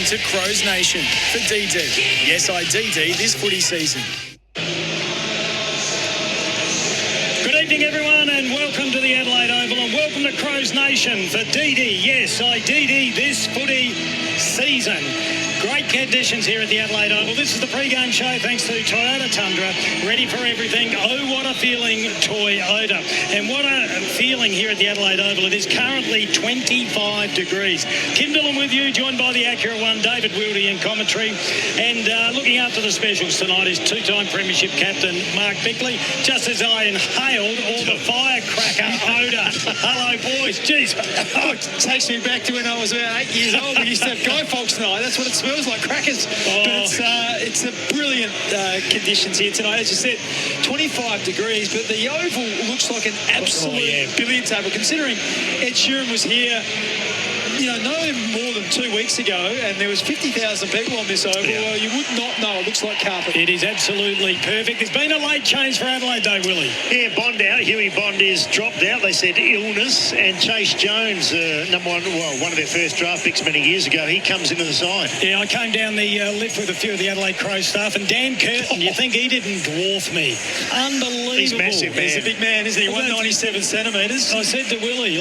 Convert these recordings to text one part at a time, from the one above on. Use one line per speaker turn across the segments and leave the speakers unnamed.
listening to Crows Nation for DD. Yes, I DD this footy season.
Good evening, everyone, and welcome to the Adelaide Oval, and welcome to Crows Nation for DD. Yes, I DD this footy season. Great conditions here at the Adelaide Oval. This is the pre-game show thanks to Toyota Tundra. Ready for everything. Oh, what a feeling, Toyota. And what a feeling here at the Adelaide Oval. It is currently 25 degrees. Kim Dillon with you, joined by the accurate one, David Wildy in commentary. And looking after the specials tonight is two-time premiership captain Mark Bickley. Just as I inhaled all the firecracker odour. Hello, boys. Jeez.
Oh, it takes me back to when I was about 8 years old. We used to have Guy Fawkes night. That's what it smells like, crackers.
Oh.
But it's a brilliant conditions here tonight. As you said, 25 degrees, but the Oval looks like an absolute billiard table. Considering Ed Sheeran was here, no more than 2 weeks ago, and there was 50,000 people on this Oval. Well, you would not know. It looks like carpet.
It is absolutely perfect. There's been a late change for Adelaide, though, Willie.
Yeah, Bond out. Huey Bond is dropped out. They said illness. And Chase Jones, one of their first draft picks many years ago, he comes into the side.
Yeah, I came down the lift with a few of the Adelaide Crows staff, and Dan Curtin, you think he didn't dwarf me? Unbelievable.
He's massive, man.
He's a big man, isn't he? 197 centimetres.
I said to Willie,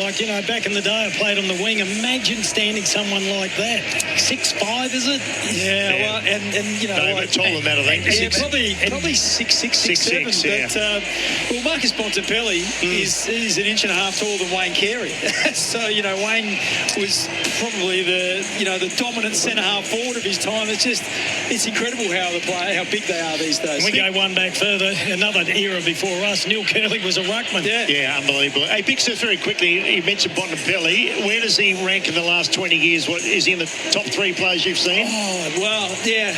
back in the day I played on the wing, imagine standing someone like that. 6'5", is it?
Yeah. Well, and
no, taller than that, I think.
Yeah, probably 6'6", 6'7".
Yeah.
But Marcus Bontempelli is an inch and a half taller than Wayne Carey. So Wayne was probably the dominant centre half forward of his time. It's incredible how big they are these days.
We go one back further, another era before us. Neil Curley was a ruckman.
Yeah, unbelievable. Hey, Bix, very quickly, you mentioned Bontempelli. Where does he rank in the last 20 years? What is he in the top 3 players you've seen?
Oh, well, yeah.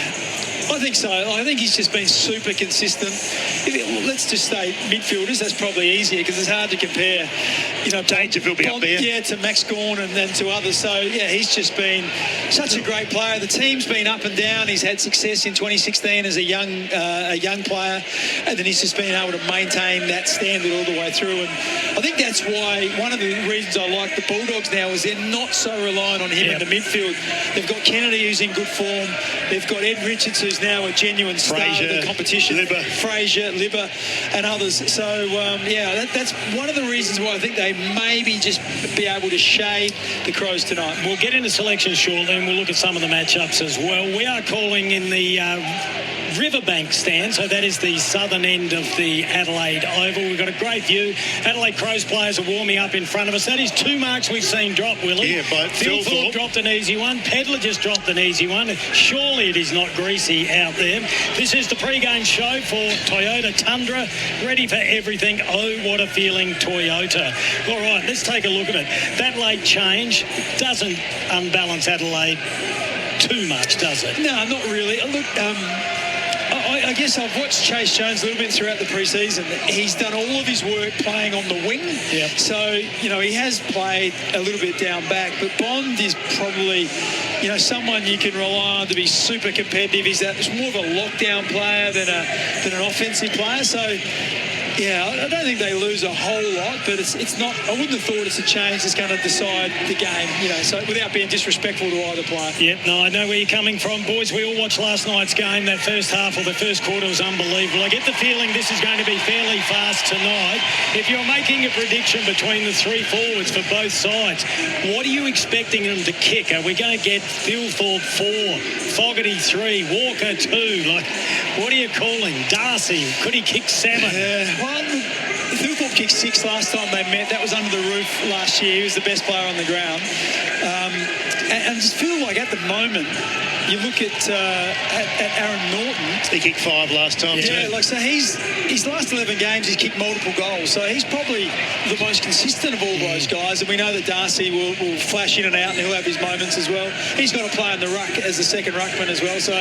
I think so. I think he's just been super consistent. Let's just say midfielders. That's probably easier because it's hard to compare.
Dangerfield will be up there.
Yeah, to Max Gawn and then to others. So yeah, he's just been such a great player. The team's been up and down. He's had success in 2016 as a young player, and then he's just been able to maintain that standard all the way through. And I think that's why one of the reasons I like the Bulldogs now is they're not so reliant on him in the midfield. They've got Kennedy who's in good form. They've got Ed Richards who's now a genuine star of the competition. Fraser, Libba and others. So, that's one of the reasons why I think they maybe just be able to shade the Crows tonight.
We'll get into selection shortly and we'll look at some of the matchups as well. We are calling in the Riverbank stand, so that is the southern end of the Adelaide Oval. We've got a great view. Adelaide Crows players are warming up in front of us. That is 2 marks we've seen drop, Willie.
Yeah, but
Phil Thorpe dropped an easy one. Pedler just dropped an easy one. Surely it is not greasy out there. This is the pre-game show for Toyota Tundra. Ready for everything. Oh, what a feeling, Toyota. All right, let's take a look at it. That late change doesn't unbalance Adelaide too much, does it?
No, not really. Look, I guess I've watched Chase Jones a little bit throughout the pre-season. He's done all of his work playing on the wing.
Yep.
So, he has played a little bit down back. But Bond is probably, someone you can rely on to be super competitive. He's more of a lockdown player than an offensive player. So, yeah, I don't think they lose a whole lot, but it's not. I wouldn't have thought it's a change that's going to decide the game, so without being disrespectful to either player.
Yep, no, I know where you're coming from, boys. We all watched last night's game. That first half or the first quarter was unbelievable. I get the feeling this is going to be fairly fast tonight. If you're making a prediction between the 3 forwards for both sides, what are you expecting them to kick? Are we going to get Phil Thorpe 4, Fogarty 3, Walker 2? What are you calling? Darcy, could he kick 7?
Well, Phil Thorpe kicked 6 last time they met. That was under the roof last year. He was the best player on the ground. And I just feel like at the moment, you look at Aaron Norton.
He kicked 5 last time too.
Yeah, so his last 11 games he's kicked multiple goals. So he's probably the most consistent of all those guys. And we know that Darcy will flash in and out and he'll have his moments as well. He's got to play in the ruck as the second ruckman as well. So,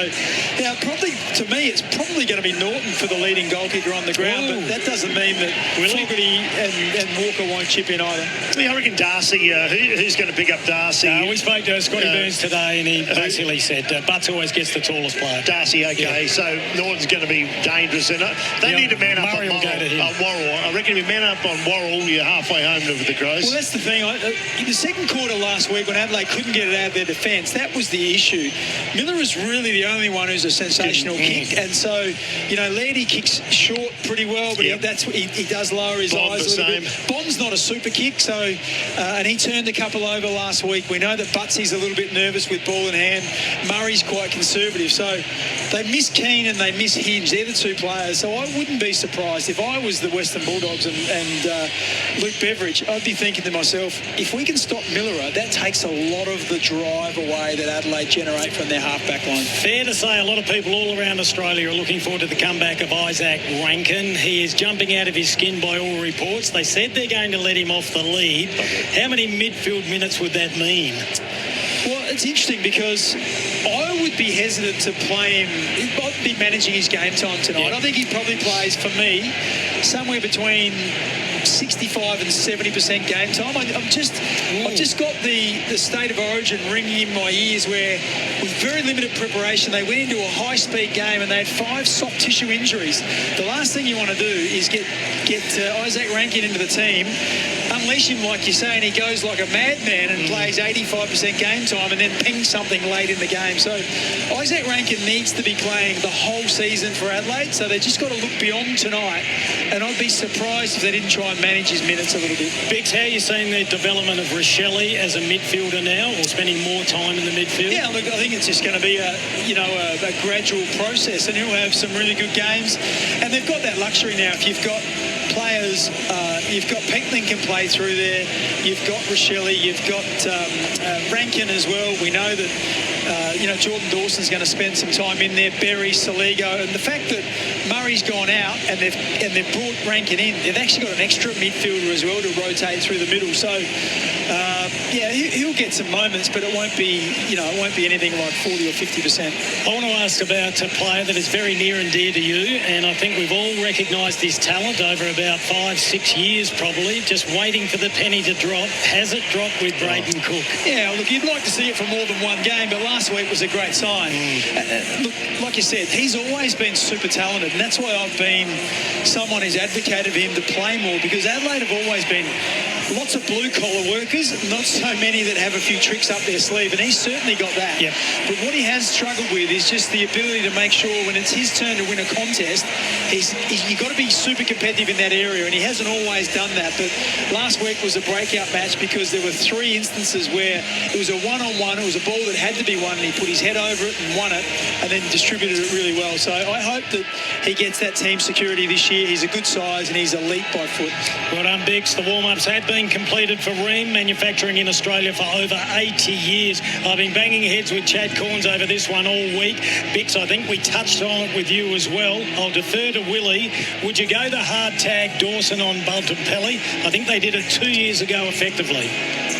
probably to me, it's probably going to be Norton for the leading goal kicker on the ground. But that doesn't mean that Fogarty and Walker won't chip in either.
I reckon Darcy, who's going to pick up Darcy?
We spoke to Scotty Burns today and he basically said Butts always gets the tallest player.
Darcy, okay. So Norton's going to be dangerous. And they need to man up
Murray
on
will go to him.
Worrell. I reckon if you man up on Worrell, you're halfway home with the Crows.
Well, that's the thing. In the second quarter last week, when Adelaide couldn't get it out of their defence, that was the issue. Miller is really the only one who's a sensational kick. And so, Lairdy kicks short pretty well, but he does lower his eyes a little bit. Bond's not a super kick, so and he turned a couple over last week. We know that Butsy's a little bit nervous with ball in hand. Murray's quite conservative. So they miss Keane and they miss Hinge. They're the two players. So I wouldn't be surprised if I was the Western Bulldogs and Luke Beveridge. I'd be thinking to myself, if we can stop Miller, that takes a lot of the drive away that Adelaide generate from their half-back line.
Fair to say a lot of people all around Australia are looking forward to the comeback of Isaac Rankin. He is jumping out of his skin by all reports. They said they're going to let him off the lead. How many midfield minutes would that mean?
Well, it's interesting because I would be hesitant to play him. He might be managing his game time tonight.
Yeah.
I think he probably plays, for me, somewhere between 65 and 70% game time. I've just got the state of origin ringing in my ears where with very limited preparation they went into a high-speed game and they had 5 soft tissue injuries. The last thing you want to do is get Isaac Rankin into the team, unleash him like you say, and he goes like a madman and plays 85% game time and then pings something late in the game. So Isaac Rankin needs to be playing the whole season for Adelaide, so they just got to look beyond tonight, and I'd be surprised if they didn't try and manage his minutes a little bit.
Bix, how are you seeing the development of Rochelle as a midfielder now, or spending more time in the midfield?
Yeah, look, I think it's just going to be a gradual process, and he'll have some really good games. And they've got that luxury now. If you've got players, you've got Peckling can play through there, you've got Rochelle, you've got Rankin as well. We know that Jordan Dawson's going to spend some time in there, Berry, Saligo, and the fact that Murray's gone out and they've brought Rankin in, they've actually got an extra midfielder as well to rotate through the middle. So he'll get some moments, but it won't be anything like 40 or 50%.
I want to ask about a player that is very near and dear to you, and I think we've all recognised his talent over about 5-6 years probably, just waiting for the penny to drop. Has it dropped with Braden Cook?
Yeah, look, you'd like to see it for more than one game, but last week was a great sign. Look, like you said, he's always been super talented, and that's why I've been someone who's advocated for him to play more, because Adelaide have always been lots of blue-collar workers, not so many that have a few tricks up their sleeve, and he's certainly got that.
Yep.
But what he has struggled with is just the ability to make sure when it's his turn to win a contest, you've got to be super competitive in that area, and he hasn't always done that. But last week was a breakout match because there were 3 instances where it was a one-on-one, it was a ball that had to be won, and he put his head over it and won it, and then distributed it really well. So I hope that he gets that team security this year. He's a good size and he's elite by foot.
Well done, Bix. The warm-ups had been completed for Ream Manufacturing in Australia for over 80 years. I've been banging heads with Chad Corns over this one all week. Bix, I think we touched on it with you as well. I'll defer to Willie. Would you go the hard tag Dawson on Bontempelli? I think they did it 2 years ago effectively.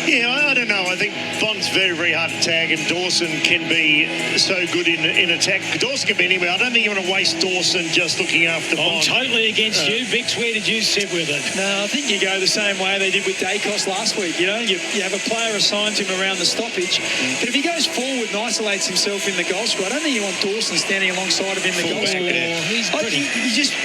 Yeah, I don't know. I think Bond's very, very hard to tag, and Dawson can be so good in attack. Dawson can be anywhere. I don't think you want to waste Dawson just looking after Bond.
I'm totally against you. Bix, where did you sit with it?
No, I think you go the same way they did with Dacos last week. You have a player assigned to him around the stoppage, but if he goes forward and isolates himself in the goal square, I don't think you want Dawson standing alongside of him in the goal square.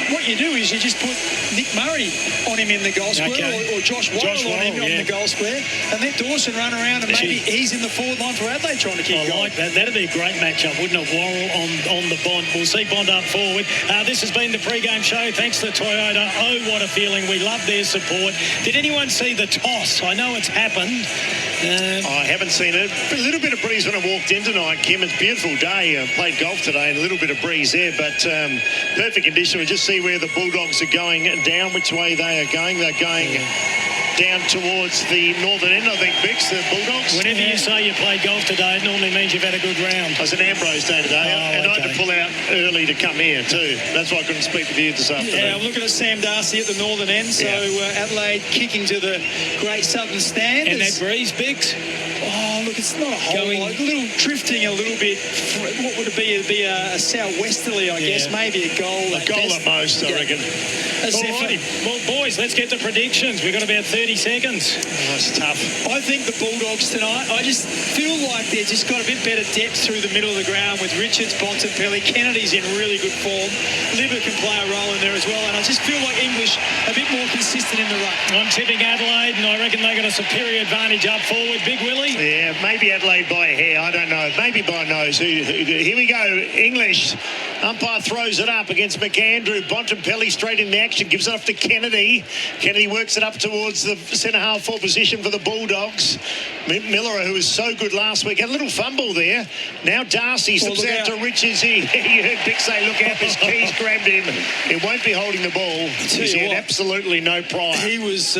What you do is you just put Nick Murray on him in the goal square, or Josh Worrell on him on the goal square, and let Dawson run around, and maybe he's in the forward line for Adelaide trying to keep going.
I like that. That'd be a great matchup, wouldn't it? Worrell on the Bond. We'll see Bond up forward. This has been the pre-game show. Thanks to Toyota. Oh, what a feeling. We love their support. Did anyone see the toss? I know it's happened.
I haven't seen it. A little bit of breeze when I walked in tonight, Kim. It's a beautiful day. Played golf today, and a little bit of breeze there, but perfect condition. We just see where the Bulldogs are going down, which way they are going. They're going down towards the northern end, I think, Bix, the Bulldogs.
Whenever you say you played golf today, it normally means you've had a good round.
It was an Ambrose day today, and I had to pull out early to come here too. That's why I couldn't speak with you this afternoon.
Yeah, I'm looking at Sam Darcy at the northern end, so Adelaide kicking to the Great Southern Stand.
And that breeze, Bix?
Oh, look, look, it's not a whole lot. A little drifting a little bit. What would it be? It'd be a southwesterly, I guess. Maybe a goal.
A goal at most, I reckon.
Alrighty. Well, boys, let's get to predictions. We've got about 30 seconds.
Oh, that's tough.
I think the Bulldogs tonight, I just feel like they've just got a bit better depth through the middle of the ground with Richards, Bontempelli. Kennedy's in really good form. Libba can play a role in there as well. And I just feel like English a bit more consistent in the ruck.
I'm tipping Adelaide, and I reckon they got a superior advantage up forward. Big Willie?
Yeah, maybe Adelaide by a hair. I don't know. Maybe by a nose. Here we go. English. Umpire throws it up against McAndrew. Bontempelli straight in the action. Gives it off to Kennedy. Kennedy works it up towards the centre half forward position for the Bulldogs. Miller, who was so good last week, had a little fumble there. Now Darcy slips out to Richards. You heard Bick say, look out, this Keys grabbed him. It won't be holding the ball. He had absolutely no pride.
He was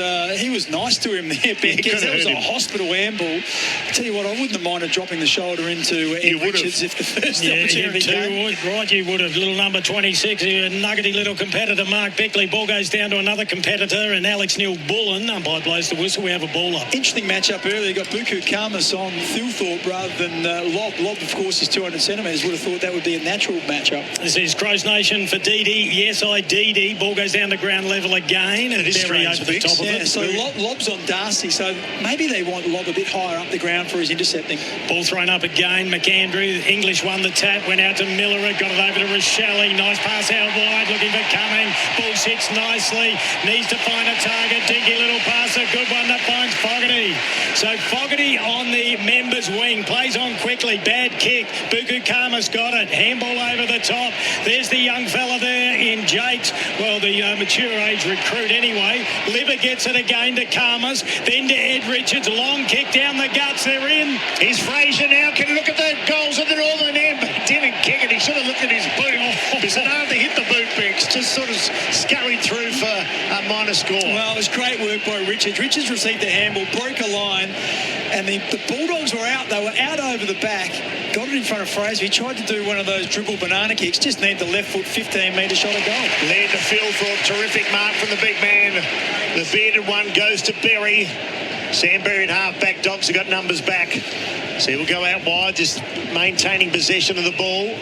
nice to him there, Ben. That was a hospital handball. I tell you what, I wouldn't have minded dropping the shoulder into Ed Richards if the first opportunity came.
Right, you would have. Little number 26, a nuggety little competitor, Mark Bickley. Ball goes down to another competitor, and Alex Neil-Bullen. Umpire blows the whistle. We have a ball up.
Interesting matchup earlier. Got Buku Karmas on Thilthorpe rather than Lob. Lob, of course, is 200 centimetres. Would have thought that would be a natural matchup.
This is Crows Nation for DD. Yes, DD. Ball goes down to ground level again, and Berry over the top of it.
So Lob's on Darcy, so maybe they want Lob a bit higher up the ground for his intercepting.
Ball thrown up again. McAndrew. English won the tap. Went out to Miller. Got it over to Rochelle. Nice pass out wide. Looking for Cumming. Ball sits nicely. Needs to find a target. Dinky little pass. A good one that finds Fogarty. So Fogarty on the members' wing. Plays on quickly. Bad kick. Buku Karmas got it. Handball over the top. There's the young fella there in Jakes. Well, the mature age recruit anyway. Libba gets it again to Karmas. Then to Ed Richards. Long kick down the guts. They're in.
Here's Fraser now. Can look at the goals at the northern end, but didn't kick it. He should have looked at his boot. Because it hardly hit the boot, Bix. Just sort of scurried through for a minor score.
Well, it was great work by Richards. Richards received the handball, broke a line, and the Bulldogs were out. They were out over the back. Got it in front of Fraser. He tried to do one of those dribble banana kicks. Just need the left foot 15-metre shot a goal.
Led to Philthorpe. Terrific mark from the big man. The bearded one goes to Berry. Sam Berry at half-back. Dogs have got numbers back. So he'll go out wide, just maintaining possession of the ball.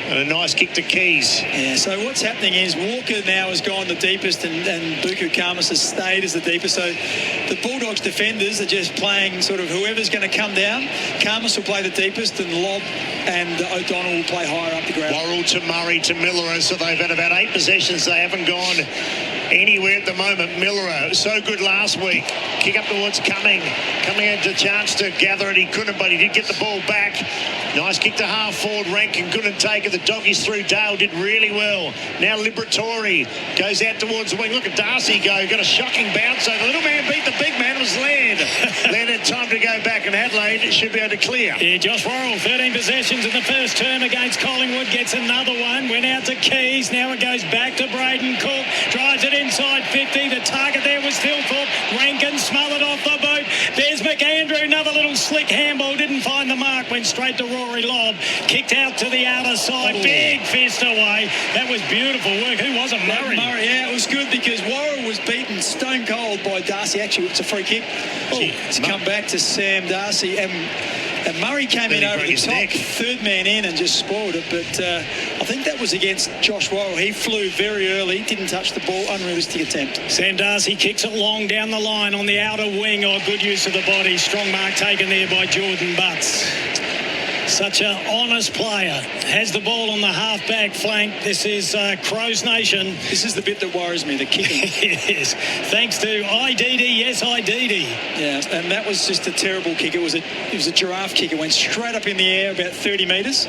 And a nice kick to Keys.
Yeah, so what's happening is Walker now has gone the deepest and Buku Karmas has stayed as the deepest. So the Bulldogs defenders are just playing sort of whoever's going to come down. Karmas will play the deepest and Lob and O'Donnell will play higher up the ground.
Worrell to Murray to Miller. So they've had about 8 possessions. They haven't gone anywhere at the moment. Miller, so good last week. Kick up towards Cumming. Cumming had the chance to gather it. He couldn't, but he did get the ball back. Nice kick to half forward. Rankin couldn't take it. The doggies through. Dale did really well. Now Liberatori goes out towards the wing. Look at Darcy go. Got a shocking bounce. So the little man beat the big man. It was Laird. Laird had time to go back, and Adelaide should be able to clear.
Yeah, Josh Worrell, 13 possessions in the first term against Collingwood. Gets another one. Went out to Keys. Now it goes back to Braden Cook. Drives it inside 50. The target there was Thilthorpe. Rankin smothered off the boot. There's McAndrew. Another little slick handball. Didn't find the mark. Went straight to Rory Lobb. Kicked out to the outer side. Big fist away. That was beautiful work. Who was it? Murray.
Yeah, it was good because Worrell was beaten stone cold by Darcy. Actually, it's a free kick. To come back to Sam Darcy. And Murray came in over the top, third man in and just spoiled it. But I think that was against Josh Worrell. He flew very early, didn't touch the ball, unrealistic attempt.
Sam Darcy kicks it long down the line on the outer wing. Oh, good use of the body. Strong mark taken there by Jordan Butts. Such an honest player. Has the ball on the half-back flank. This is Crows Nation.
This is the bit that worries me, the kicking.
Yes. Thanks to IDD. Yes, IDD.
Yeah, and that was just a terrible kick. It was a giraffe kick. It went straight up in the air, about 30 metres,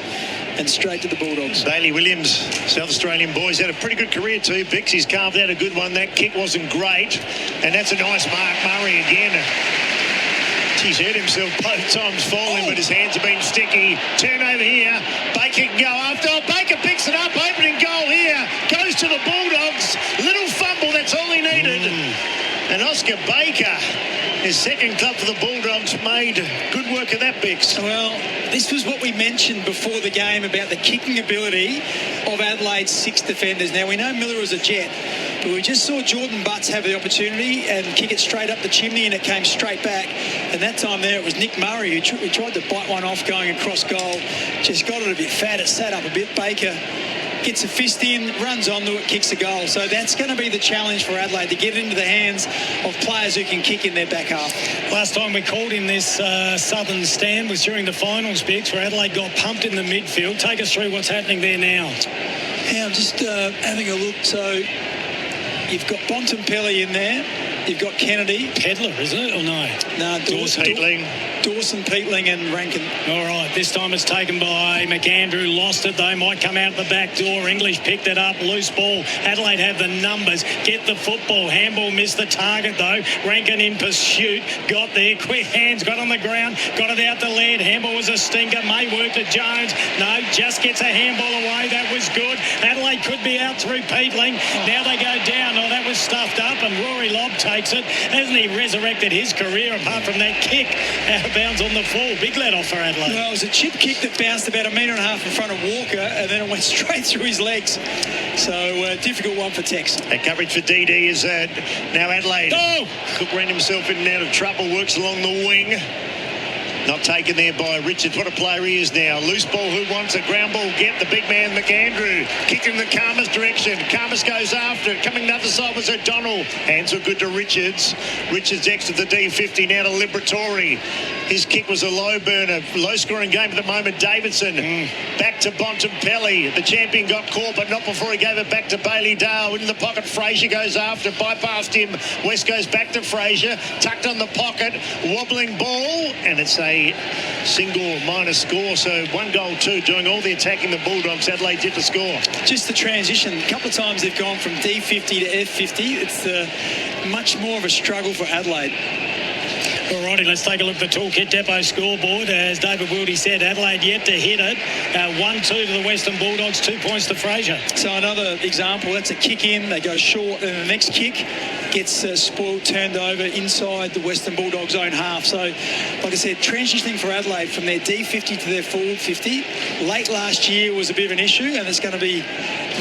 and straight to the Bulldogs.
Bailey Williams, South Australian boys, had a pretty good career too. Bixie's carved out a good one. That kick wasn't great. And that's a nice mark. Murray again. He's hurt himself both times falling, but his hands have been sticky. Turnover here. Baker can go after. Baker picks it up. Opening goal here. Goes to the Bulldogs. Little fumble. That's all he needed. And Oscar Baker, his second club for the Bulldogs, made good work of that, Bix.
Well, this was what we mentioned before the game about the kicking ability of Adelaide's 6 defenders. Now, we know Miller is a jet, But we just saw Jordan Butts have the opportunity and kick it straight up the chimney, and it came straight back. And that time there, it was Nick Murray who tried to bite one off going across goal. Just got it a bit fat. It sat up a bit. Baker gets a fist in, runs onto it, kicks a goal. So that's going to be the challenge for Adelaide, to get into the hands of players who can kick in their back half.
Last time we called in this southern stand was during the finals, Bix, where Adelaide got pumped in the midfield. Take us through what's happening there now.
Yeah, I'm just having a look. So you've got Bontempelli in there. You've got Kennedy.
Pedler, isn't it, or no?
No, Dawson, Peatling and Rankin.
All right, this time it's taken by McAndrew. Lost it, though. Might come out the back door. English picked it up. Loose ball. Adelaide have the numbers. Get the football. Handball missed the target, though. Rankin in pursuit. Got there. Quick hands. Got on the ground. Got it out the lead. Handball was a stinker. May work to Jones. No, just gets a handball away. That was good. Adelaide could be out through Peatling. Now they go down. Oh, that was stuffed up, and Rory Lobb takes it. Hasn't he resurrected his career apart from that kick out of bounds on the full? Big let off for Adelaide.
Well, it was a chip kick that bounced about 1.5 metres in front of Walker, and then it went straight through his legs. So difficult one for Tex.
That coverage for DD is now Adelaide.
Oh!
Cook ran himself in and out of trouble, works along the wing. Not taken there by Richards. What a player he is now. Loose ball, who wants a ground ball? Get the big man, McAndrew. Kick in the Karmas direction. Karmas goes after it. Coming the other side was O'Donnell. Hands were good to Richards. Richards exited the D50, now to Liberatore. His kick was a low burner. Low scoring game at the moment. Davidson back to Bontempelli. The champion got caught, but not before he gave it back to Bailey Dale. In the pocket, Fraser goes after. Bypassed him. West goes back to Fraser. Tucked on the pocket. Wobbling ball. And it's a single minus score. So 1 goal, 2. Doing all the attacking the Bulldogs. Adelaide did the score.
Just the transition. A couple of times they've gone from D50 to F50. It's much more of a struggle for Adelaide.
Alrighty, let's take a look at the Toolkit Depot scoreboard. As David Wildy said, Adelaide yet to hit it. 1-2 to the Western Bulldogs, 2 points to Fraser.
So another example, that's a kick in. They go short, and the next kick gets spoiled, turned over inside the Western Bulldogs' own half. So, like I said, transitioning for Adelaide from their D50 to their forward 50. Late last year was a bit of an issue, and it's going to be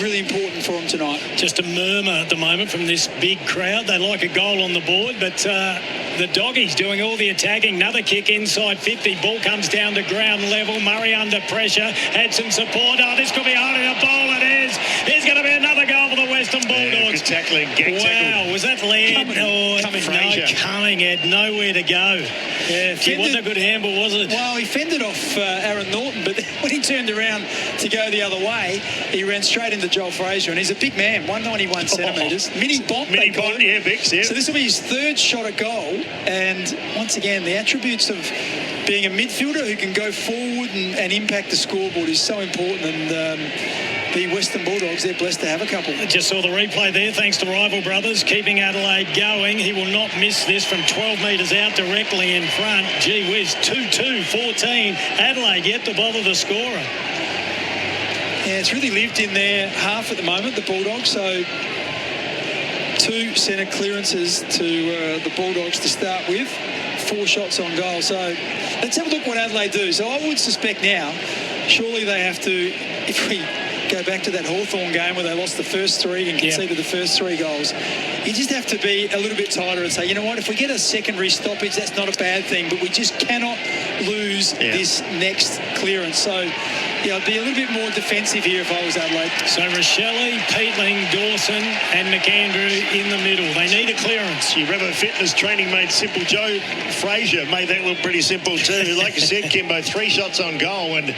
really important for them tonight.
Just a murmur at the moment from this big crowd. They like a goal on the board, but the Doggies doing all the attacking. Another kick inside 50. Ball comes down to ground level. Murray under pressure. Had some support. Oh, this could be hard in a ball. It is. There's going to be another goal for the Western Bulldogs.
Good tackling.
Wow, was that lead? Coming had nowhere to go. Yeah, it wasn't a good handball, was it?
Well, he fended off Aaron Norton, but when he turned around to go the other way, he ran straight into Joel Fraser, and he's a big man, 191 centimetres. Mini Bont,
yeah, Bix, yeah.
So this will be his 3rd shot at goal, and once again, the attributes of being a midfielder who can go forward and impact the scoreboard is so important, and the Western Bulldogs, they're blessed to have a couple.
I just saw the replay there, thanks to Rival Brothers, keeping Adelaide going. He will not miss this from 12 metres out directly in front. Gee whiz, 2-2, 14. Adelaide yet to bother the scorer.
Yeah, it's really lived in their half at the moment, the Bulldogs. So 2 centre clearances to the Bulldogs to start with. 4 shots on goal. So let's have a look what Adelaide do. So I would suspect now, surely they have to, if we go back to that Hawthorn game where they lost the first 3 and conceded the first 3 goals, you just have to be a little bit tighter and say, you know what, if we get a secondary stoppage, that's not a bad thing, but we just cannot lose this next clearance. So yeah, I'd be a little bit more defensive here if I was Adelaide.
So Rochelle, Peatling, Dawson and McAndrew in the middle. They need a clearance.
You remember fitness training made simple. Joe Fraser made that look pretty simple too. Like you said, Kimbo, 3 shots on goal, and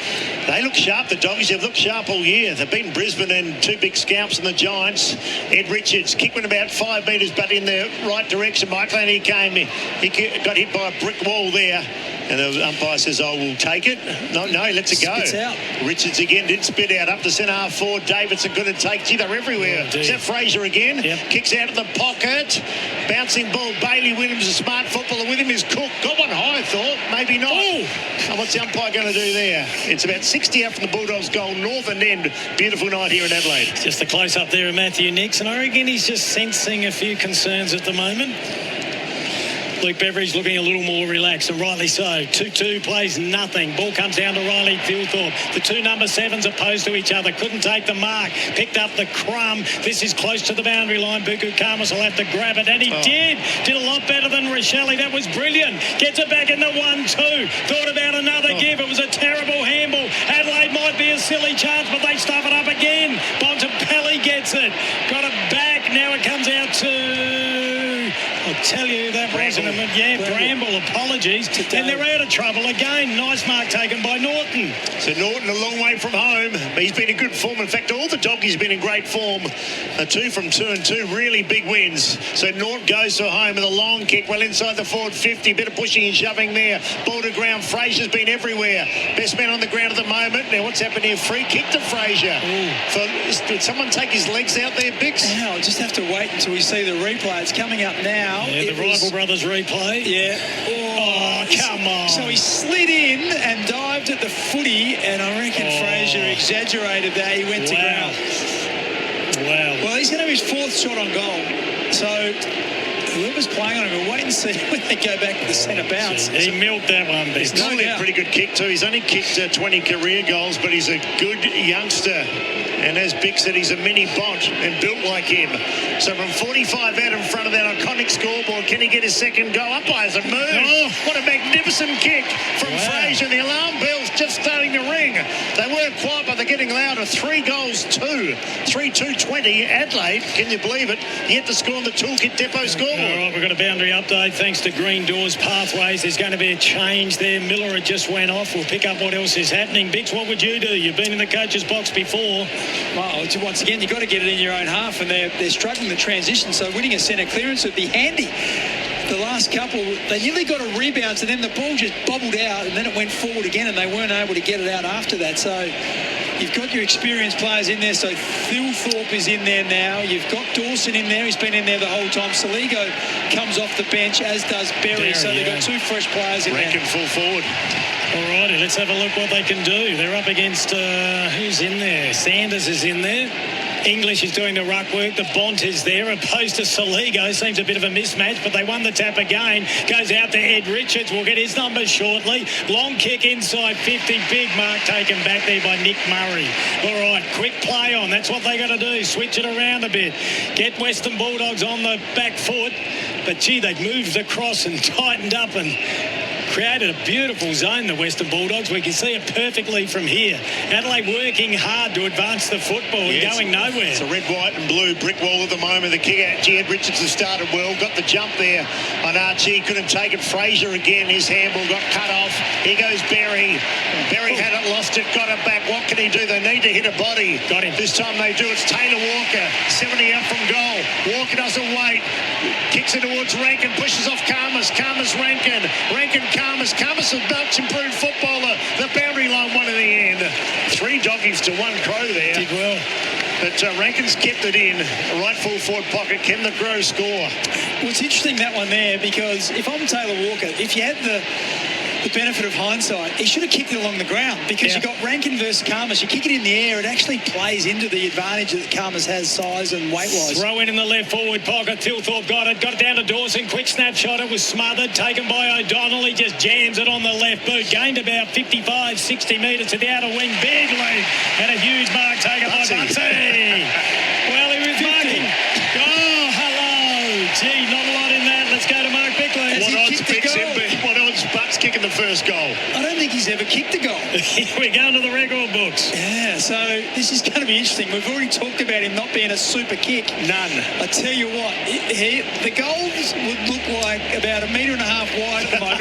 they look sharp. The Doggies have looked sharp all year. They've beaten Brisbane and 2 big scalps in the Giants. Ed Richards, kick went about 5 metres, but in the right direction. Michael Annie came. He got hit by a brick wall there. And the umpire says, I will take it. No, he lets it go.
Spits out.
Richards again did spit out. Up to centre half forward. Davidson good to take. Gee, they're everywhere.
Oh,
is that Fraser again?
Yep.
Kicks out of the pocket. Bouncing ball. Bailey Williams, a smart footballer with him, is Cook. Got one high, I thought. Maybe not.
Oh.
And what's the umpire going to do there? It's about 60 out from the Bulldogs' goal. Northern end. Beautiful night here in Adelaide.
Just a close-up there of Matthew Nixon. I reckon he's just sensing a few concerns at the moment. Luke Beveridge looking a little more relaxed, and rightly so. 2-2 plays nothing. Ball comes down to Riley Thilthorpe. The two number 7s opposed to each other. Couldn't take the mark. Picked up the crumb. This is close to the boundary line. Buku Karmas will have to grab it, and he did. Did a lot better than Rochelle. That was brilliant. Gets it back in the 1-2. Thought about another give. It was a terrible handball. Adelaide might be a silly chance, but they stuff it up again. Bontempelli gets it. Got it back. Now it comes out to... I'll tell you, that wasn't a... Yeah, Bramble, apologies. And they're out of trouble again. Nice mark taken by Norton.
So Norton a long way from home. He's been in good form. In fact, all the doggies have been in great form. 2 from 2 and 2 really big wins. So Norton goes to home with a long kick well inside the forward 50. Bit of pushing and shoving there. Ball to ground. Fraser's been everywhere. Best man on the ground at the moment. Now what's happened here? Free kick to Fraser. Did someone take his legs out there, Bix?
Yeah, I'll just have to wait until we see the replay. It's coming up now.
Yeah, the Rival Brothers replay.
Yeah.
Oh, come on.
So he slid in and dived at the footy, and I reckon Fraser exaggerated that. He went to ground.
Wow.
Well, he's going to have his 4th shot on goal. So whoever's playing on him, we'll wait and see when they go back to the centre bounce.
He milked that one, Bix.
It's normally a pretty good kick too. He's only kicked 20 career goals, but he's a good youngster. And as Bick said, he's a mini Bont and built like him. So from 45 out in front of that iconic scoreboard, can he get his second goal? Umpires have moved. Oh, what a magnificent kick from Fraser. The alarm bell's just starting to ring. They weren't quiet, but they're getting louder. 3 goals, 2. 3-2-20. Adelaide, can you believe it? Yet to score on the Toolkit Depot scoreboard.
All right, we've got a boundary update thanks to Green Doors Pathways. There's going to be a change there. Miller had just went off. We'll pick up what else is happening. Bix, what would you do? You've been in the coach's box before.
Well, once again, you've got to get it in your own half, and they're struggling the transition, so winning a centre clearance would be handy. The last couple, they nearly got a rebound, and then the ball just bobbled out, and then it went forward again, and they weren't able to get it out after that. So you've got your experienced players in there. So Thilthorpe is in there now. You've got Dawson in there. He's been in there the whole time. Saligo comes off the bench, as does Berry. So they've got 2 fresh players in there.
Rankin full forward.
All righty, let's have a look what they can do. They're up against, who's in there? Sanders is in there. English is doing the ruck work. The Bont is there, opposed to Saligo. Seems a bit of a mismatch, but they won the tap again. Goes out to Ed Richards. We'll get his numbers shortly. Long kick inside 50. Big mark taken back there by Nick Murray. All right, quick play on. That's what they got to do. Switch it around a bit. Get Western Bulldogs on the back foot. But, gee, they've moved across and tightened up and created a beautiful zone, the Western Bulldogs. We can see it perfectly from here. Adelaide working hard to advance the football and going nowhere.
It's a red, white and blue brick wall at the moment. The kick out, Ed Richards has started well. Got the jump there on Archie. Couldn't take it. Fraser again. His handball got cut off. Here goes Berry. Berry had it, lost it, got it back. What can he do? They need to hit a body.
Got him.
This time they do. It's Taylor Walker. 70 out from goal. Walker doesn't wait. Kicks it towards Rankin. Pushes off Karmas. Karmas, Rankin. Rankin, Karmas. Karmas a much improved footballer. The boundary line won in the end. 3 doggies to 1 Crow there.
Did well.
But Rankin's kept it in. Right full forward pocket. Can the Crows score?
Well, it's interesting, that one there, because if I'm Taylor Walker, if you had the benefit of hindsight, he should have kicked it along the ground, because you got Rankin versus Karmas. You kick it in the air, it actually plays into the advantage that Karmas has size and weight-wise.
Throw in the left forward pocket. Thilthorpe got it down to Dawson. Quick snapshot. It was smothered. Taken by O'Donnell. He just jams it on the left boot. Gained about 55, 60 metres to the outer wing. Big lead. And a huge mark taken by Butsy. Well, he was marking. Oh, hello. Gee, not a lot in that. Let's go to Mark Bickley.
What odds Bix what odds Butts kicking the first goal?
I don't think he's ever kicked a goal.
We're going to the record books.
Yeah, so this is going to be interesting. We've already talked about him not being a super kick.
None.
I tell you what, the goals would look like about 1.5 metres wide at the moment.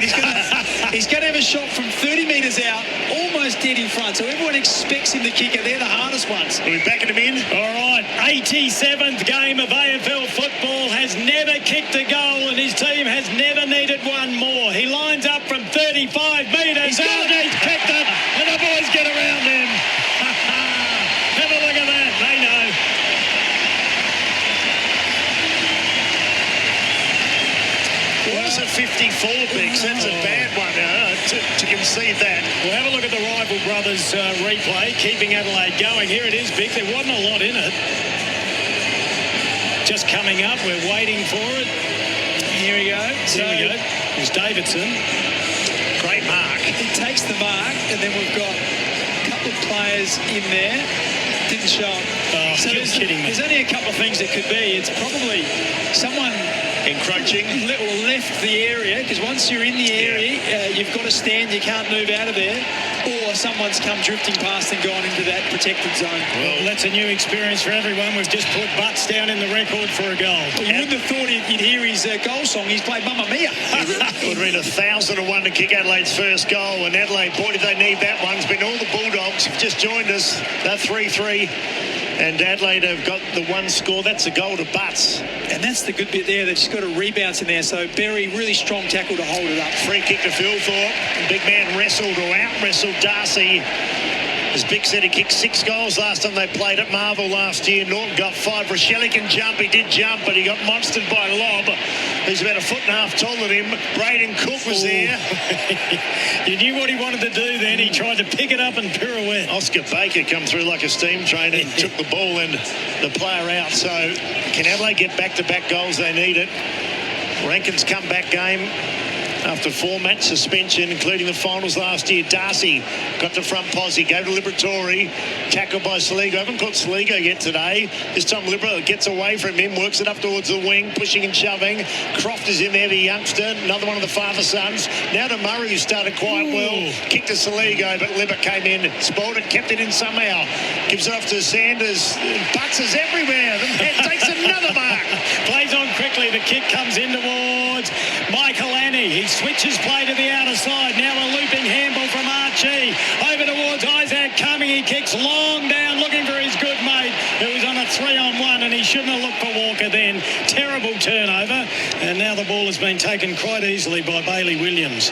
He's going to have a shot from 30 metres out, almost dead in front. So everyone expects him to kick it. They're the hardest ones.
Are we backing him in?
All right, 87th game of AFL football, has never kicked a goal, and his team has never needed one more. He lines up from 35 metres out, and he's picked it, and the boys get around him. Have a look at that. They know.
What is a 54, Bix? That's a bad one to concede that.
We'll have a look at the Rival Brothers replay, keeping Adelaide going. Here it is, Bix. There wasn't a lot in it. Just coming up. We're waiting for it.
Here we go.
Here we go. There's Davidson.
Great mark.
He takes the mark, and then we've got a couple of players in there. Didn't show up.
Oh,
So
you're kidding me.
there's only a couple of things it could be. It's probably someone
Encroaching.
left the area, because once you're in the area, you've got to stand. You can't move out of there. Or someone's come drifting past and gone into that protected zone.
Well, that's a new experience for everyone. We've just put butts down in the record for a goal.
You wouldn't have thought you'd hear his goal song. He's played Mamma Mia.
It would have been 1,001 to kick Adelaide's first goal. And Adelaide, boy, did they need that one. It's been all the Bulldogs have just joined us. They're 3-3. And Adelaide have got the one score. That's a goal to Butts.
And that's the good bit there. They've just got a rebound in there. So Berry, really strong tackle to hold it up.
Free kick to Philthorpe. Big man wrestled or out-wrestled Darcy. As Bick said, he kicked 6 goals last time they played at Marvel last year. Norton got 5. Rochelle can jump. He did jump, but he got monstered by Lobb, who's about 1.5 feet taller than him. Braden Cook was there.
You knew what he wanted to do then. He tried to pick it up and pirouette.
Oscar Baker come through like a steam train and took the ball and the player out. So can Adelaide get back-to-back goals? They need it. Rankin's comeback game after 4-match suspension, including the finals last year. Darcy got to front posse, gave to Liberatore, tackled by Saligo. Haven't caught Saligo yet today. This time Libera gets away from him, works it up towards the wing, pushing and shoving. Croft is in there, the youngster, another one of the father sons. Now to Murray, who started quite well. Kicked to Saligo, but Libera came in, spoiled it, kept it in somehow. Gives it off to Sanders. Butts is everywhere. The man takes another mark.
Plays on quickly. The kick comes in towards Michael Annie. He switches play to the outer side. Now a looping handball from Archie. Over towards Isaac Cumming. He kicks long down, looking for his good mate, who was on a 3-on-1, and he shouldn't have looked for Walker then. Terrible turnover. And now the ball has been taken quite easily by Bailey Williams.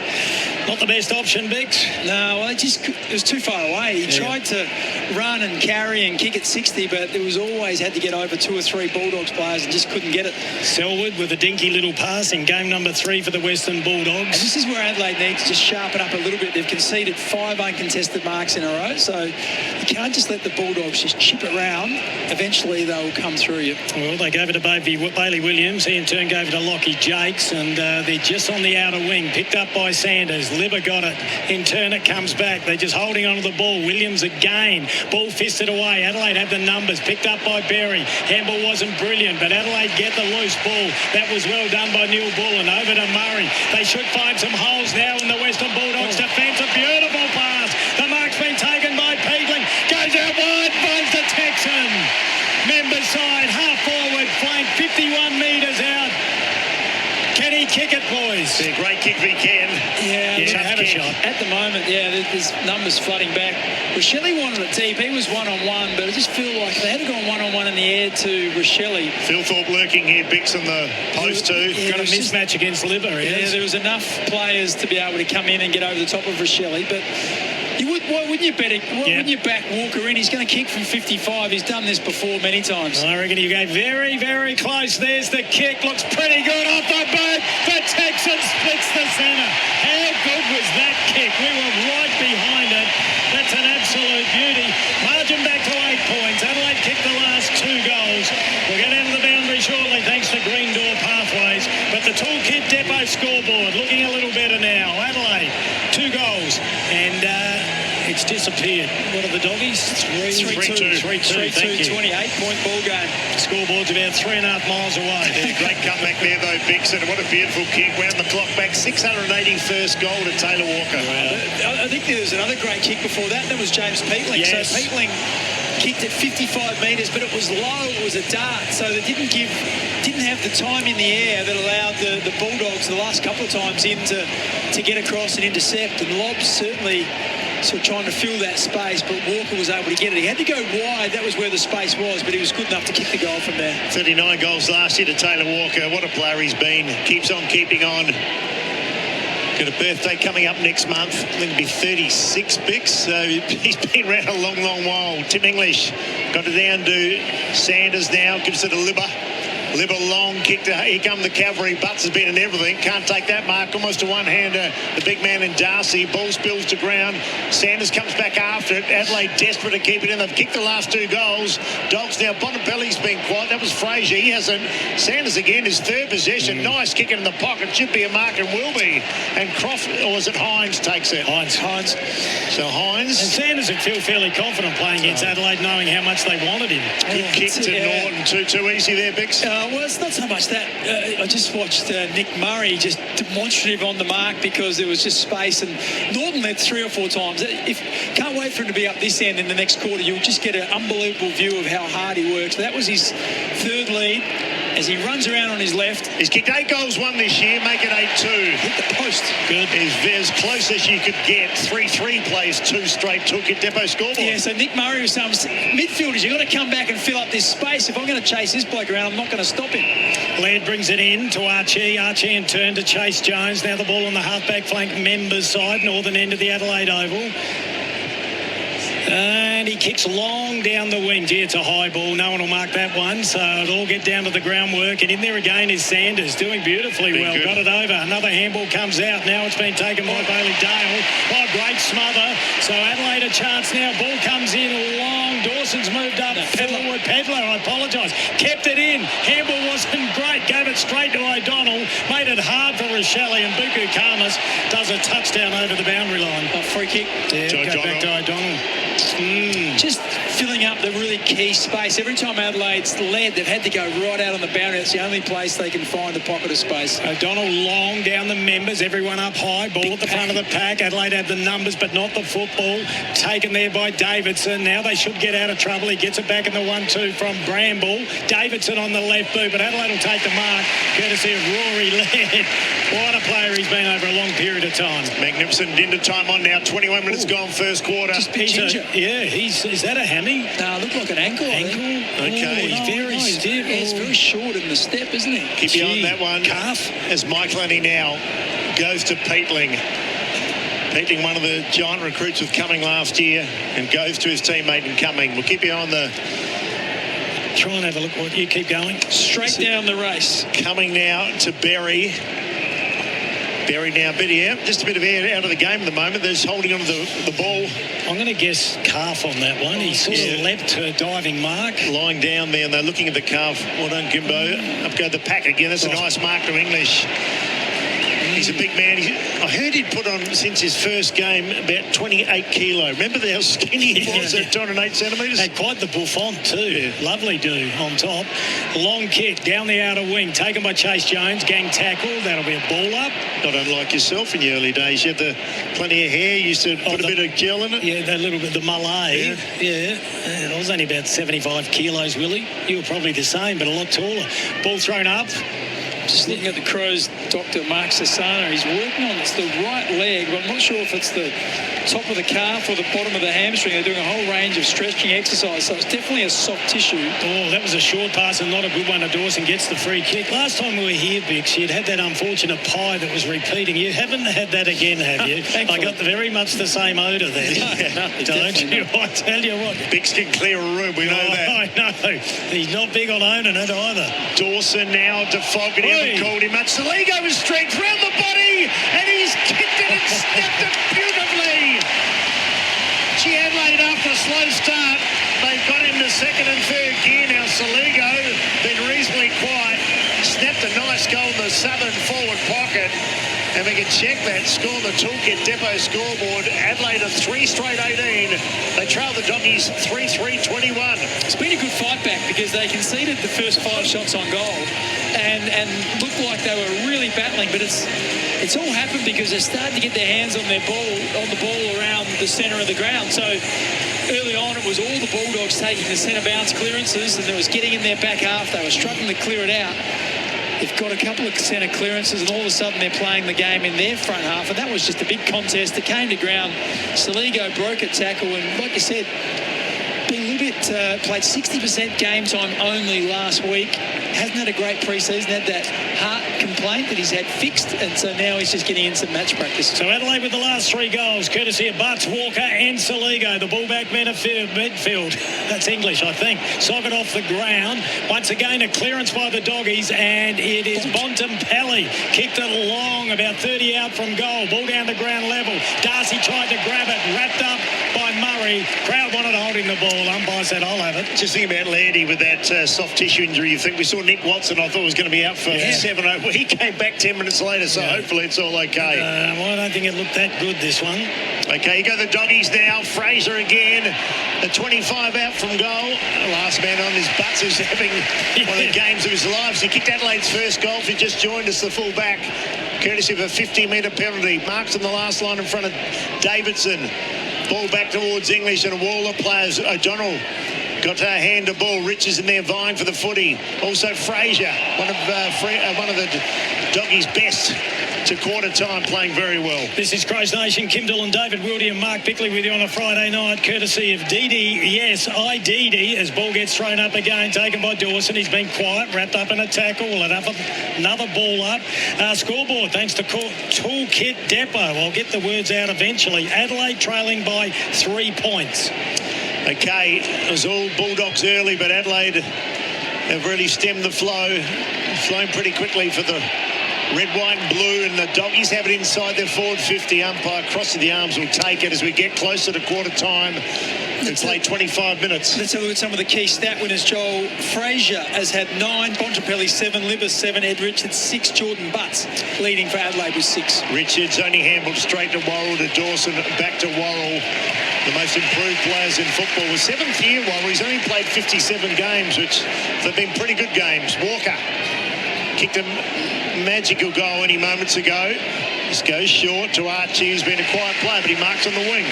Not the best option, Bix.
No, well, it was too far away. He tried to run and carry and kick at 60, but it was always had to get over 2 or 3 Bulldogs players and just couldn't get it.
Selwood with a dinky little pass in game number 3 for the Western Bulldogs.
And this is where Adelaide needs to just sharpen up a little bit. They've conceded 5 uncontested marks in a row, so you can't just let the Bulldogs just chip it round. Eventually they'll come through you.
Well, they gave it to Bailey Williams. He in turn gave it to Lockie Jakes, and they're just on the outer wing, picked up by Sanders. Libber got it. In turn it comes back. They're just holding on to the ball. Williams again. Ball fisted away. Adelaide have the numbers. Picked up by Berry. Handball wasn't brilliant, but Adelaide get the loose ball. That was well done by Neil Bullen. Over to Murray. They should find some holes now in the Western Bulldogs defence. A beautiful pass. The mark's been taken by Peatling. Goes out wide. Finds the Texan. Member side. Half forward flank. 51 metres out. Can he kick it, boys?
Yeah, great kick if he can.
Yeah,
had a shot.
At the moment, there's numbers flooding back. Rochelle wanted it deep. He was 1-on-1, but I just feel like they had to go 1-on-1 in the air to Rochelle.
Philthorpe lurking here, Bix on the post too.
Got a mismatch against Libber.
Yeah, there was enough players to be able to come in and get over the top of Rochelle, but why wouldn't you bet it? Why wouldn't you back Walker in? He's going to kick from 55. He's done this before many times.
I reckon you go very, very close. There's the kick. Looks pretty good off the boot. The Texan splits the centre. How good was that kick? We were right behind it. That's an absolute beauty. Margin back to 8 points. Adelaide kicked the last 2 goals. We'll get out of the boundary shortly thanks to Green Door Pathways. But the Toolkit Depot scoreboard looking a little better now. Adelaide, 2 goals. And it's disappeared. What are the doggies? 3-2.
28-point ball game.
Scoreboard's about 3.5 miles away.
Yeah, great comeback there though, Bixon. What a beautiful kick. Wound the clock back. 681st goal to Taylor Walker.
Wow. I think there was another great kick before that. That was James Peatling.
Yes.
So Peatling kicked at 55 metres, but it was low. It was a dart. So they didn't have the time in the air that allowed the Bulldogs the last couple of times in to get across and intercept. And Lobbs certainly sort of trying to fill that space, but Walker was able to get it. He had to go wide. That was where the space was, but he was good enough to kick the goal from there.
39 goals last year to Taylor Walker. What a player he's been. Keeps on keeping on. Got a birthday coming up next month. I think it'll be 36, Bix. So he's been around a long, long while. Tim English got it down to Sanders now. Gives it to Libber. Libba long kick to, here come the cavalry. Butts has been in everything. Can't take that mark. Almost a one-hander. The big man in Darcy. Ball spills to ground. Sanders comes back after it. Adelaide desperate to keep it in. They've kicked the last 2 goals. Dogs now. Bontempelli's been quiet. That was Fraser. He hasn't. Sanders again, his 3rd possession. Nice kick in the pocket. Should be a mark and will be. And Croft, or is it Hines takes it?
Hines.
So Hines.
And Sanders would feel fairly confident playing against Adelaide, knowing how much they wanted him.
Good kick to Norton. Too easy there, Bix.
Well, it's not so much that. I just watched Nick Murray just demonstrative on the mark because there was just space, and Norton led 3 or 4 times. Can't wait for him to be up this end in the next quarter. You'll just get an unbelievable view of how hard he works. That was his 3rd lead as he runs around on his left.
He's kicked 8 goals, 1 this year, make it 8-2.
Hit the post.
Good. Is as close as you could get. 3-3 plays 2 straight toolkit depot scoreboard.
Yeah, so Nick Murray was saying, midfielders, you've got to come back and fill up this space. If I'm going to chase this bloke around, I'm not going to stop him.
Laird brings it in to Archie. Archie in turn to Chase Jones. Now the ball on the halfback flank members side, northern end of the Adelaide Oval. And he kicks long down the wing. Gee, it's a high ball. No one will mark that one. So it'll all get down to the groundwork. And in there again is Sanders, doing beautifully well.
Good.
Got it over. Another handball comes out. Now it's been taken by Bailey Dale. Oh, great smother. So Adelaide a chance now. Ball comes in long. Dawson's moved up forward. Pedler, I apologise. Kept it in. Handball wasn't great. Gave it straight to O'Donnell. Made it hard for Rochelle. And Buku Karmas does a touchdown over the boundary line.
A free kick.
Yeah, go back to O'Donnell.
Just filling up the really key space. Every time Adelaide's led, they've had to go right out on the boundary. It's the only place they can find a pocket of space.
O'Donnell long down the members, everyone up high, ball at the front of the pack. Adelaide have the numbers but not the football. Taken there by Davidson. Now they should get out of trouble. He gets it back in the 1-2 from Bramble. Davidson on the left boot, but Adelaide will take the mark courtesy of Rory Laird. What a player he's been over a long period of time.
Magnificent. Into time on now. 21 minutes gone first quarter.
Just big ginger.
Is that a hammy?
No, looked like an ankle.
Okay.
He's very stiff.
He's very short in the step, isn't he?
Keep you on that one.
Calf.
As Mike Lenny now goes to Peatling. Peatling, one of the giant recruits with Cumming last year, and goes to his teammate in Cumming. We'll keep you on the...
Try and have a look what you keep going.
Straight down the race.
Coming now to Berry. Berry now just a bit of air out of the game at the moment. They're just holding on to the ball.
I'm going to guess calf on that one. He sort of leapt to a diving mark.
Lying down there, and they're looking at the calf. Well done, Gimbo. Up go the pack again. That's a nice mark to English. He's a big man. I heard he'd put on, since his first game, about 28 kilo. Remember how skinny he was at 208 centimetres?
Had quite the bouffant too. Yeah. Lovely do on top. Long kick down the outer wing. Taken by Chase Jones. Gang tackle. That'll be a ball up.
Not unlike yourself in your early days. You had plenty of hair. You used to put a bit of gel in it.
Yeah, that little bit, the Malay. Yeah. I was only about 75 kilos, Willie. You were probably the same, but a lot taller. Ball thrown up.
Just looking at the Crows, Dr. Mark Sassano, he's working on, it's the right leg, but I'm not sure if it's the top of the calf or the bottom of the hamstring. They're doing a whole range of stretching exercise, so it's definitely a soft tissue.
Oh, that was a short pass and not a good one to Dawson. Gets the free kick. Last time we were here, Bix, you'd had that unfortunate pie that was repeating. You haven't had that again, have you? I got very much the same odour there.
No,
don't you? I tell you what.
Bix can clear a room, we know that.
I know. He's not big on owning it either.
Dawson now to Fogg. He hasn't called him much. Saligo with strength round the body, and he's kicked it and snapped it beautifully. Gee, Adelaide, after a slow start, they've got him to second and third gear now. Saligo been reasonably quiet, snapped a nice goal in the southern forward pocket. And we can check that score on the Toolkit Depot scoreboard. Adelaide are 3 straight 18. They trail the Doggies 3-3-21.
It's been a good fight back because they conceded the first 5 shots on goal and looked like they were really battling. But it's all happened because they're starting to get their hands on the ball around the centre of the ground. So early on, it was all the Bulldogs taking the centre bounce clearances, and it was getting in their back half. They were struggling to clear it out. They've got a couple of centre clearances, and all of a sudden they're playing the game in their front half, and that was just a big contest. It came to ground. Saligo broke a tackle, and like you said, being a little bit played 60% game time only last week. Hasn't had a great pre-season, had that heart complaint that he's had fixed, and so now he's just getting in some match practice.
So Adelaide with the last 3 goals, courtesy of Butts, Walker and Saligo. The ballback midfield. That's English, I think. Socket off the ground. Once again, a clearance by the Doggies, and it is Bontempelli. Kicked it long, about 30 out from goal. Ball down to ground level. Darcy tried to grab it, wrapped up by Murray. Crowd wanted holding the ball. Umpire said, I'll have it.
Just think about Landy with that soft tissue injury. You think we saw Nick Watson, I thought was going to be out for 7 over. He came back 10 minutes later, so hopefully it's all okay.
Well, I don't think it looked that good, this one.
Okay, you go the Doggies now. Fraser again. The 25 out from goal. Last man on his Butts, who's having one of the games of his life. He kicked Adelaide's first goal. He just joined us, the full-back, courtesy of a 50-metre penalty. Marks on the last line in front of Davidson. Ball back towards English, and a wall of players. O'Donnell got a hand to ball. Richards in there vying for the footy. Also Fraser, one of the Doggies' best to quarter time, playing very well.
This is Crows Nation. Kim Dillon, David Wildy and Mark Bickley with you on a Friday night, courtesy of Didi. Yes, Didi, as ball gets thrown up again, taken by Dawson. He's been quiet, wrapped up in a tackle. We'll have another ball up. Scoreboard, thanks to Toolkit Depot. I'll get the words out eventually. Adelaide trailing by 3 points.
Okay, it was all Bulldogs early, but Adelaide have really stemmed the flow. Flown pretty quickly for the red, white and blue, and the Doggies have it inside their forward 50. Umpire cross of the arms will take it as we get closer to quarter time. We've played 25 minutes.
Let's have a look at some of the key stat winners, Joel. Fraser has had 9, Bontempelli 7, Libas 7, Ed Richards 6, Jordan Butts leading for Adelaide with 6.
Richards only handled straight to Worrell, to Dawson, back to Worrell. The most improved players in football. Was 7th year Worrell. He's only played 57 games, which have been pretty good games. Walker kicked a magical goal any moments ago. Just goes short to Archie, who's been a quiet player, but he marks on the wing.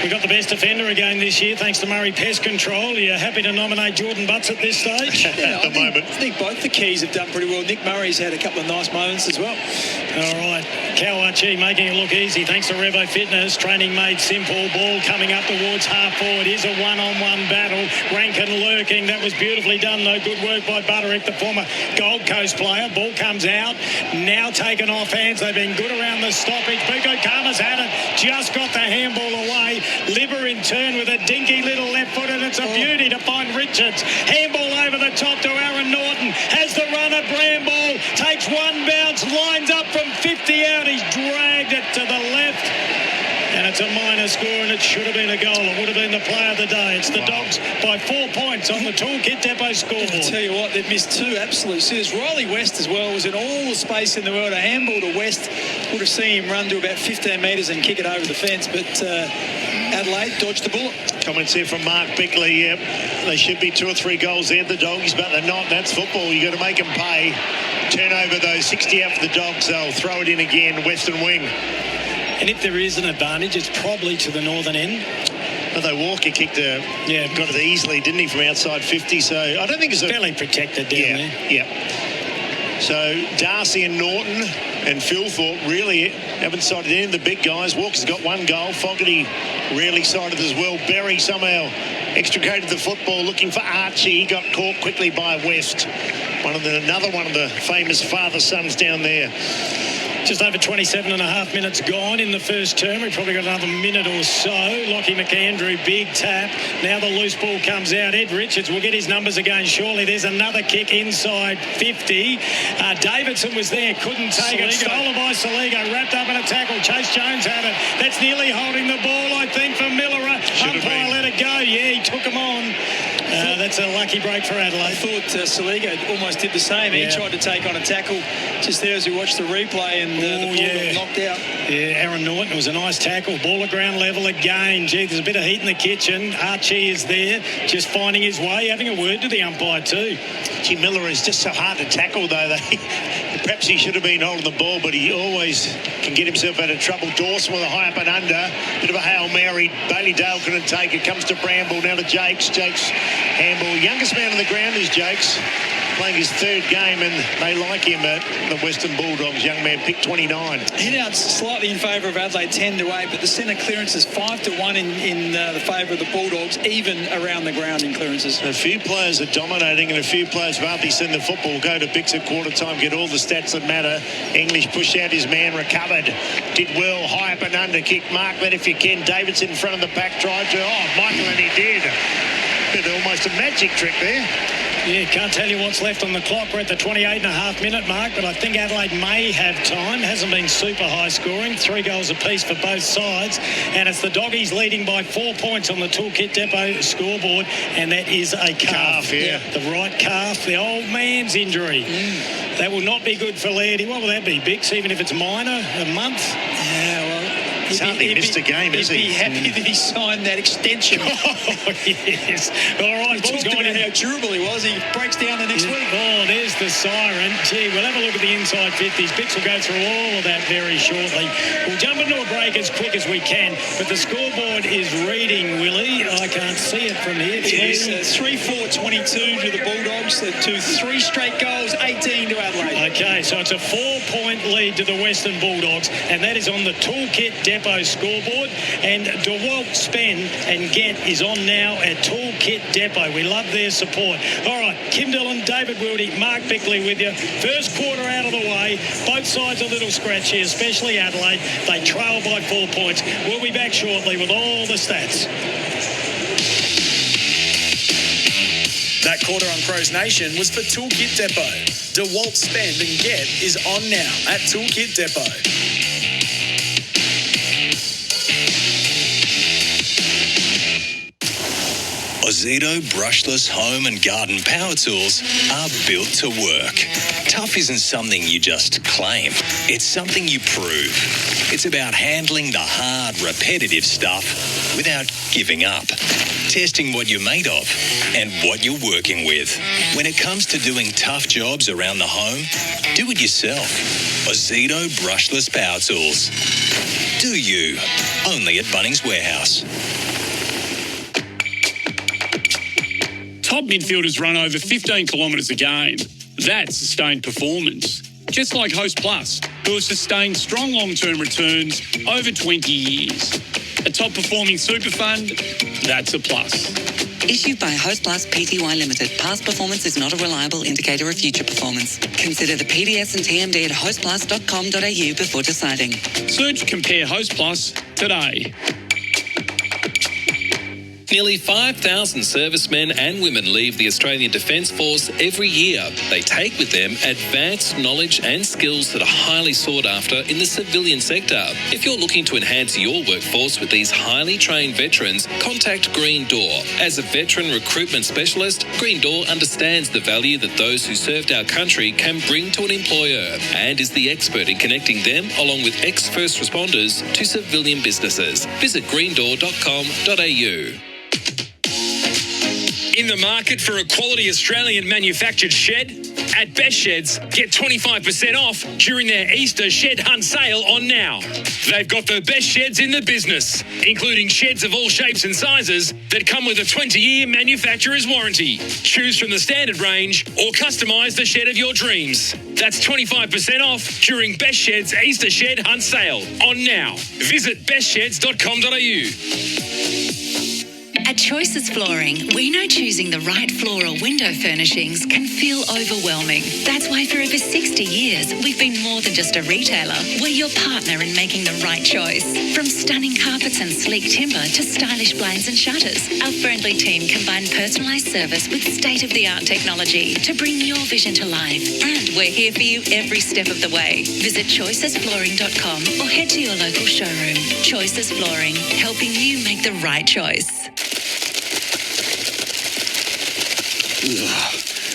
We've got the best defender again this year, thanks to Murray Pest Control. Are you happy to nominate Jordan Butts at this stage?
Yeah,
at the moment.
I think both the keys have done pretty well. Nick Murray's had a couple of nice moments as well.
All right. Kawachi making it look easy thanks to Revo Fitness. Training made simple. Ball coming up towards half forward. Here's a one-on-one battle. Rankin lurking. That was beautifully done, though. Good work by Butterick, the former Gold Coast player. Ball comes out. Now taken off hands. They've been good around the stoppage. Buko Kama's had it. Just got the handball away. Libber in turn with a dinky little left foot, and it's a beauty to find Richards. Handball over the top to Aaron Norton. Has the run at Bramble. Takes one bounce. Lines up from 50 out. He's dragged it to the left. And it's a minor score, and it should have been a goal. It would have been the player of the day. It's the Dogs by 4 points on the Toolkit Depot scoreboard.
I tell you what, they've missed 2 absolute sitters. Riley West as well was in all the space in the world. A handball to West would have seen him run to about 15 metres and kick it over the fence, but Adelaide dodged the bullet.
Comments here from Mark Bickley. Yep, they should be 2 or 3 goals there, the Doggies, but they're not. That's football. You've got to make them pay. Turn over those 60 out for the Dogs. They'll throw it in again, Western wing.
And if there is an advantage, it's probably to the northern end.
Although Walker got it easily, didn't he, from outside 50? So I don't think it's
fairly protected down there.
Yeah. So Darcy and Norton and Philthorpe really haven't sighted any of the big guys. Walker's got 1 goal. Fogarty rarely sighted as well. Berry somehow extricated the football, looking for Archie. He got caught quickly by West. Another one of the famous father-sons down there.
Just over 27 and a half minutes gone in the first term. We've probably got another minute or so. Lockie McAndrew, big tap. Now the loose ball comes out. Ed Richards will get his numbers again, surely. There's another kick inside 50. Davidson was there, couldn't take it. Stolen by Saligo, wrapped up in a tackle. Chase Jones had it. That's nearly holding the ball, I think, for Miller. Umpire let it go. Yeah, he took him on. That's a lucky break for Adelaide.
I thought Saligo almost did the same. He tried to take on a tackle just there as we watched the replay, and the ball got knocked out.
Yeah, Aaron Norton, was a nice tackle. Ball at ground level again. Gee, there's a bit of heat in the kitchen. Archie is there, just finding his way, having a word to the umpire too.
Gee, Miller is just so hard to tackle, though. Perhaps he should have been holding the ball, but he always can get himself out of trouble. Dawson with a high up and under. Bit of a Hail Mary. Bailey Dale couldn't take it. Comes to Bramble, now to Jakes. Jakes handball. Youngest man on the ground is Jakes, playing his third game, and they like him at the Western Bulldogs. Young man picked 29.
Hit out slightly in favour of Adelaide, 10-8, but the centre clearance is 5-1 in the favour of the Bulldogs, even around the ground in clearances.
A few players are dominating, and a few players have hardly seen the football. Go to Bix at quarter time, get all the stats that matter. English pushed out his man, recovered, did well, high up and under kick. Mark that if you can. Davidson in front of the back, tried to. Oh, Michael, and he did. Bit almost a magic trick there.
Yeah, can't tell you what's left on the clock. We're at the 28.5-minute mark, but I think Adelaide may have time. Hasn't been super high scoring. 3 goals apiece for both sides. And it's the Doggies leading by 4 points on the Toolkit Depot scoreboard, and that is a calf.
Yeah.
The right calf, the old man's injury. That will not be good for Lairdy. What will that be, Bix, even if it's minor, a month?
Yeah, well,
He's hardly missed a game, is he?
He'd be happy that he signed that extension.
Oh, yes. All right,
We talked about how durable he was. He breaks down the next week.
Oh, there's the siren. Gee, we'll have a look at the inside 50s. Bix will go through all of that very shortly. We'll jump into a break as quick as we can, but the scoreboard is reading, Willie. I can't see it from here.
It is 3-4-22 to the Bulldogs, to 3 straight goals, 18 to Adelaide.
Okay, so it's a 4-point lead to the Western Bulldogs, and that is on the Toolkit Depot scoreboard. And DeWalt Spend and Get is on now at Toolkit Depot. We love their support. All right, Kim Dillon, David Wildy, Mark Bickley with you. First quarter out of the way. Both sides a little scratchy, especially Adelaide. They trail by 4 points. We'll be back shortly with all the stats.
That quarter on Crows Nation was for Toolkit Depot. DeWalt Spend and Get is on now at Toolkit Depot.
Ozito brushless home and garden power tools are built to work. Tough isn't something you just claim. It's something you prove. It's about handling the hard, repetitive stuff without giving up. Testing what you're made of and what you're working with. When it comes to doing tough jobs around the home, do it yourself. Ozito brushless power tools. Do you? Only at Bunnings Warehouse.
Top midfielders run over 15 kilometres a game. That's sustained performance. Just like Host Plus, who have sustained strong long-term returns over 20 years. A top-performing super fund, that's a plus.
Issued by Host Plus Pty Limited. Past performance is not a reliable indicator of future performance. Consider the PDS and TMD at hostplus.com.au before deciding.
Search Compare Host Plus today.
Nearly 5,000 servicemen and women leave the Australian Defence Force every year. They take with them advanced knowledge and skills that are highly sought after in the civilian sector. If you're looking to enhance your workforce with these highly trained veterans, contact Green Door. As a veteran recruitment specialist, Green Door understands the value that those who served our country can bring to an employer and is the expert in connecting them, along with ex-first responders, to civilian businesses. Visit greendoor.com.au.
In the market for a quality Australian manufactured shed? At Best Sheds, get 25% off during their Easter Shed Hunt sale on now. They've got the best sheds in the business, including sheds of all shapes and sizes that come with a 20-year manufacturer's warranty. Choose from the standard range or customise the shed of your dreams. That's 25% off during Best Sheds Easter Shed Hunt sale on now. Visit bestsheds.com.au.
At Choices Flooring, we know choosing the right floor or window furnishings can feel overwhelming. That's why for over 60 years, we've been more than just a retailer. We're your partner in making the right choice. From stunning carpets and sleek timber to stylish blinds and shutters, our friendly team combine personalised service with state-of-the-art technology to bring your vision to life. And we're here for you every step of the way. Visit choicesflooring.com or head to your local showroom. Choices Flooring, helping you make the right choice.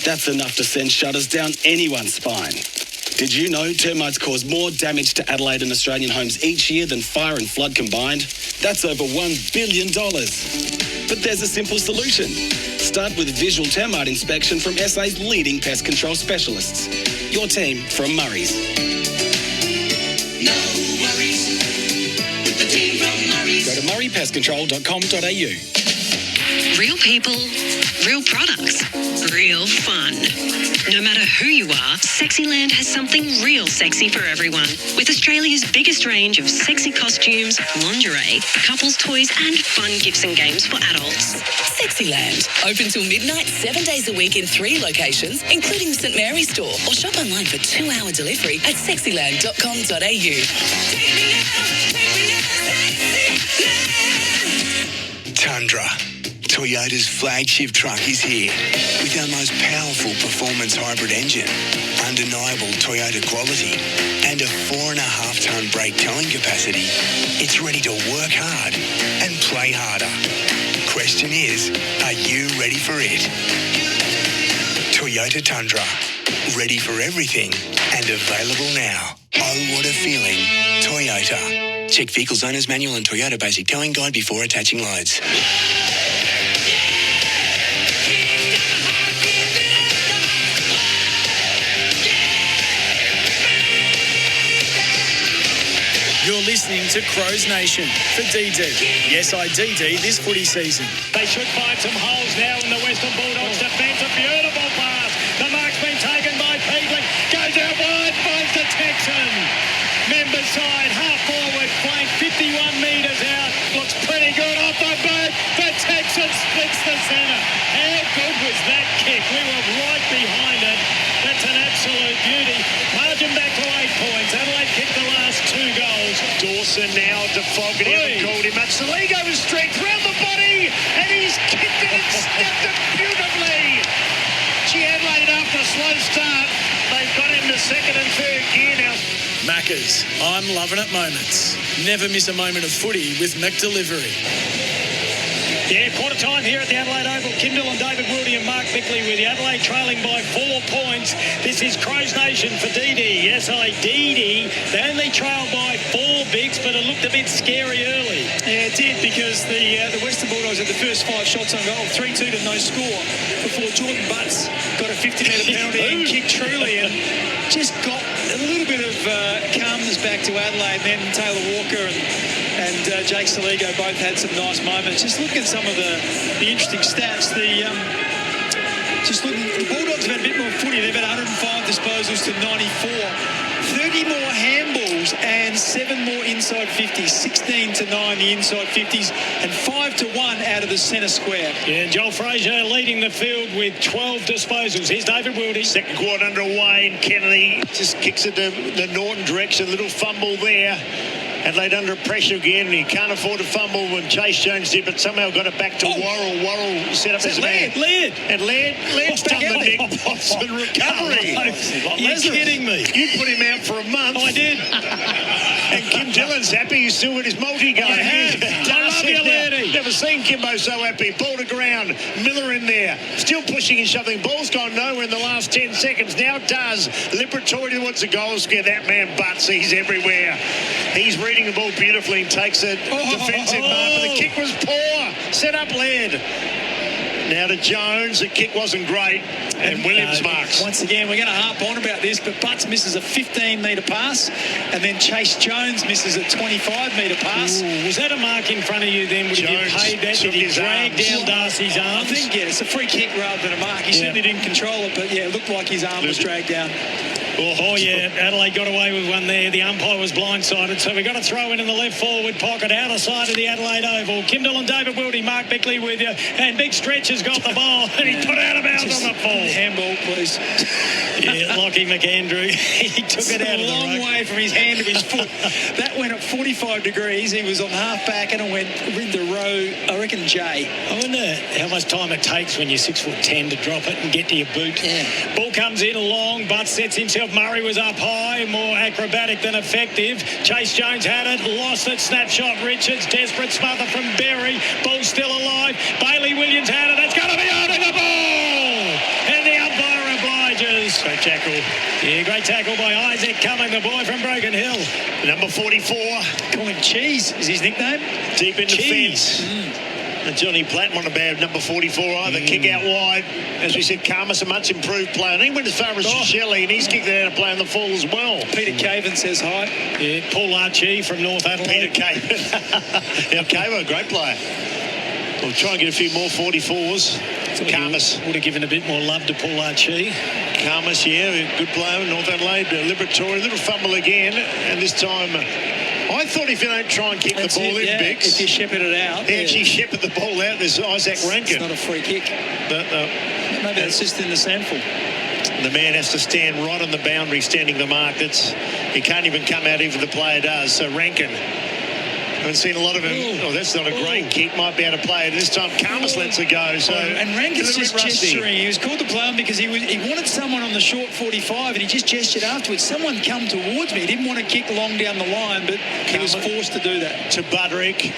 That's enough to send shudders down anyone's spine. Did you know termites cause more damage to Adelaide and Australian homes each year than fire and flood combined? That's over $1 billion. But there's a simple solution. Start with visual termite inspection from SA's leading pest control specialists. Your team from Murray's.
No worries with the team from Murray's.
Go to murraypestcontrol.com.au.
Real people, real products, real fun. No matter who you are, Sexyland has something real sexy for everyone. With Australia's biggest range of sexy costumes, lingerie, couples toys and fun gifts and games for adults.
Sexyland. Open till midnight, 7 days a week in 3 locations, including the St Mary's store. Or shop online for 2-hour delivery at sexyland.com.au.
Tundra. Toyota's flagship truck is here with our most powerful performance hybrid engine, undeniable Toyota quality, and a 4.5-tonne brake towing capacity. It's ready to work hard and play harder. Question is, are you ready for it? Toyota Tundra. Ready for everything and available now. Oh, what a feeling. Toyota. Check Vehicles Owner's Manual and Toyota Basic Towing Guide before attaching loads.
You're listening to Crows Nation for DD. Yes, I DD this footy season.
They should find some holes now in the Western Bulldogs defence. A beautiful pass. The mark's been taken by Bickley. Goes out wide, finds the Texan. Member side, half forward flank, 51 metres out. Looks pretty good off the boot. The Texan splits the centre. How good was that kick? We were right behind it. That's an absolute beauty. Margin back to 8 points. Adelaide kicked the last 2 goals.
Dawson now to Fogg, and he hasn't called him. Saligo with strength round the body, and he's kicked it and stepped it beautifully. Gee, Adelaide, after a slow start, they've got him to second and third gear now.
Maccas, I'm loving it moments. Never miss a moment of footy with McDelivery.
Yeah, quarter time here at the Adelaide Oval. Dillon, David Wildy and Mark Bickley with you. Adelaide trailing by 4 points. This is Crows Nation for DD. Yes, I DD. They only trailed by 4 bigs, but it looked a bit scary early.
Yeah, it did, because the Western Bulldogs had the first 5 shots on goal, 3-2 to no score, before Jordan Butts got a 50-metre penalty and kicked truly, and just got a little bit of calmness back to Adelaide. And then Taylor Walker and Jake Saligo both had some nice moments. Just looking at some of the interesting stats, the Bulldogs have had a bit more footy. They've had 105 disposals to 94. 30 more handballs and 7 more inside 50s. 16 to 9 the inside 50s and 5 to 1 out of the centre square.
Yeah, Joel Fraser leading the field with 12 disposals. Here's David Wildy.
Second quarter underway, and Kennedy just kicks it to the Norton direction. Little fumble there. Adelaide under pressure again, and he can't afford to fumble when Chase Jones did, but somehow got it back to Worrell. Worrell set up his man.
Laird.
And Laird's done the Nick Boston recovery.
You're kidding me.
You put him out for a month.
I did.
And Kim Dillon's happy. He's still with his multi going.
I love you, Lairdy.
Never seen Kimbo so happy. Ball to ground. Miller in there. Still pushing and shoving. Ball's gone nowhere in the last 10 seconds. Now it does. Liberatore towards the goal square. That man Butts. He's everywhere. He's reading the ball beautifully and takes a defensive mark. But the kick was poor. Set up Laird. Now to Jones. The kick wasn't great. And Williams marks.
Once again, we're going to harp on about this, but Butts misses a 15-metre pass, and then Chase Jones misses a 25-metre pass.
Ooh, was that a mark in front of you then? Would
Jones
you paid that? Did he drag down Darcy's arms?
I think, yeah, it's a free kick rather than a mark. He certainly didn't control it, but, yeah, it looked like his arm was dragged down.
Oh, yeah, Adelaide got away with one there. The umpire was blindsided, so we got a throw in the left forward pocket, outer side of the Adelaide Oval. Dillon, David Wildy, Mark Bickley with you, and Big Stretch has got the ball, and he put out of bounds on the ball.
Handball, please.
Yeah, Lockie McAndrew, he took it out of the
a long way from his hand to his foot. That went at 45 degrees. He was on half back, and it went in the row, I reckon, J.
I wonder how much time it takes when you're 6'10" to drop it and get to your boot.
Yeah.
Ball comes in long, Butts sets himself. Murray was up high, more acrobatic than effective. Chase Jones had it, lost it. Snapshot Richards, desperate smother from Berry. Ball still alive. Bailey Williams had it. It's going to be over the ball. And the umpire obliges.
Great tackle.
Yeah, great tackle by Isaac Cumming, the boy from Broken Hill.
Number 44.
Call him Cheese is his nickname.
Deep in the fence. And Johnny Platt on about number 44 either. Kick out wide. As we said, Karmas a much improved player. And he went as far as Shelley, and he's kicked it out of play on the fall as well.
Peter Caven says hi.
Yeah, Paul Archie from North Adelaide.
Peter Caven. Now, Caven, a great player. We'll try and get a few more 44s. Carmus
would have given a bit more love to Paul Archie.
Carmus, yeah, good player. North Adelaide, Liberatory, little fumble again, and this time I thought if you don't try and kick the ball in, Bix,
if you shepherd it out,
he actually shepherded the ball out. There's Isaac Rankin.
It's not a free kick.
Maybe
that's just in the sandful.
The man has to stand right on the boundary, standing the mark. He can't even come out if the player does. So Rankin. I haven't seen a lot of him. Oh, that's not a great kick. Might be able to play it. This time Carmus lets it go. So
and Rankin's just gesturing. He was called to play him because he wanted someone on the short 45 and he just gestured afterwards. Someone come towards me. He didn't want to kick long down the line, but he was forced to do that.
To Budrick.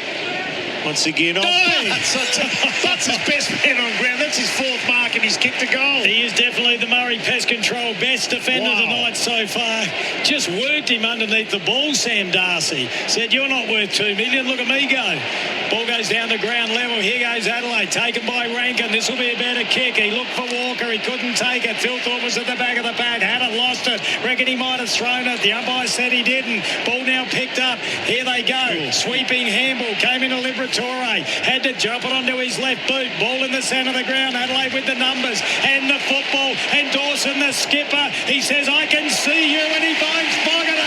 Once again, that's his best man on ground. That's his fourth mark and he's kicked a goal.
He is definitely the Murray Pest Control best defender tonight so far. Just worked him underneath the ball, Sam Darcy. Said, you're not worth $2 million. Look at me go. Ball goes down to ground level. Here goes Adelaide, taken by Rankin. This will be a better kick. He looked for Walker. He couldn't take it. Phil thought was at the back of the pack. Hadn't lost it. Reckon he might have thrown it. The umpire said he didn't. Ball now picked up. Here they go. Sweeping handball. Came into Liberatore. Had to jump it onto his left boot. Ball in the centre of the ground. Adelaide with the numbers and the football. And Dawson, the skipper, he says, I can see you, and he finds Fogarty.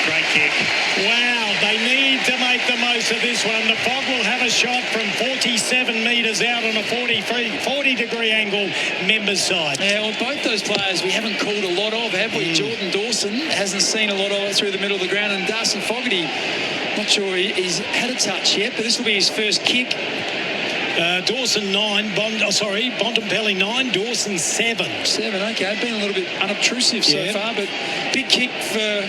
Great kick.
Wow, they need to make the most of this one. The Fog will have a shot from 47 metres out on a 40-degree angle members' side.
Yeah, well, both those players we haven't called a lot of, have we? Jordan Dawson hasn't seen a lot of it through the middle of the ground, and Darcy Fogarty, not sure he's had a touch yet, but this will be his first kick.
Dawson 9, Bontempelli 9, Dawson 7.
7, okay. Been a little bit unobtrusive so far, but big kick for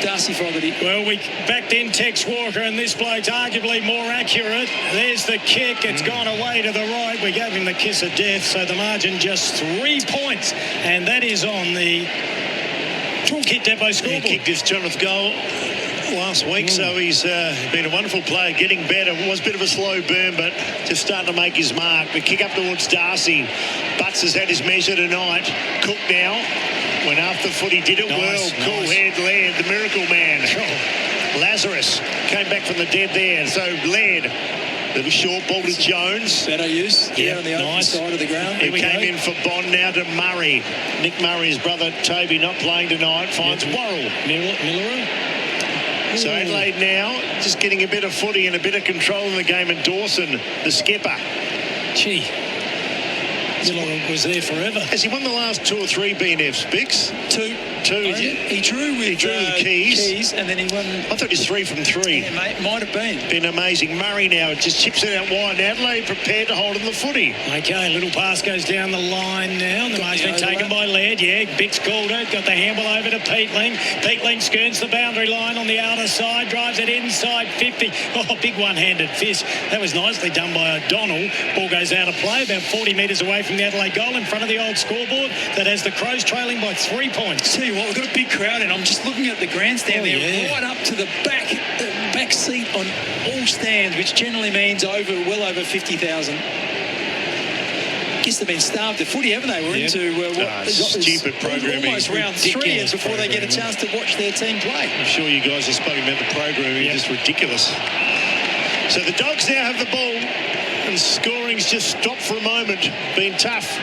Darcy Fogarty.
Well, we backed in Tex Walker, and this bloke's arguably more accurate. There's the kick. It's gone away to the right. We gave him the kiss of death, so the margin just 3 points, and that is on the Toolkit Depot scoreboard.
He kicked his 200th goal last week, so he's been a wonderful player, getting better. It was a bit of a slow burn, but just starting to make his mark. The kick up towards Darcy. Butts has had his measure tonight. Cook now went after the foot. He did it well. Cool head, Laird, the miracle man. Lazarus came back from the dead there. So Laird, little short ball to Jones.
Better use here on the open side of the ground.
He came in for Bond now to Murray. Nick Murray's brother Toby not playing tonight. Finds Worrell.
Miller.
So Adelaide now just getting a bit of footy and a bit of control in the game, and Dawson, the skipper.
Gee, Dillon was there forever.
Has he won the last 2 or 3 BNFs, Bix?
2. He drew with
the keys,
and then he won.
I thought it was 3 from 3.
Yeah, might have been.
Been amazing. Murray now just chips it out wide. Adelaide prepared to hold in the footy.
Okay, little pass goes down the line now. The mark's been taken by Laird. Yeah, Bix called it. Got the handball over to Peatling. Peatling skirts the boundary line on the outer side. Drives it inside 50. Oh, big one-handed fist. That was nicely done by O'Donnell. Ball goes out of play about 40 metres away from the Adelaide goal in front of the old scoreboard that has the Crows trailing by 3 points.
Tell you what, we've got a big crowd, and I'm just looking at the grandstand right up to the back seat on all stands, which generally means well over 50,000. Guess they've been starved of footy, haven't they? We're into
stupid programming.
Almost round 3 before they get a chance to watch their team play.
I'm sure you guys have spoken about the programming. Just ridiculous. So the Dogs now have the ball, and scoring's just stopped for a moment. Been tough.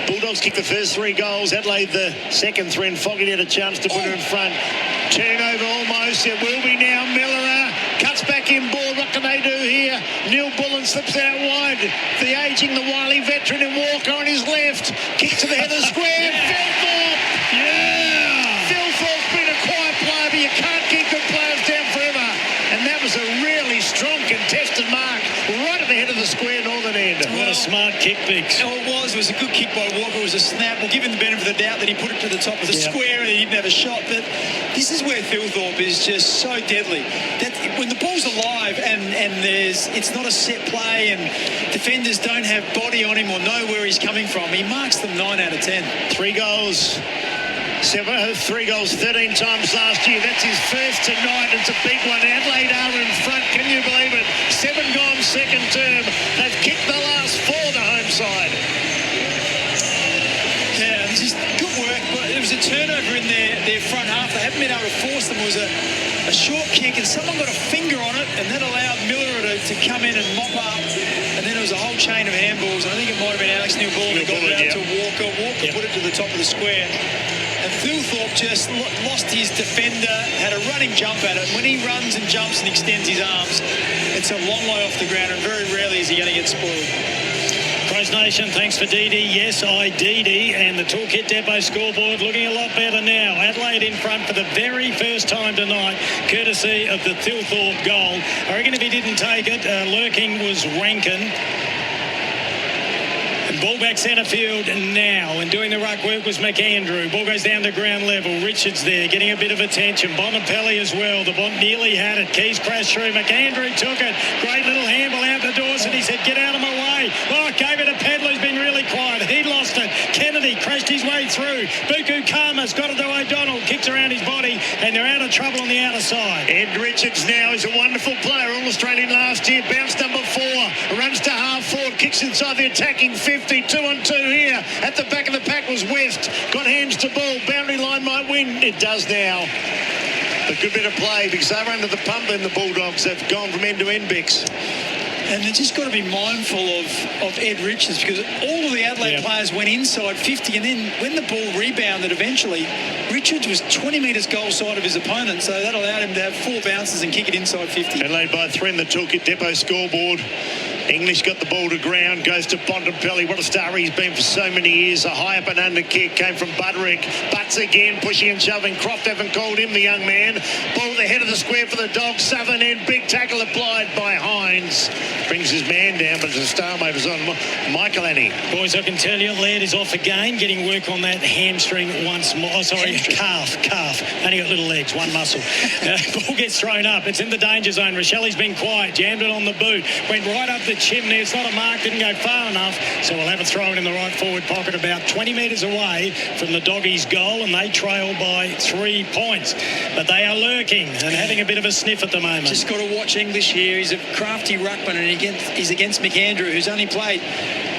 Bulldogs kick the first 3 goals. Adelaide the second 3, and Fogarty had a chance to put her in front. Turnover almost. It will be now. Miller cuts back in ball. What can they do here? Neil Bullen slips out wide. The ageing, the wily veteran in Walker on his left. Kick to the head of the square. Phil Thorpe. Phil Thorpe's been a quiet player, but you can't keep good players down forever. And that was a really strong contested mark right at the head of the square northern end.
What a smart kick, Bix.
Oh, it was a good kick by Walker. It was a snap. We'll give him the benefit of the doubt that he put it to the top of the square and he didn't have a shot. But this is where Phil Thorpe is just so deadly. That when the ball's alive and it's not a set play and defenders don't have body on him or know where he's coming from, he marks them 9 out of 10.
3 goals. 3 goals 13 times last year. That's his first tonight. It's a big one. Adelaide are in front. Can you believe it? 7 gone second term. They've kicked the last 4 the home side.
Yeah, this is good work. But it was a turnover in their front half. They haven't been able to force them. It was a a short kick, and someone got a finger on it, and that allowed Miller to come in and mop up. And then there was a whole chain of handballs. I think it might have been Alex Neil-Ball that got around to Walker. Walker put it to the top of the square. And Thilthorpe just lost his defender, had a running jump at it. When he runs and jumps and extends his arms, it's a long way off the ground, and very rarely is he going to get spoiled.
Crows Nation, thanks for Dee. Yes, Dee. And the Toolkit Depot scoreboard looking a lot better now. Adelaide in front for the very first time tonight, courtesy of the Thilthorpe goal. I reckon if he didn't take it, lurking was Rankin. Ball back centre field now, and doing the ruck work was McAndrew. Ball goes down to ground level. Richards there getting a bit of attention. Bontempelli as well. The Bont nearly had it. Keys crashed through. McAndrew took it. Great little handball out the doors, and he said, "Get out of my way." Oh, gave it to Pedler, who's been really quiet. He lost it. Kennedy crashed his way through. Buku Kama's got it to O'Donnell. Kicks around his body, and they're out of trouble on the outer side.
Ed Richards now is a wonderful player. All-Australian last year. Bounce number 4. Runs to half forward. Kicks inside the attacking 50. 2-on-2 here. At the back of the pack was West. Got hands to ball. Boundary line might win. It does now. A good bit of play because they were under the pump then the Bulldogs have gone from end to end, Bix.
And they've just got to be mindful of Ed Richards, because all of the Adelaide players went inside 50, and then when the ball rebounded eventually, Richards was 20 metres goal side of his opponent, so that allowed him to have 4 bounces and kick it inside 50.
Adelaide by 3 in the Toolkit Depot scoreboard. English got the ball to ground, goes to Bontempelli. What a star he's been for so many years. A high up and under kick came from Butterick. Butts again, pushing and shoving. Croft haven't called him, the young man. Ball at the head of the square for the Dogs. Southern end, big tackle applied by Hines. Brings his man down, but it's a stalemate. It was on Michael Annie.
Boys, I can tell you, Laird is off again, getting work on that hamstring once more. Oh, sorry, calf. Only got little legs, one muscle. Ball gets thrown up. It's in the danger zone. Rochelli's been quiet, jammed it on the boot. Went right up the chimney. It's not a mark, didn't go far enough, so we'll have it thrown in the right forward pocket about 20 metres away from the Doggies' goal, and they trail by 3 points. But they are lurking and having a bit of a sniff at the moment.
Just got to watch English here. He's a crafty ruckman, and he's against McAndrew, who's only played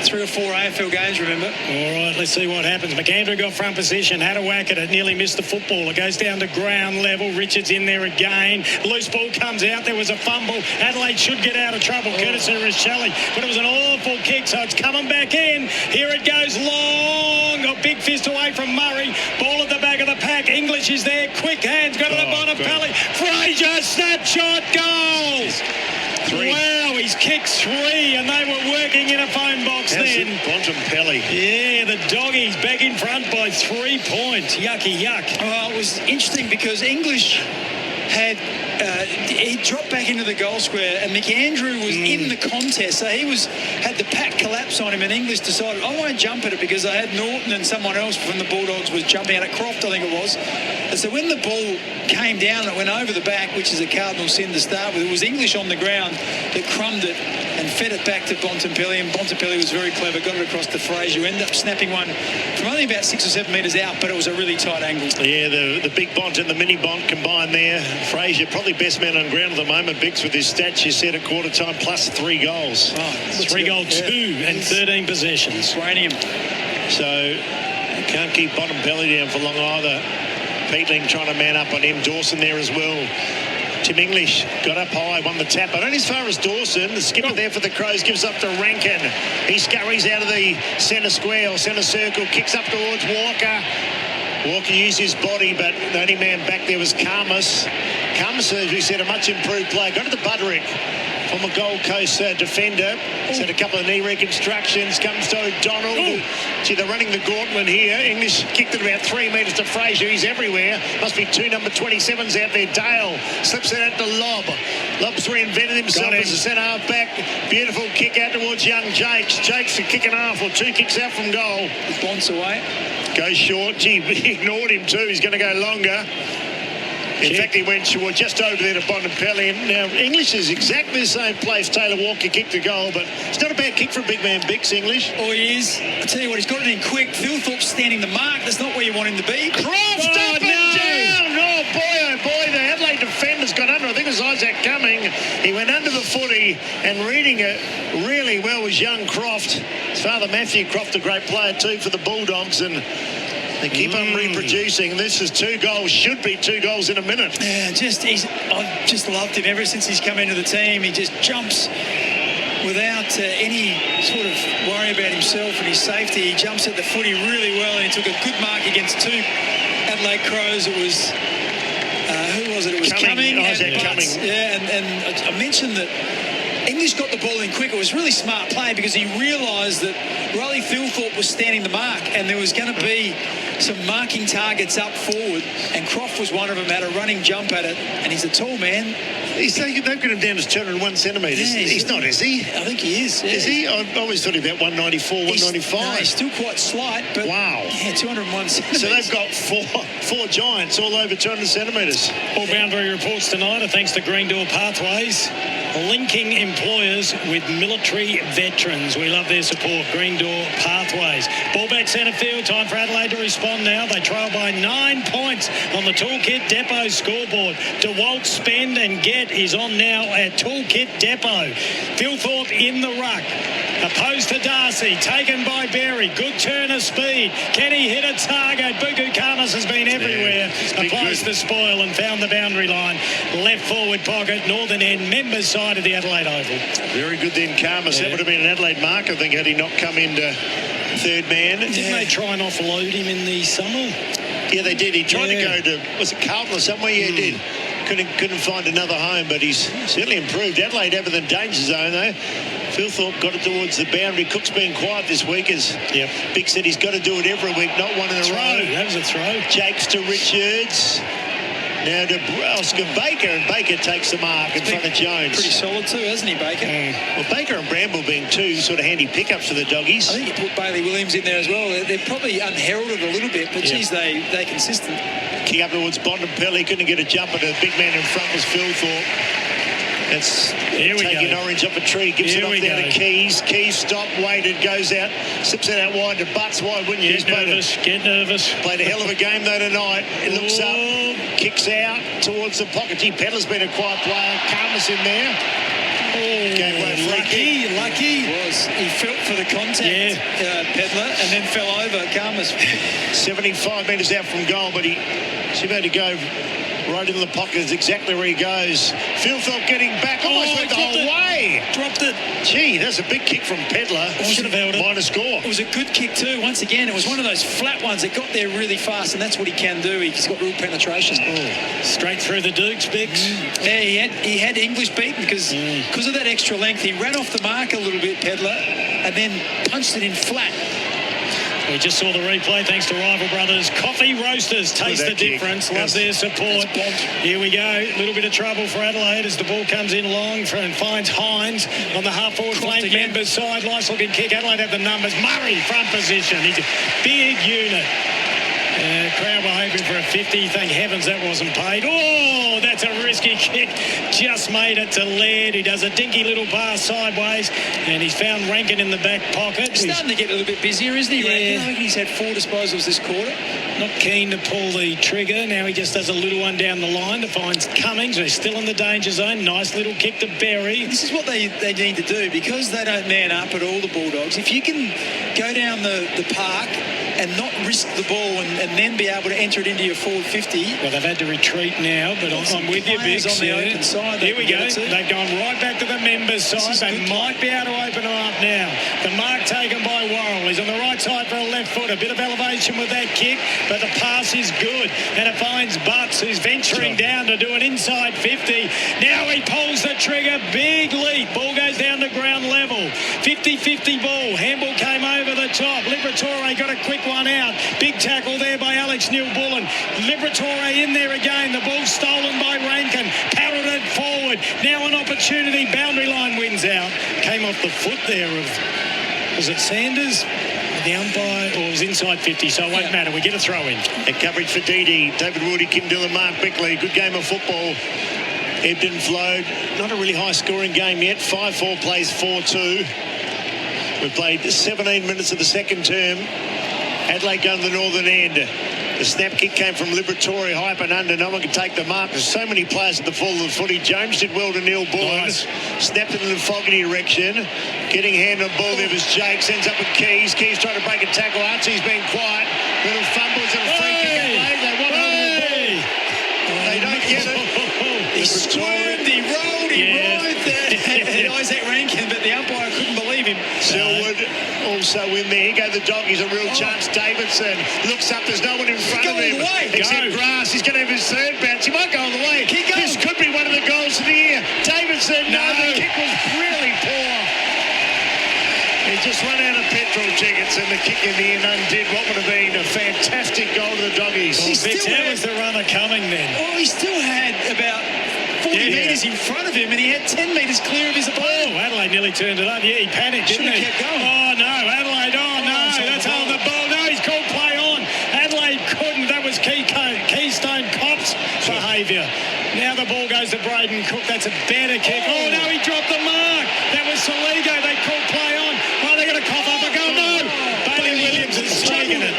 3 or 4 AFL games, remember?
All right, let's see what happens. McAndrew got front position, had a whack at it, nearly missed the football. It goes down to ground level. Richards in there again. Loose ball comes out. There was a fumble. Adelaide should get out of trouble, courtesy of Rochelli. But it was an awful kick, so it's coming back in. Here it goes long. A big fist away from Murray. Ball at the back of the pack. English is there. Quick hands. Got to the Bontempelli. Fraser, snapshot, goals.
3.
Wow, he's kicked 3, and they were working in a phone box then.
Bontempelli.
Yeah, the Doggies back in front by 3 points. Yucky, yuck.
Well, it was interesting because English had he dropped back into the goal square, and McAndrew was in the contest, so he had the pack collapse on him, and English decided, I won't jump at it, because I had Norton and someone else from the Bulldogs was jumping at it. Croft, I think it was. And so when the ball came down and it went over the back, which is a cardinal sin to start with, it was English on the ground that crumbed it and fed it back to Bontempelli, and Bontempelli was very clever, got it across to Fraser, who ended up snapping one from only about 6 or 7 metres out, but it was a really tight angle.
Yeah, the big Bont and the mini Bont combined there. Fraser, probably best man on ground at the moment, Bix, with his stats you said at quarter time, plus 3 goals.
Oh, 3 goals, 2 and 13 possessions.
Raining him.
So can't keep Bontempelli down for long either. Peatling trying to man up on him. Dawson there as well. Tim English got up high, won the tap, but only as far as Dawson. The skipper there for the Crows gives up to Rankin. He scurries out of the centre square or centre circle, kicks up towards Walker. Walker used his body, but the only man back there was Karmas. Karmas, as we said, a much improved player. Got to the Butterick from a Gold Coast defender. He's had a couple of knee reconstructions. Comes to O'Donnell. Gee, they're running the gauntlet here. English kicked it about 3 metres to Fraser. He's everywhere. Must be 2 number 27s out there. Dale slips it out to Lobb. Lobb's reinvented himself as a centre half back. Beautiful kick out towards young Jakes. Jakes a kick and a half, or 2 kicks out from goal.
Bonds away.
Goes short. Gee, he ignored him too. He's going to go longer. In fact, he went short just over there to Bontempelli. And now English is exactly the same place Taylor Walker kicked the goal, but it's not a bad kick for a big man, Bix, English.
Oh, he is. I tell you what, he's got it in quick. Thilthorpe's standing the mark. That's not where you want him to be.
Croft up and down. Oh, boy, the Adelaide defender's got under. I think it was Isaac Cumming. He went under the footy, and reading it really well was young Croft. His father, Matthew Croft, a great player too for the Bulldogs, and They keep on reproducing. This is 2 goals. Should be 2 goals in a minute.
Yeah, I've just loved him ever since he's come into the team. He just jumps without any sort of worry about himself and his safety. He jumps at the footy really well, and he took a good mark against 2 Adelaide Crows. It was who was it? It was Cumming. Yeah, and I mentioned that English got the ball in quick. It was really smart play because he realised that Riley Thilthorpe was standing the mark, and there was going to be some marking targets up forward, and Croft was one of them, had a running jump at it, and he's a tall man.
They've got him down to 201 centimetres.
Yeah,
he's not, is he?
I think he is. Yeah.
Is he? I always thought he about 194, 195.
No, he's still quite slight, but
wow.
Yeah, 201 centimetres.
So they've got four giants all over 200 centimetres.
All boundary reports tonight are thanks to Green Door Pathways, linking employers with military veterans. We love their support. Green Door Pathways. Ball back centre field. Time for Adelaide to respond now. They trail by 9 points on the Toolkit Depot scoreboard. DeWalt Spend and Get is on now at Toolkit Depot. Thilthorpe in the ruck. Opposed to Darcy. Taken by Berry. Good turn of speed. Can he hit a target? Buku Kamas has been everywhere. Applies the spoil and found the boundary line. Left forward pocket. Northern end. Members side of the Adelaide Oval.
Very good then, Kamas. That would have been an Adelaide mark, I think, had he not come into third man.
Didn't they try and offload him in the summer?
Yeah, they did. He tried to go to, was it Carlton or somewhere? Yeah, he did. Couldn't find another home, but he's certainly improved. Adelaide over the danger zone, though. Philthorpe got it towards the boundary. Cook's been quiet this week, as Bick said he's got to do it every week, not one in a row.
That was a throw.
Jakes to Richards. Now to Oscar Baker, and Baker takes the mark in front of Jones.
Pretty solid too, hasn't he, Baker?
Well, Baker and Bramble being 2 sort of handy pickups for the doggies.
I think you put Bailey Williams in there as well. They're probably unheralded a little bit, but geez, they're consistent.
Kick up towards Bontempelli, couldn't get a jump, but the big man in front was Philthorpe. That's taking Orange up a tree, gives it off there to Keys. Keys stopped, waited, goes out, slips it out wide to Butts. Why wouldn't you?
Get nervous.
Played a hell of a game though tonight. It looks up, kicks out towards the pocket. Gee, Pedler's been a quiet player. Kamas in there.
Lucky. He felt for the contact, Pedler, and then fell over. Kamas.
75 metres out from goal, but he's about to go right into the pocket. Is exactly where he goes. Philthorpe getting back. Almost went the whole way.
Dropped it.
Gee, that's a big kick from Pedler.
Should have held it.
Minus score.
It was a good kick too. Once again, it was one of those flat ones that got there really fast, and that's what he can do. He's got real penetration.
Straight through the Dukes, Bix.
Yeah, he had English beaten because of that extra length. He ran off the mark a little bit, Pedler, and then punched it in flat.
We just saw the replay thanks to Rival Brothers. Coffee Roasters, taste the difference. Love their support. Here we go. A little bit of trouble for Adelaide as the ball comes in long and finds Hines on the half-forward flank. Members side. Nice looking kick. Adelaide have the numbers. Murray, front position. He's a big unit. Crowd were hoping for a 50. Thank heavens that wasn't paid. Oh, that's a risky kick. Just made it to Laird. He does a dinky little pass sideways, and he's found Rankin in the back pocket.
He's starting to get a little bit busier, isn't he, Rankin? I think he's had 4 disposals this quarter.
Not keen to pull the trigger. Now he just does a little one down the line to find Cummings. They're still in the danger zone. Nice little kick to Berry.
This is what they need to do because they don't man up at all, the Bulldogs. If you can go down the park and not risk the ball and then be able to enter it into your forward 50.
Well, they've had to retreat now, but I'm with you, Bix.
On the open side.
Here we go. They've gone right back to the members' side. They might be able to open them up now. The mark taken by Worrell. He's on the right side for a left foot. A bit of elevation with that kick, but the pass is good. And it finds Butts, who's venturing down to do an inside 50. Now he pulls the trigger. Big leap. Ball goes down to ground level. 50-50 ball. Handball came over the top. Liberatore got a quick one out. Big tackle there by Alex Neil-Bullen. Liberatore in there again. The ball stolen by Rankin. Parroted forward. Now an opportunity. Boundary line wins out. Came off the foot there of, was it Sanders? The umpire, or it was inside 50, so it won't matter. We get a throw in.
And coverage for Didi. David Wildy, Kim Dillon, Mark Bickley. Good game of football. Ebden flowed. Not a really high scoring game yet. 5-4 plays 4-2. We've played 17 minutes of the second term. Adelaide going to the northern end. The snap kick came from Liberatore, high up and under. No one can take the mark. There's so many players at the full of the footy. Jones did well to Neil-Bullen. Nice. Snapped it in the Fogarty direction. Getting hand on ball there was Jake. Ends up with Keys. Keys trying to break a tackle. Archie's been quiet. Little fumbles and a free kick. They want hold of the ball. They don't get it.
He squirmed, he rolled, he writhed Isaac Rankin, but the umpire couldn't believe him.
Selwood also in there. Here go the Doggies, a real chance. Davidson looks up, there's no one in front of him. Except Grass. He's going to have his third bounce. He might go all the way. This could be one of the goals of the year. Davidson, no, the kick was really poor. He just ran out of petrol tickets and the kick in the end undid what would have been a fantastic goal to the Doggies.
How was the runner coming then?
Oh, he still had about 40 metres in front of him and he had 10 metres clear of his opponent.
Oh, Adelaide nearly turned it up. Yeah, he panicked, didn't he?
Kept going.
Oh, no, Adelaide. Oh, no, that's holding the ball. No, he's called play on. Adelaide couldn't. That was Keystone Cop's behaviour. Now the ball goes to Braden Cook. That's a better kick. Oh, no, he dropped the mark. That was Soligo. They called play on. Oh, they're going to cough up a goal. No, Bailey Williams has taken it.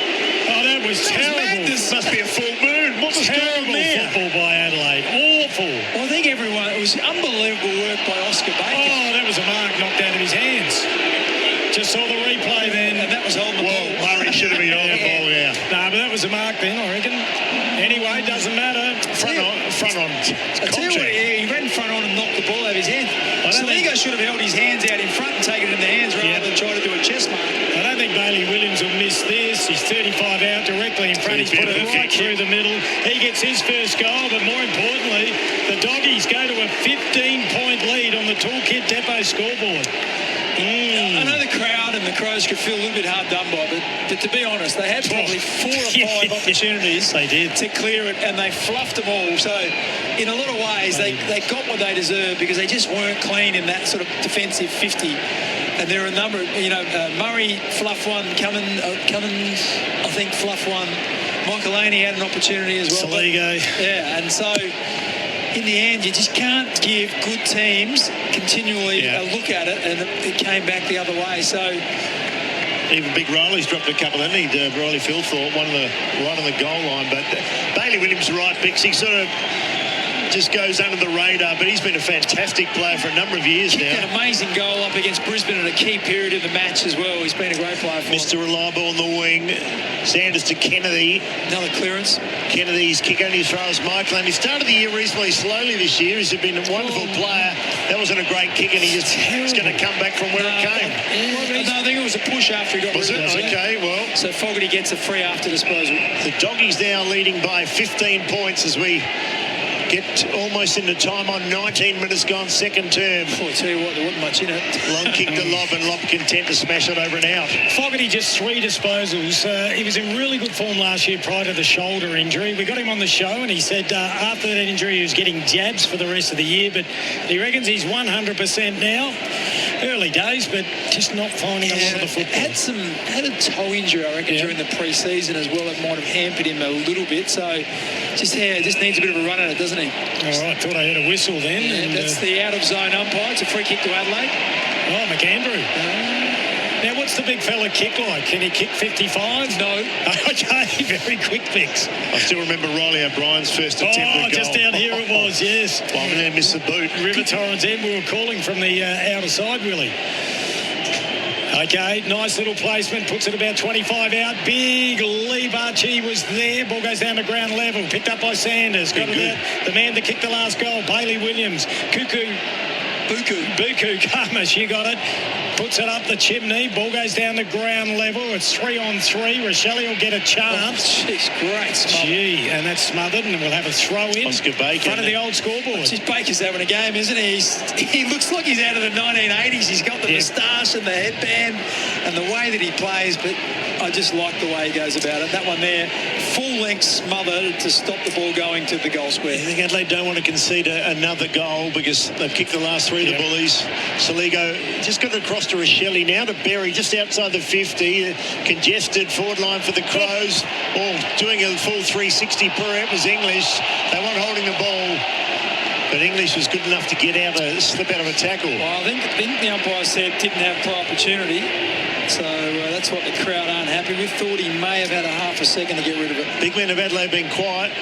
Oh, that was terrible.
This must be a full moon. What was
terrible football by Adelaide. Awful.
Well, I think everyone, it was unbelievable work by Oscar Baker.
Oh, that was a mark knocked out of his hands. Just saw the replay then.
And that was holding the ball.
Murray should have been on the ball, yeah.
No, but that was a mark then, I reckon. Anyway, doesn't matter.
Front on.
I tell you what, he ran front on and knocked the ball out of his hand. Soligo should have held his hands out in front and taken it in the hands rather than try to do a chest mark.
I don't think Bailey Williams will miss this. He's 35 out directly in front. He's put it right through the middle. He gets his first goal, but more importantly, the Doggies go to a 15-point lead on the Toolkit Depot scoreboard.
I know the crowd and the Crows could feel a little bit hard done by, but to be honest, they had probably 4 or 5 opportunities to clear it, and they fluffed them all. So, in a lot of ways, they got what they deserved because they just weren't clean in that sort of defensive 50. And there are a number of, Murray fluffed one, Cummins, I think, fluffed one. Michael Laney had an opportunity as well.
Soligo.
Yeah, and so in the end, you just can't give good teams continually a look at it, and it came back the other way. So
even Big Riley's dropped a couple, hasn't he? Riley Philthorpe, one right on the goal line. But Bailey Williams, right, Bix, he sort of just goes under the radar, but he's been a fantastic player for a number of years now.
An amazing goal up against Brisbane at a key period of the match as well. He's been a great player for
Mr. Reliable on the wing. Sanders to Kennedy.
Another clearance.
Kennedy's kick only as far as Michael. And he started the year reasonably slowly this year. He's been a wonderful player. That wasn't a great kick, and he's going to come back from where it came.
No, I think it was a push after he got
rid of it. Okay, well.
So Fogarty gets a free after disposal.
The Doggies now leading by 15 points as we get almost into time on 19 minutes gone, second term.
I'll tell you what, there wasn't much in it.
Long kick to Lob, and Lob content to smash it over and out.
Fogarty just 3 disposals. He was in really good form last year prior to the shoulder injury. We got him on the show and he said after that injury he was getting jabs for the rest of the year, but he reckons he's 100% now. Early days, but just not finding a lot of the football.
Had a toe injury, I reckon, during the pre-season as well. It might have hampered him a little bit. So just needs a bit of a run at it, doesn't he?
All right, thought I heard a whistle then.
Yeah, and that's the out-of-zone umpire. It's a free kick to Adelaide.
Oh, McAndrew. Now, what's the big fella kick like? Can he kick 55?
No.
Okay, very quick fix.
I still remember Riley O'Brien's first attempt at goal.
Just down here it was, yes.
Well, I'm going to miss the boot.
River Torrens End, we were calling from the outer side, Willie. Okay, nice little placement, puts it about 25 out. Big leap, Archie was there. Ball goes down to ground level, picked up by Sanders. Got it out. The man to kick the last goal, Bailey Williams. Buku Kamish, you got it. Puts it up the chimney. Ball goes down to ground level. It's 3-on-3. Rochelle will get a chance.
She's great.
Gee, and that's smothered, and we'll have a throw in.
Oscar Baker.
Front of the old scoreboard.
Geez, Baker's having a game, isn't he? He looks like he's out of the 1980s. He's got the moustache and the headband and the way that he plays, but I just like the way he goes about it. That one there, full length smother to stop the ball going to the goal square.
I think Adelaide don't want to concede another goal because they've kicked the last 3 of the Bullies. Soligo just got it across to Rochelle, now to Berry, just outside the 50. Congested forward line for the Crows. Doing a full 360 per out was English. They weren't holding the ball, but English was good enough to get out, slip out of a tackle.
Well, I think the umpire said didn't have pro opportunity. So that's what the crowd aren't happy with. Thought he may have had a half a second to get rid of it.
Big men of Adelaide been quiet.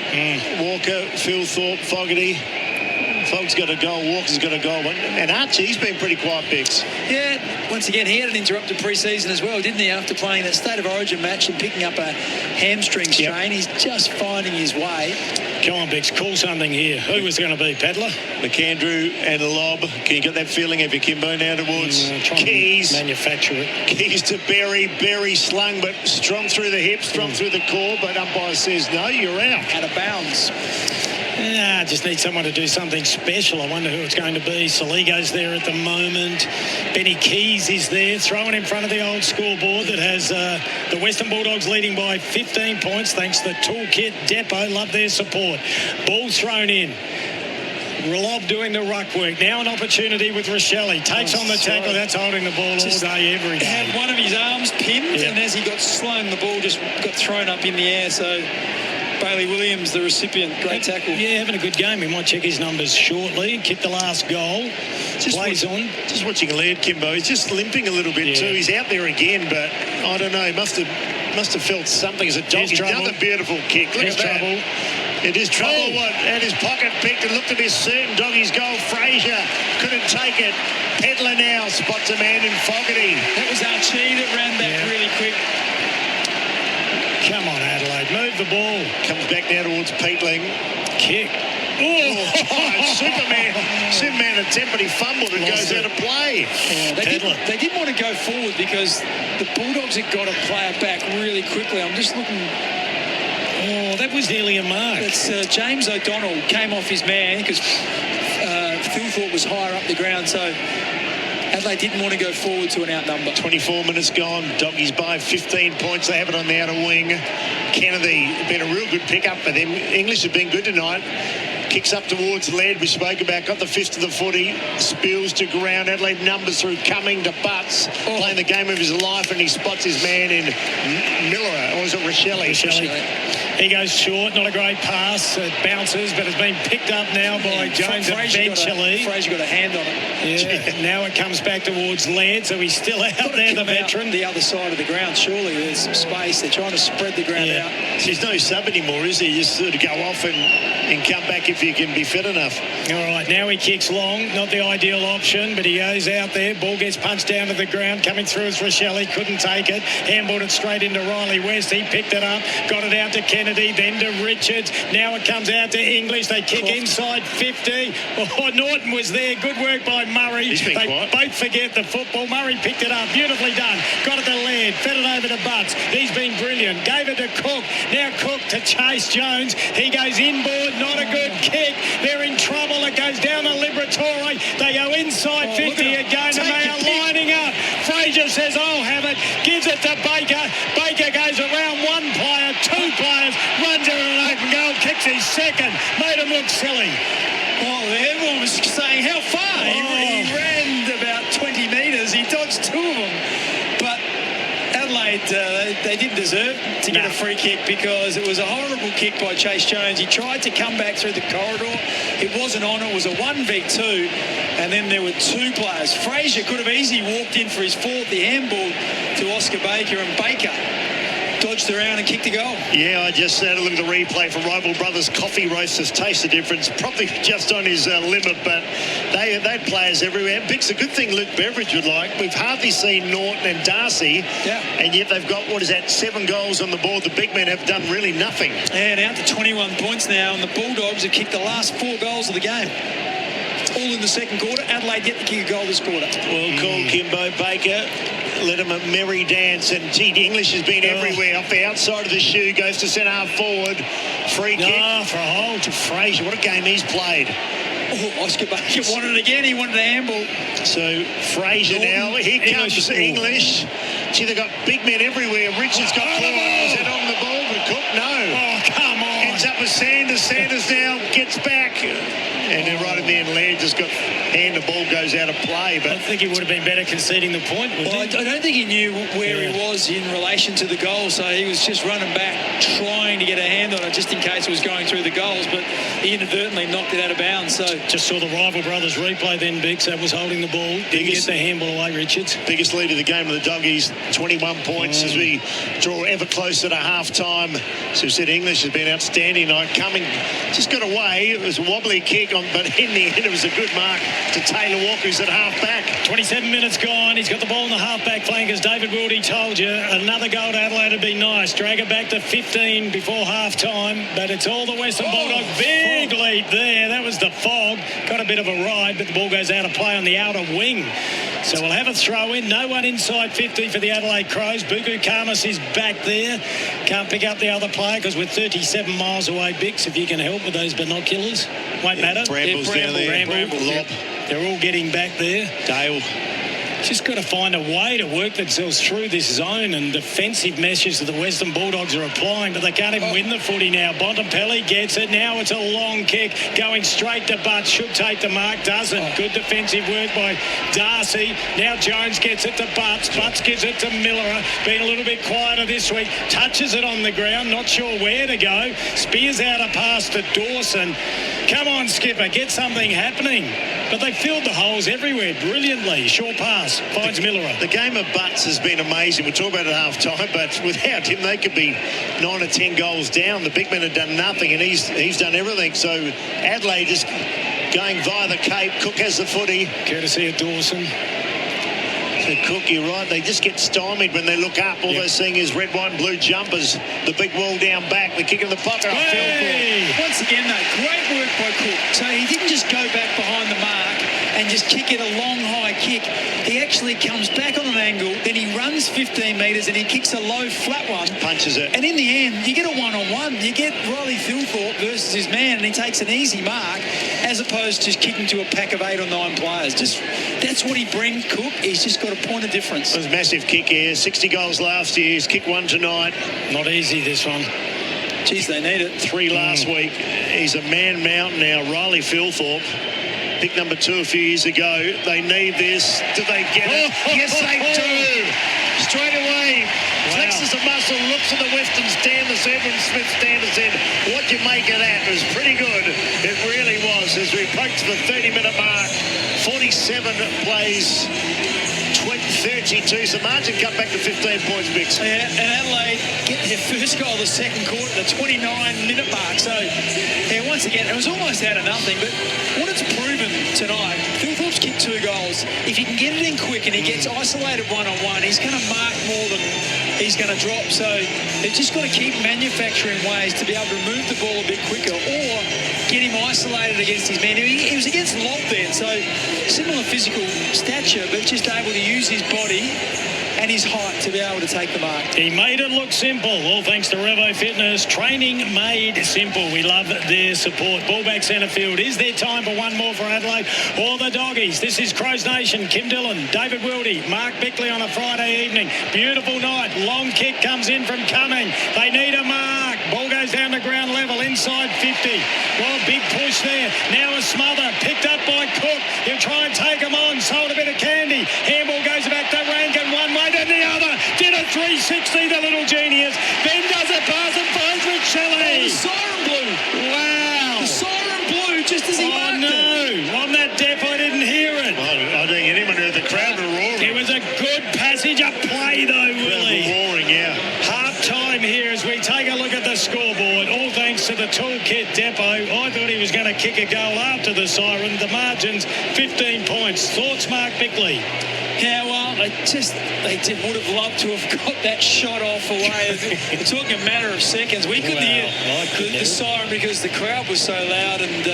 Walker, Philthorpe, Fogarty. Fogg's got a goal, Walker's got a goal. And Archie, he's been pretty quiet, Bix.
Yeah, once again, he had an interrupted pre-season as well, didn't he, after playing that State of Origin match and picking up a hamstring strain. He's just finding his way.
Come on, Bix, call something here. Who was going to be Pedler?
McAndrew and a lob. Can you get that feeling of your Kimbo now towards Keys?
Manufacture it.
Keys to Berry. Berry slung, but strong through the hips, strong through the core. But umpire says, no, you're out.
Out of bounds.
Just need someone to do something special. I wonder who it's going to be. Saligo's there at the moment. Benny Keys is there, throwing in front of the old scoreboard that has the Western Bulldogs leading by 15 points thanks to the Toolkit Depot. Love their support. Ball thrown in. Lob doing the ruck work. Now an opportunity with Rochelle. Takes on the tackle. That's holding the ball all day, every day.
Had one of his arms pinned, and as he got slung, the ball just got thrown up in the air. So Bailey Williams, the recipient, great tackle.
Yeah, having a good game. We might check his numbers shortly. Kicked the last goal.
Just watching Laird, Kimbo. He's just limping a little bit too. He's out there again, but I don't know. He must have felt something as a dog. He's done a beautiful kick. Look at that.
Trouble.
It is trouble. And his pocket picked and looked to be certain. Doggy's goal. Fraser couldn't take it. Pedler now spots a man in Fogarty.
That was Archie that ran back really quick.
Come on, Adelaide. Move the ball.
Comes back now towards Peatling.
Kick.
Superman attempt, but he fumbled and goes out of play.
They didn't want to go forward because the Bulldogs had got a player back really quickly. I'm just looking.
Oh, that was nearly a mark.
It's James O'Donnell came off his man because Phil thought was higher up the ground. So Adelaide didn't want to go forward to an outnumber.
24 minutes gone. Doggies by 15 points. They have it on the outer wing. Kennedy, been a real good pickup for them. English have been good tonight. Kicks up towards Laird, we spoke about. Got the fist of the footy. Spills to ground. Adelaide numbers through Cumming to Butts. Playing the game of his life, and he spots his man in Miller. Or is it Rochelle?
He goes short. Not a great pass. It bounces, but it's been picked up now by Jones eventually.
Fraser got a hand on it.
Yeah. Now it comes back towards Laird, so he's still out there, the veteran.
The other side of the ground, surely. There's some space. They're trying to spread the ground out.
There's no sub anymore, is there? You just sort of go off and come back if you can be fit enough.
All right, now he kicks long. Not the ideal option, but he goes out there. Ball gets punched down to the ground. Coming through is Rochelle. He couldn't take it. Handballed it straight into Riley West. He picked it up. Got it out to Kennedy, then to Richards. Now it comes out to English. They kick inside 50. Oh, Norton was there. Good work by Murray. They both forget the football. Murray picked it up. Beautifully done. Got it to Laird. Fed it over to Butts. He's been brilliant. Gave it to Cook. Now Cook to Chase Jones. He goes inboard. Not a good kick. They're in trouble. It goes down the Liberatore. They go inside 50 again, and they are lining up. Fraser says, I'll have it. Gives it to Baker. Baker goes around one player, two players, runs out an open goal, kicks his second. Made him look silly.
Oh, everyone was saying, how far? He ran about 20 metres. He dodged two of them. But Adelaide, they didn't deserve to get a free kick because it was a horrible kick by Chase Jones. He tried to come back through the corridor. It wasn't on. It was a 1v2. And then there were two players. Fraser could have easily walked in for his fourth. He handballed to Oscar Baker, and Baker dodged around and kicked a goal.
Yeah, I just had a look at the replay for Rival Brothers Coffee Roasters. Taste the difference. Probably just on his limit, but they had players everywhere. Picks a good thing Luke Beveridge would like. We've hardly seen Norton and Darcy, and yet they've got, 7 goals on the board. The big men have done really nothing.
And out to 21 points now, and the Bulldogs have kicked the last 4 goals of the game. All in the second quarter. Adelaide yet to kick a goal this quarter.
Well called, Kimbo. Baker let him a merry dance, and English has been everywhere. Off the outside of the shoe, goes to centre half forward. Free kick for a hole to Fraser. What a game he's played.
Oh, Oscar Baker wanted it again. He wanted a handball.
So Fraser now. Here comes English. Gee, they've got big men everywhere. Richards got caught. Is that on the ball? But Cook, no.
Oh, come on.
Ends up with Sanders. Sanders now gets back. And then right at the end, Laird just got handed the ball goes out of play. But
I think he would have been better conceding the point, wouldn't
Well, I
he?
don't think he knew where he was in relation to the goal, so he was just running back, trying to get a hand on it just in case it was going through the goals, but he inadvertently knocked it out of bounds. So
Just saw the rival brothers replay then, Bix. That was holding the ball. Didn't get the handball away, Richards.
biggest lead of the game of the Doggies, 21 points as we draw ever closer to half-time. So we said English has been outstanding tonight. Just got away. It was a wobbly kick, but in the end it was a good mark to Taylor Walker, who's at half-back.
27 minutes gone. He's got the ball in the half-back flank, as David Wildy told you. Another goal to Adelaide would be nice. Drag it back to 15 before half-time, but it's all the Western Bulldogs. Big lead there. That was the fog. Got a bit of a ride, but the ball goes out of play on the outer wing. So we'll have a throw in. No one inside 50 for the Adelaide Crows. Buku Kamas is back there. Can't pick up the other player because we're 37 miles away, Bix. If you can help with those binoculars. Won't matter.
Brambles down there.
Bramble.
Lob.
They're all getting back there.
Dale.
Just got to find a way to work themselves through this zone, and defensive measures that the Western Bulldogs are applying, but they can't even win the footy now. Bontempelli gets it. Now it's a long kick going straight to Butts. Should take the mark. Doesn't. Good defensive work by Darcy. Now Jones gets it to Butts. Butts gives it to Miller. Been a little bit quieter this week. Touches it on the ground. Not sure where to go. Spears out a pass to Dawson. Come on, Skipper. Get something happening. But they filled the holes everywhere brilliantly. Short pass. Finds Miller.
The game of Butts has been amazing. We'll talk about it at half-time, but without him, they could be 9 or 10 goals down. The big men have done nothing, and he's done everything. So Adelaide just going via the Cape. Cook has the footy.
Courtesy of Dawson.
So Cook, you're right. They just get stymied when they look up. All they're seeing is red, white and blue jumpers. The big wall down back. The kick in the pocket.
Once again, though, great work by Cook. So he didn't just go back behind the mark and just kick it a long, high kick. He actually comes back on an angle, then he runs 15 metres and he kicks a low, flat one.
Punches it.
And in the end, you get a one-on-one. You get Riley Thilthorpe versus his man, and he takes an easy mark as opposed to just kicking to a pack of 8 or 9 players. That's what he brings, Cook. He's just got a point of difference.
It was a massive kick here. 60 goals last year. He's kicked 1 tonight.
Not easy, this one.
Geez, they need it.
3 last week. He's a man mountain now. Riley Thilthorpe. Pick number 2 a few years ago. They need this. Do they get it? Yes, they do. Straight away. Flexes a muscle, looks at the Western stand, the Edwin Smith stand and said, what do you make of that? It was pretty good. It really was. As we approach the 30-minute mark, 47 plays, 32. So margin cut back to 15 points, Bix.
Yeah, and Adelaide get their first goal of the second quarter, the 29-minute mark. So, yeah, once again, it was almost out of nothing. But what it's proven tonight, Thilthorpe's kicked 2 goals. If he can get it in quick and he gets isolated one-on-one, he's going to mark more than he's going to drop. So they've just got to keep manufacturing ways to be able to move the ball a bit quicker or get him isolated against his man. He was against Lobb then, so similar physical stature, but just able to use his body and his height to be able to take the mark.
He made it look simple, all thanks to Revo Fitness. Training made simple. We love their support. Ball back centre field. Is there time for one more for Adelaide or the Doggies? This is Crows Nation. Kim Dillon, David Wildy, Mark Bickley on a Friday evening. Beautiful night. Long kick comes in from Cumming. They need a mark. Ball goes down to ground level inside 50. Well, big push there. Now a smother. Picked up by Cook. He'll try and take him on. Sold a bit of candy. Handball goes back to Rankin. One way to the other. Did a 360, the little genius. Then does a pass and finds Rich Shelley.
The siren blew.
Wow.
The siren blew just as he marked it.
No. On that deaf, I didn't hear it.
I don't think anyone heard the crowd were roaring.
It was a good passage of play, though, Willie.
Roaring, yeah.
Half-time here as we take a look at the scoreboard. All thanks to the Toolkit Depot. I thought he was going to kick a goal after the siren. The margin's 15 points. Thoughts, Mark Bickley?
Yeah, well, they would have loved to have got that shot off away. We're talking a matter of seconds. We couldn't hear the siren because the crowd was so loud and,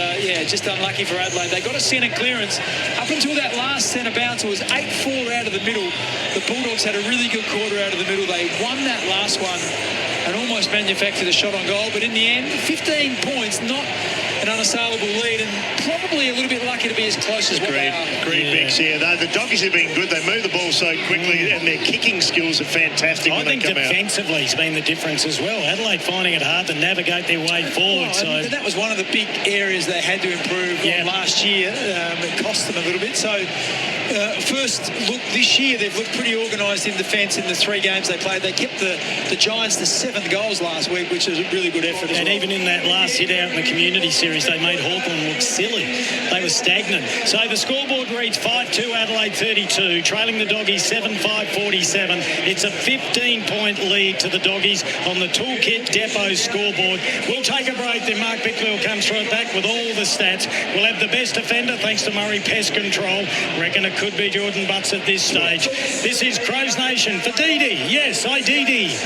just unlucky for Adelaide. They got a centre clearance. Up until that last centre bounce, it was 8-4 out of the middle. The Bulldogs had a really good quarter out of the middle. They won that last one and almost almost manufactured a shot on goal, but in the end, 15 points, not an unassailable lead, and probably a little bit lucky to be as close as what they are.
Agreed, Bex. Yeah, the Doggies have been good. They move the ball so quickly, and their kicking skills are fantastic
I
when
think
they come out.
defensively has been the difference as well. Adelaide finding it hard to navigate their way forward.
And that was one of the big areas they had to improve last year. It cost them a little bit. So first look this year, they've looked pretty organised in defence in the 3 games they played. They kept the Giants to 7 goals last week, which was a really good effort as well.
And even in that last hit out in the community series, they made Hawthorn look silly. They were stagnant. So the scoreboard reads 5-2 Adelaide 32, trailing the Doggies 7-5 47. It's a 15-point lead to the Doggies on the Toolkit Depot scoreboard. We'll take a break, then Mark Bickley will come through it back with all the stats. We'll have the best defender thanks to Murray Pest Control. Reckon it could be Jordan Butts at this stage. This is Crows Nation for Dee. Yes, Dee.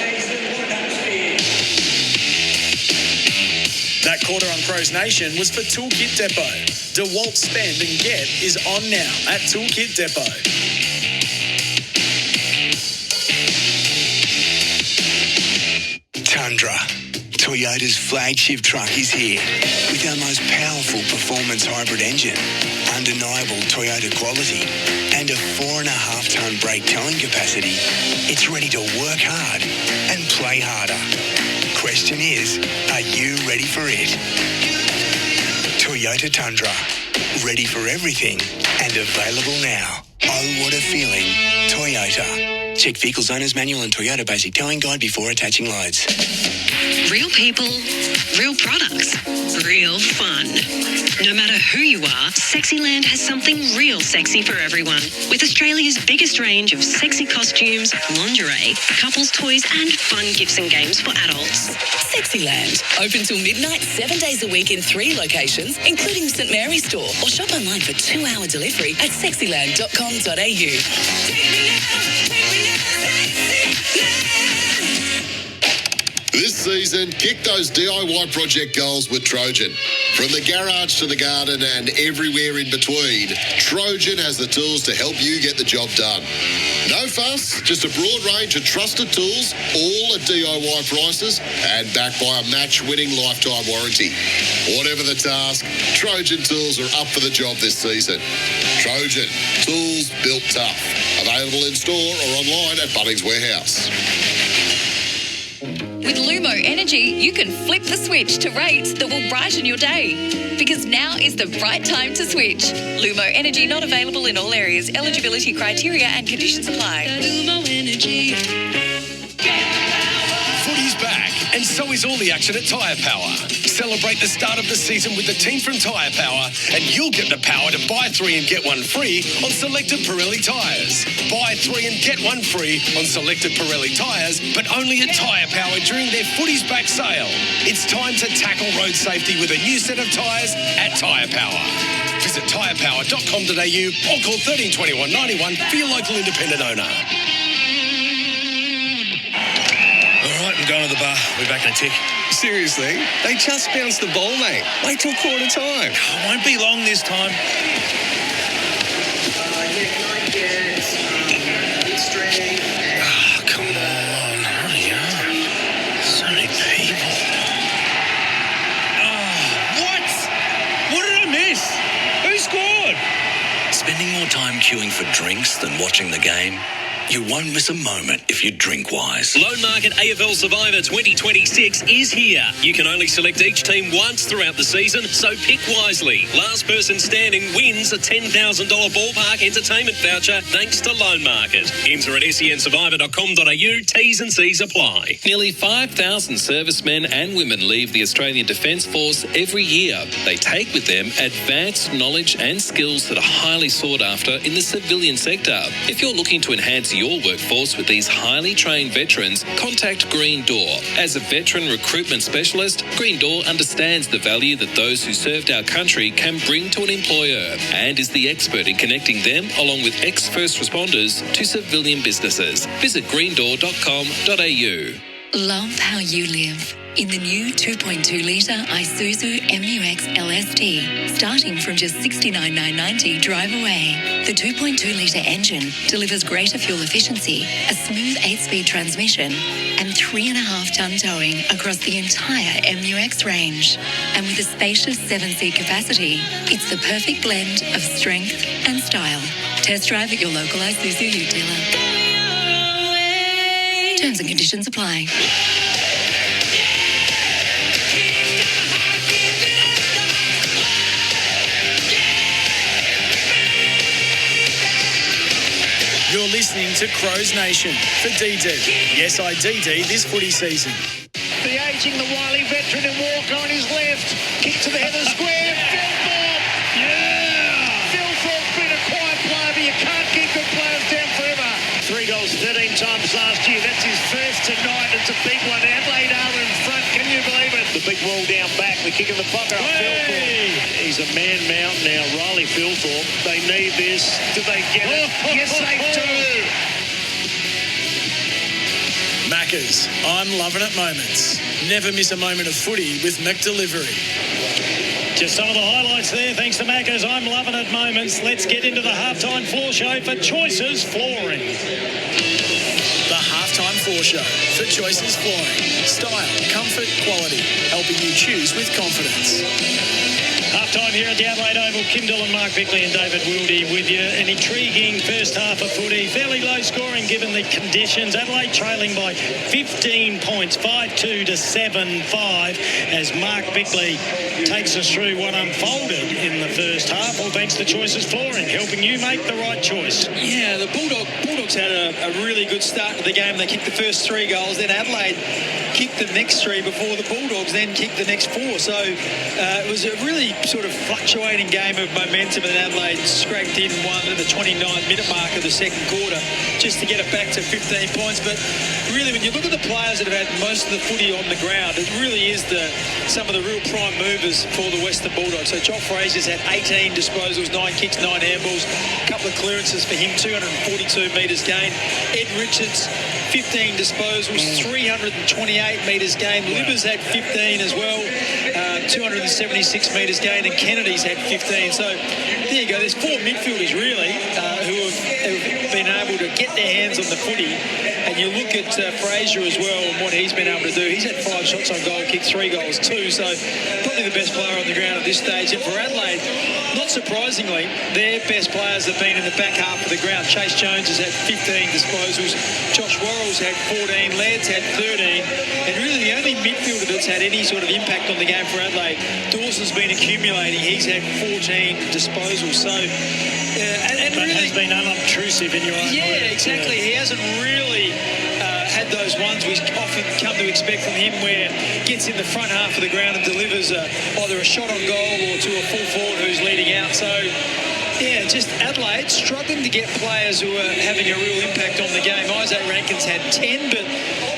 That quarter on Crows Nation was for Toolkit Depot. DeWalt Spend and Get is on now at Toolkit Depot.
Tundra, Toyota's flagship truck, is here with our most powerful performance hybrid engine, undeniable Toyota quality, and a 4.5-tonne brake towing capacity. It's ready to work hard and play harder. Question is, are you ready for it? Toyota Tundra, ready for everything and available now. Oh, what a feeling. Toyota. Check Vehicles Owner's Manual and Toyota Basic Towing Guide before attaching loads.
Real people, real products, real fun. No matter who you are, Sexyland has something real sexy for everyone. With Australia's biggest range of sexy costumes, lingerie, couples toys and fun gifts and games for adults.
Sexyland. Open till midnight, 7 days a week in 3 locations, including St Mary's Store. Or shop online for 2-hour delivery at sexyland.com.au.
This season, kick those DIY project goals with Trojan. From the garage to the garden and everywhere in between, Trojan has the tools to help you get the job done. No fuss, just a broad range of trusted tools, all at DIY prices and backed by a match-winning lifetime warranty. Whatever the task, Trojan tools are up for the job this season. Trojan, tools built tough. Available in store or online at Bunnings Warehouse.
With Lumo Energy, you can flip the switch to rates that will brighten your day. Because now is the right time to switch. Lumo Energy not available in all areas. Eligibility criteria and conditions apply. Lumo Energy.
Footy's back, and so is all the action at Tyre Power. Celebrate the start of the season with the team from Tyre Power, and you'll get the power to buy 3 and get 1 free on selected Pirelli tyres. Buy 3 and get 1 free on selected Pirelli tyres, but only at Tyre Power during their Footy's Back sale. It's time to tackle road safety with a new set of tyres at Tyre Power. Visit tyrepower.com.au or call 13 21 91 for your local independent owner.
I'm going to the bar. We'll be back in a tick.
Seriously? They just bounced the ball, mate. Wait till quarter time.
Won't be long this time. Come on. Hurry up. So many people. What? What did I miss? Who scored?
Spending more time queuing for drinks than watching the game? You won't miss a moment if you drink wise.
Loan Market AFL Survivor 2026 is here. You can only select each team once throughout the season, so pick wisely. Last person standing wins a $10,000 ballpark entertainment voucher thanks to Loan Market. Enter at sensurvivor.com.au. T's and C's apply. Nearly 5,000 servicemen and women leave the Australian Defence Force every year. They take with them advanced knowledge and skills that are highly sought after in the civilian sector. If you're looking to enhance your workforce with these highly trained veterans, contact Green Door. As a veteran recruitment specialist, Green Door understands the value that those who served our country can bring to an employer and is the expert in connecting them, along with ex-first responders, to civilian businesses. Visit greendoor.com.au.
Love how you live. In the new 2.2-litre Isuzu MU-X LST, starting from just $69,990 drive away. The 2.2-litre engine delivers greater fuel efficiency, a smooth 8-speed transmission, and 3.5-tonne towing across the entire MU-X range. And with a spacious 7-seat capacity, it's the perfect blend of strength and style. Test drive at your local Isuzu Ute dealer. Terms and conditions apply.
You're listening to Crows Nation for DD. Yes, I DD this footy season.
The ageing, the wily veteran and Walker on his left. Kick to the head of the square. Philthorpe. Yeah! Philthorpe's been a quiet player, but you can't keep good players down forever. 3 goals 13 times last year. That's his first tonight. It's a big one. Adelaide are in front. Can you believe it? The big ball down back. The kick in the pocket on Philthorpe. He's a man mount now. Riley Philthorpe. They need this. Do they get it? Yes, they do.
Maccas, I'm loving it moments. Never miss a moment of footy with McDelivery.
Just some of the highlights there, thanks to Maccas. I'm loving it moments. Let's get into the halftime floor show for Choices Flooring.
The halftime floor show for Choices Flooring. Style, comfort, quality, helping you choose with confidence.
Half-time here at the Adelaide Oval. Kim Dillon, Mark Bickley and David Wildy with you. An intriguing first half of footy. Fairly low scoring given the conditions. Adelaide trailing by 15 points, 5-2 to 7-5, as Mark Bickley takes us through what unfolded in the first half, all thanks to Choices Flooring, helping you make the right choice.
Yeah, the Bulldogs had a really good start to the game. They kicked the first 3 goals. Then Adelaide kicked the next 3 before the Bulldogs then kicked the next 4. So it was a really sort of fluctuating game of momentum, and Adelaide scraped in one at the 29-minute mark of the second quarter just to get it back to 15 points. But really, when you look at the players that have had most of the footy on the ground, it really is some of the real prime movers for the Western Bulldogs. So Jock Frazier's had 18 disposals, 9 kicks, 9 handballs, a couple of clearances for him, 242 metres gained. Ed Richards, 15 disposals, 328 metres gained. Libber's had 15 as well, 276 metres gained, and Kennedy's had 15. So there you go. There's 4 midfielders really who have been able to get their hands on the footy. And you look at Frazier as well and what he's been able to do. He's had 5 shots on goal, kicked 3 goals too. So probably the best player on the ground at this stage. And for Adelaide, not surprisingly, their best players have been in the back half of the ground. Chase Jones has had 15 disposals. Josh Worrell's had 14. Ladd's had 13. And really the only midfielder that's had any sort of impact on the game for Adelaide, Dawson's been accumulating. He's had 14 disposals. So, and
but
really
has been unobtrusive in your own
Yeah,
words.
exactly. He hasn't really had those ones we often come to expect from him, where gets in the front half of the ground and delivers either a shot on goal or to a full forward who's leading out. So, yeah, just Adelaide struggling to get players who are having a real impact on the game. Isaac Rankin's had 10, but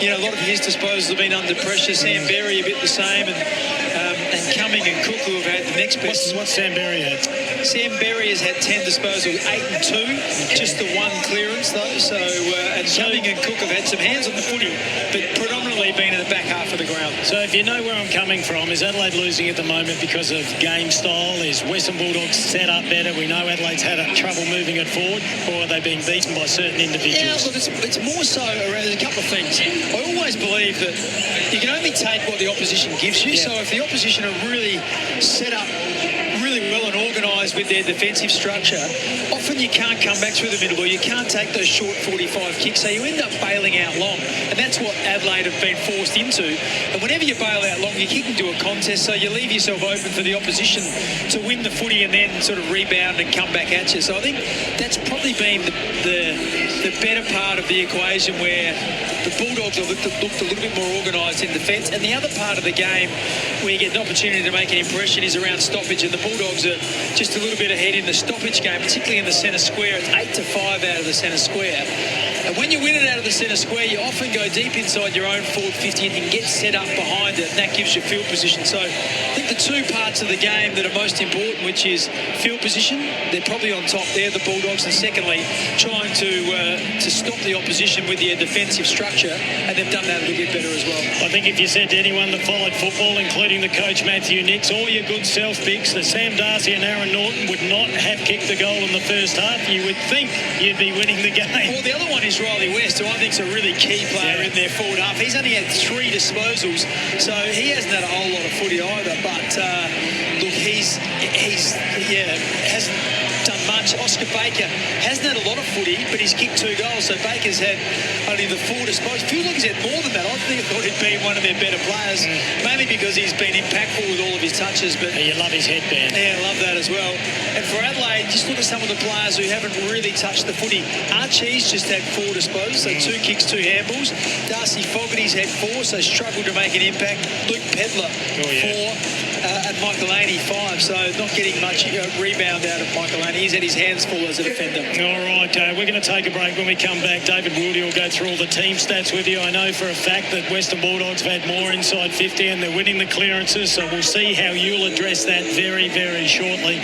you know, a lot of his disposals have been under pressure. Sam Berry a bit the same, and Cumming and Cook, who have had the next best.
What's Sam Berry had?
Sam Berry has had 10 disposals, 8 and 2, just the 1 clearance though. So and Cumming and Cook have had some hands on the footy, but predominantly been in the back half of the ground.
So if you know where I'm coming from, is Adelaide losing at the moment because of game style? Is Western Bulldogs set up better? We know Adelaide's had trouble moving it forward, or are they being beaten by certain individuals?
Yeah, look, it's more so around a couple of things. I always believe that you can only take what the opposition gives you. Yeah. So if the opposition are really set up really well and organised with their defensive structure, often you can't come back through the middle, or you can't take those short 45 kicks, so you end up bailing out long, and that's what Adelaide have been forced into. And whenever you bail out long, you kick into a contest, so you leave yourself open for the opposition to win the footy and then sort of rebound and come back at you. So I think that's probably been the better part of the equation, where the Bulldogs have looked a little bit more organised in defence. And the other part of the game where you get an opportunity to make an impression is around stoppage, and the Bulldogs are just a little bit ahead in the stoppage game, particularly in the centre square. It's 8-5 out of the centre square. And when you win it out of the centre square, you often go deep inside your own forward 50 and you can get set up behind it, and that gives you field position. So I think the two parts of the game that are most important, which is field position, they're probably on top there, the Bulldogs, and secondly, trying to stop the opposition with their defensive structure, and they've done that a little bit better as well.
I think if you said to anyone that followed football, including the coach Matthew Nicks, all your good self-picks, that Sam Darcy and Aaron Norton would not have kicked the goal in the first half, you would think you'd be winning the game.
Well, the other one is Riley West, who I think is a really key player in their forward half. He's only had 3 disposals, so he hasn't had a whole lot of footy either. But look, he's hasn't done much. Oscar Baker hasn't had a lot of footy, but he's kicked 2 goals. So Baker's had only the 4 disposals. Feels like he's had more than that. I thought he'd been one of their better players, mainly because he's been impactful with all of his touches. But
you love his headband.
Yeah, I love that as well. And for Adelaide, just look at some of the players who haven't really touched the footy. Archie's just had 4 disposals, so 2 kicks, 2 handballs. Darcy Fogarty's had 4, so struggled to make an impact. Luke Pedler, 4. And Michael Laney, 5, so not getting much rebound out of Michael Laney. He's had his hands full as a defender.
All right, we're going to take a break. When we come back, David Wildy will go through all the team stats with you. I know for a fact that Western Bulldogs have had more inside 50 and they're winning the clearances, so we'll see how you'll address that very, very shortly.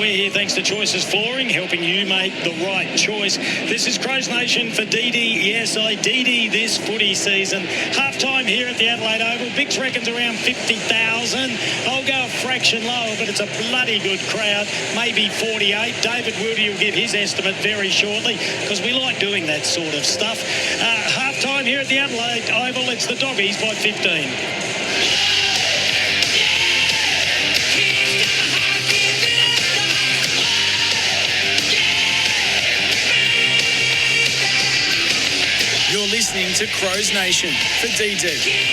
We're here thanks to Choices Flooring, helping you make the right choice. This is Crows Nation for DD. Yes, DD this footy season. Half-time here at the Adelaide Oval. Bix reckons around 50,000. I'll go a fraction lower, but it's a bloody good crowd. Maybe 48. David Wildy will give his estimate very shortly because we like doing that sort of stuff. Half-time here at the Adelaide Oval. It's the Doggies by 15.
You're listening to Crows Nation for DD.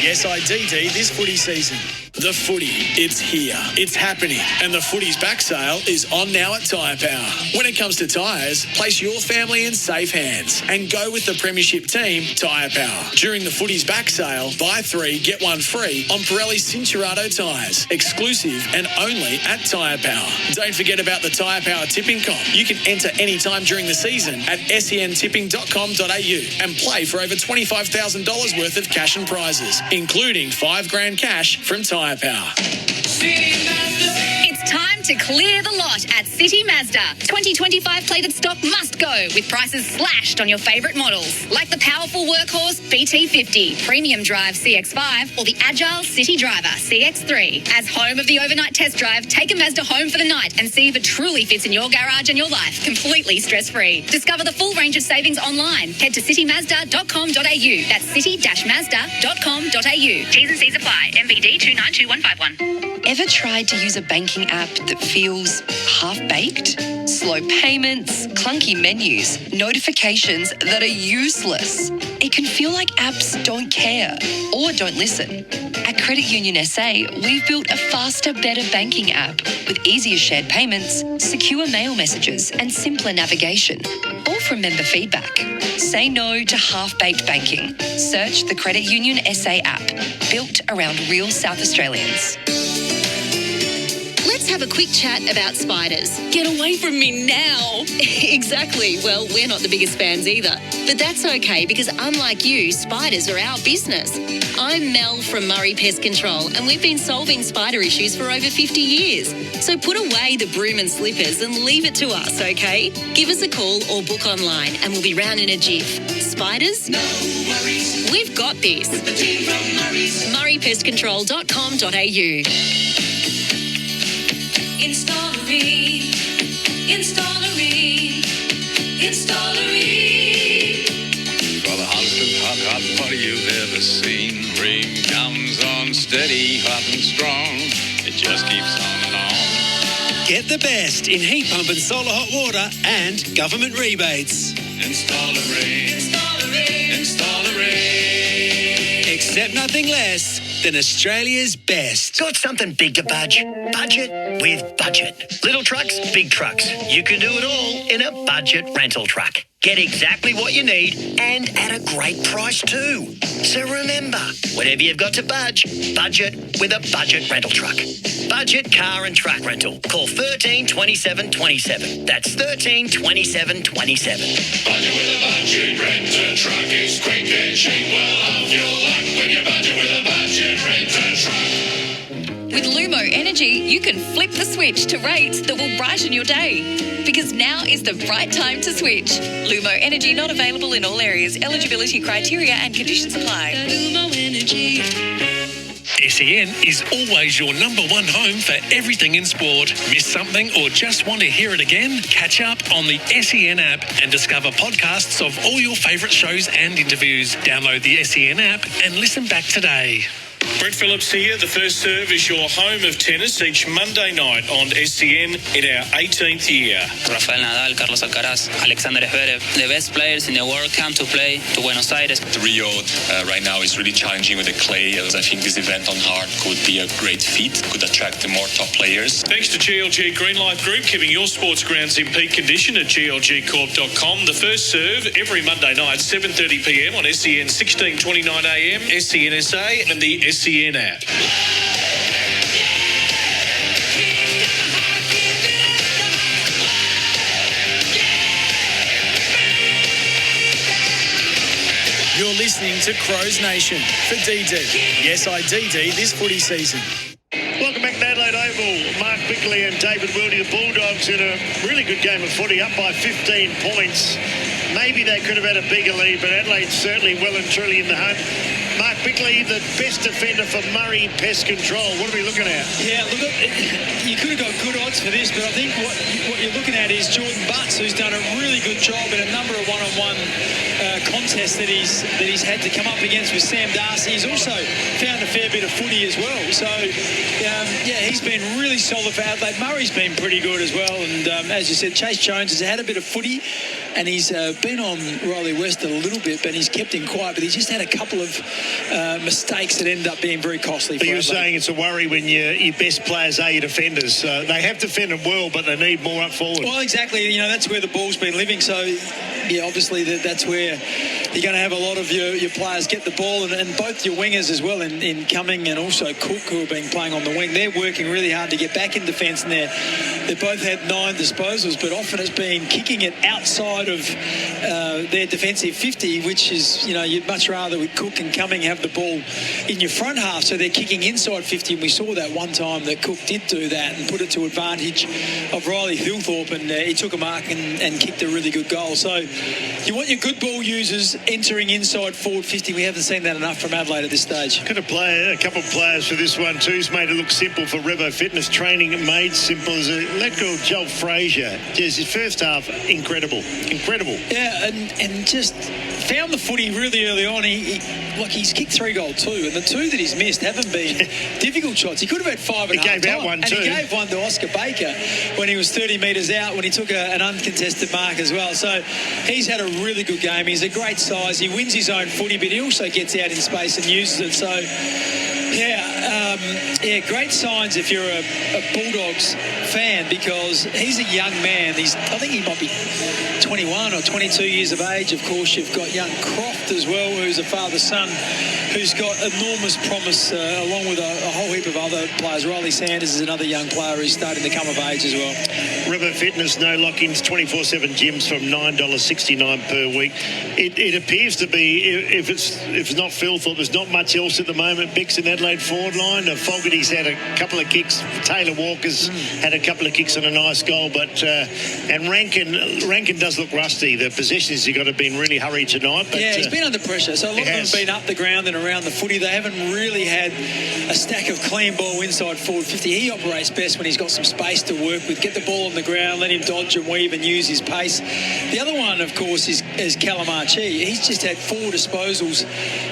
Yes, DD this footy season. The footy, it's here, it's happening, and the footy's back sale is on now at Tyre Power. When it comes to tyres, place your family in safe hands and go with the premiership team, Tyre Power. During the footy's back sale, buy 3, get 1 free on Pirelli Cincherato tyres, exclusive and only at Tyre Power. Don't forget about the Tyre Power tipping comp. You can enter anytime during the season at sentipping.com.au and play for over $25,000 worth of cash and prizes, including $5,000 cash from Tyre Power.
It's time to clear the lot at City Mazda. 2025 plated stock must go with prices slashed on your favourite models, like the powerful workhorse BT50, premium drive CX5, or the agile city driver CX3. As home of the overnight test drive, take a Mazda home for the night and see if it truly fits in your garage and your life, completely stress-free. Discover the full range of savings online. Head to citymazda.com.au. That's city-mazda.com.au. T's and C's apply. MBD 292151.
Ever tried to use a banking app that feels half-baked? Slow payments, clunky menus, notifications that are useless. It can feel like apps don't care or don't listen. At Credit Union SA, we've built a faster, better banking app with easier shared payments, secure mail messages, and simpler navigation. All from member feedback. Say no to half-baked banking. Search the Credit Union SA app, built around real South Australians.
Let's have a quick chat about spiders.
Get away from me now.
Exactly. Well, we're not the biggest fans either. But that's okay because unlike you, spiders are our business. I'm Mel from Murray Pest Control and we've been solving spider issues for over 50 years. So put away the broom and slippers and leave it to us, okay? Give us a call or book online and we'll be round in a jiff. Spiders? No worries. We've got this. With the team from Murray's. MurrayPestControl.com.au.
Installery. For the hottest hot party you've ever seen. Ring comes on steady, hot and strong. It just keeps on and on.
Get the best in heat pump and solar hot water and government rebates.
Installery.
Accept nothing less than Australia's best.
Got something big to budge? Budget with Budget. Little trucks, big trucks. You can do it all in a budget rental truck. Get exactly what you need and at a great price too. So remember, whenever you've got to budget with a budget rental truck. Budget car and truck rental. Call 13 27 27. That's 13 27 27.
Budget with a budget rental truck is quick and cheap. Well, have your luck when you budget with a budget rental truck.
With Lumo Energy, you can flip the switch to rates that will brighten your day. Because now is the right time to switch. Lumo Energy not available in all areas. Eligibility criteria and conditions apply. Lumo Energy.
SEN is always your number one home for everything in sport. Miss something or just want to hear it again? Catch up on the SEN app and discover podcasts of all your favourite shows and interviews. Download the SEN app and listen back today.
Brett Phillips here. The First Serve is your home of tennis each Monday night on SEN in our 18th year.
Rafael Nadal, Carlos Alcaraz, Alexander Zverev, the best players in the world come to play to Buenos Aires.
Rio right now is really challenging with the clay. I think this event on hard could be a great feat, could attract more top players.
Thanks to GLG Green Life Group, keeping your sports grounds in peak condition at glgcorp.com. The First Serve every Monday night, 7:30pm on SEN 1629am, SEN SA and the SEN app. You're listening to Crows Nation for DD. Yes, I DD this footy season.
Welcome back to Adelaide Oval. Mark Bickley and David Wildy, the Bulldogs, in a really good game of footy, up by 15 points. Maybe they could have had a bigger lead, but Adelaide's certainly well and truly in the hunt. Mark Bickley, the best defender for Murray Pest Control. What are we looking at?
Yeah, look, you could have got good odds for this, but I think what you're looking at is Jordan Butts, who's done a really good job in a number of one-on-one contests that he's had to come up against with Sam Darcy. He's also found a fair bit of footy as well. So, he's been really solid for Adelaide. Murray's been pretty good as well. And as you said, Chase Jones has had a bit of footy, and he's been on Riley West a little bit, but he's kept him quiet. But he's just had a couple of mistakes that end up being very costly for
Adelaide.
Adelaide.
You're saying it's a worry when your best players are your defenders. They have defended well, but they need more up forward.
Well, exactly. That's where the ball's been living. So, obviously that's where you're going to have a lot of your players get the ball, and both your wingers as well in Cumming and also Cook, who have been playing on the wing. They're working really hard to get back in defence, and they've both had 9 disposals, but often it's been kicking it outside of their defensive 50, which is, you'd much rather with Cook and Cumming have the ball in your front half, so they're kicking inside 50, and we saw that one time that Cook did do that and put it to advantage of Riley Thilthorpe, and he took a mark and kicked a really good goal. So you want your good ball users entering inside forward 50. We haven't seen that enough from Adelaide at this stage.
Could have played a couple of players for this one too. He's made it look simple for Revo Fitness Training. Made simple as a let go of Joel Frazier. Just his first half, incredible.
Yeah, and just found the footy really early on. He's kicked 3 goals too, and the 2 that he's missed haven't been difficult shots. He could have had 5 at half time.
He gave out one too.
And he gave one to Oscar Baker when he was 30 metres out, when he took an uncontested mark as well. So he's had a really good game. He's a great size. He wins his own footy, but he also gets out in space and uses it. So, great signs if you're a Bulldogs fan, because he's a young man. I think he might be 21 or 22 years of age. Of course, you've got young Croft as well, who's a father-son, who's got enormous promise, along with a whole heap of other players. Riley Sanders is another young player who's starting to come of age as well.
River Fitness, no lock-ins, 24/7 gyms from $9.69 per week. It appears to be, if it's not Philthorpe, there's not much else at the moment. Bix in Adelaide forward line. Fogarty's had a couple of kicks. Taylor Walker's had a couple of kicks and a nice goal. But and Rankin does look rusty. The possessions he got have been really hurried tonight. But,
he's been under pressure. So a lot of them have been up the ground and around the footy. They haven't really had a stack of clean ball inside forward 50. He operates best when he's got some space to work with. Get the ball on the ground, let him dodge and weave and use his pace. The other one, of course, is Calamarchi. He's just had 4 disposals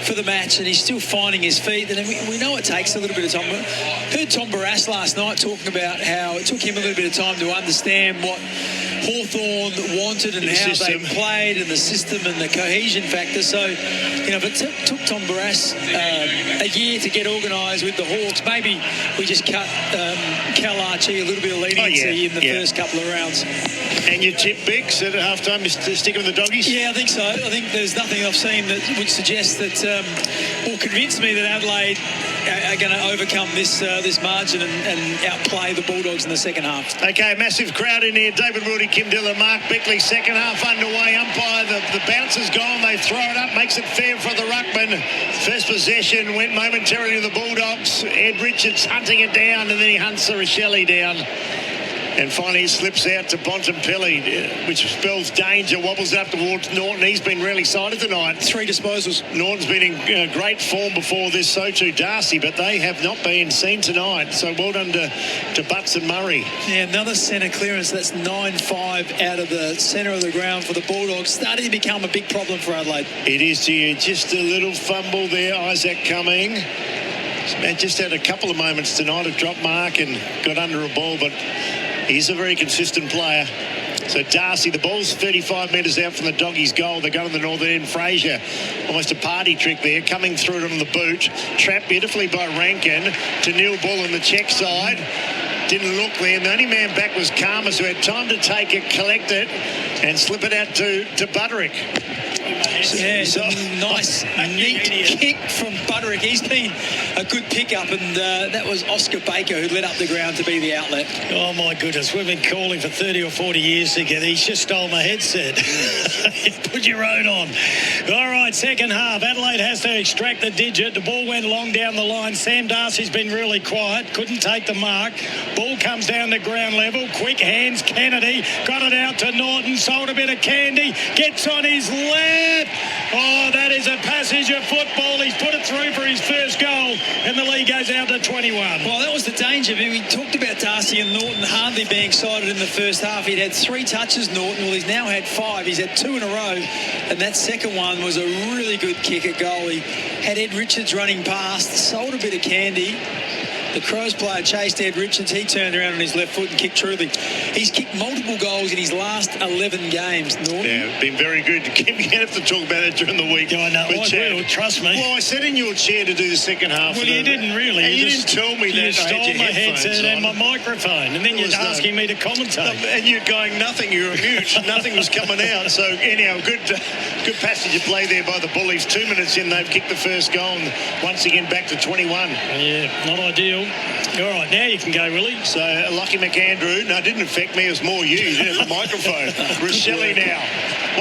for the match, and he's still finding his feet. And we we know it takes a little bit of time. I heard Tom Barrass last night talking about how it took him a little bit of time to understand what Hawthorn wanted and how they played and the system and the cohesion factor. So, if it took Tom Barrass a year to get organised with the Hawks, maybe we just cut Cal Archie a little bit of leniency in the first couple of rounds.
And you tip Bix at half-time, sticking with the Doggies?
Yeah, I think so. I think there's nothing I've seen that would suggest that or convince me that Adelaide are going to overcome this margin and outplay the Bulldogs in the second half.
Okay, massive crowd in here. David Wildy, Kim Dillon, Mark Bickley. Second half underway. Umpire, the bounce is gone. They throw it up, makes it fair for the ruckman. First possession went momentarily to the Bulldogs. Ed Richards hunting it down, and then he hunts the Rochelle down. And finally it slips out to Bontempelli, which spells danger, wobbles up towards Norton. He's been really sided tonight.
3 disposals.
Norton's been in great form before this, so too Darcy, but they have not been seen tonight. So well done to Butts and Murray.
Yeah, another centre clearance. That's 9-5 out of the centre of the ground for the Bulldogs. Starting to become a big problem for Adelaide.
It is to you. Just a little fumble there, Isaac Cumming. Just had a couple of moments tonight of drop mark and got under a ball, but he's a very consistent player. So Darcy, the ball's 35 metres out from the Doggies' goal. They go to the northern end. Fraser, almost a party trick there, coming through it on the boot. Trapped beautifully by Rankin to Neil Bull on the check side. Didn't look there. And the only man back was Karmas, who had time to take it, collect it, and slip it out to Butterick.
Yeah, it's a nice, neat kick from Butterick. He's been a good pickup, and that was Oscar Baker who led up the ground to be the outlet.
Oh, my goodness. We've been calling for 30 or 40 years together. He's just stole my headset. Put your own on. All right, second half. Adelaide has to extract the digit. The ball went long down the line. Sam Darcy's been really quiet. Couldn't take the mark. Ball comes down to ground level. Quick hands. Kennedy got it out to Norton. Sold a bit of candy. Gets on his left. Oh, that is a passage of football. He's put it through for his first goal, and the lead goes out to 21.
Well, that was the danger. I mean, we talked about Darcy and Norton hardly being sided in the first half. He'd had 3 touches, Norton. Well, he's now had 5. He's had 2 in a row, and that second one was a really good kick at goal. He had Ed Richards running past, sold a bit of candy. The Crows player chased Ed Richards. He turned around on his left foot and kicked truly. He's kicked multiple goals in his last 11 games, Norton.
Yeah, been very good. You're going to have to talk about it during the week.
I know, I will, trust me.
Well, I sat in your chair to do the second half.
Well, you didn't really.
And you didn't tell me that.
You stole my headset and my microphone, and then you're asking me to commentate.
And you're going, nothing, you're a mute. Nothing was coming out. So, anyhow, good passage of play there by the Bullies. 2 minutes in, they've kicked the first goal, and once again back to 21.
Yeah, not ideal. All right, now you can go, Willie.
So, Lucky McAndrew, no, it didn't affect me. It was more you. You didn't have the microphone. Rochelle now.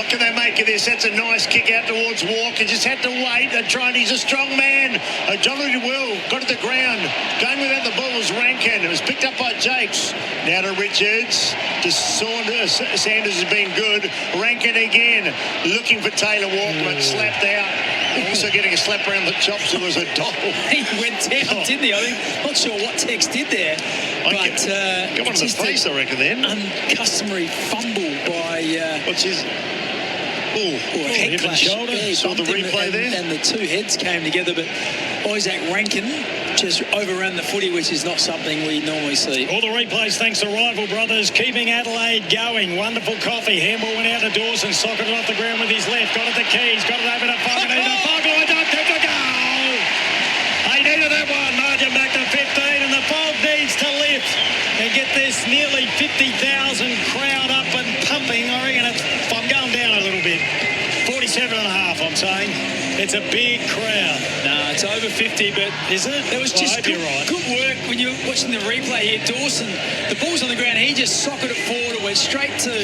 What can they make of this? That's a nice kick out towards Walker. Just had to wait. They're trying. He's a strong man. O'Donoghue well got to the ground. Going without the ball was Rankin. It was picked up by Jakes. Now to Richards. To Sanders has been good. Rankin again. Looking for Taylor Walker. Slapped out. Also getting a slap around the chops. It was a doll.
He went down, didn't he? I think, not sure what Tex did there. But
got one in the face, I reckon, then.
Uncustomary fumble by...
what's his...
head clash.
Yeah, saw the replay there.
And the two heads came together, but Isaac Rankin just overran the footy, which is not something we normally see.
All the replays thanks to Rival Brothers, keeping Adelaide going. Wonderful coffee. Handball went out to Dawson, socketed off the ground with his left, got it to Keys, got it over to Fogarty. Fogarty don't get the goal. They needed that one. Margin back to 15, and the Fog needs to lift and get this nearly 50,000 crowd up and pumping. I reckon I'm going down a little bit. 47.5, I'm saying. It's a big crowd.
No, it's over 50, but
is it?
It was just good work when you're watching the replay here. Dawson, the ball's on the ground. He just socketed it forward. It went straight to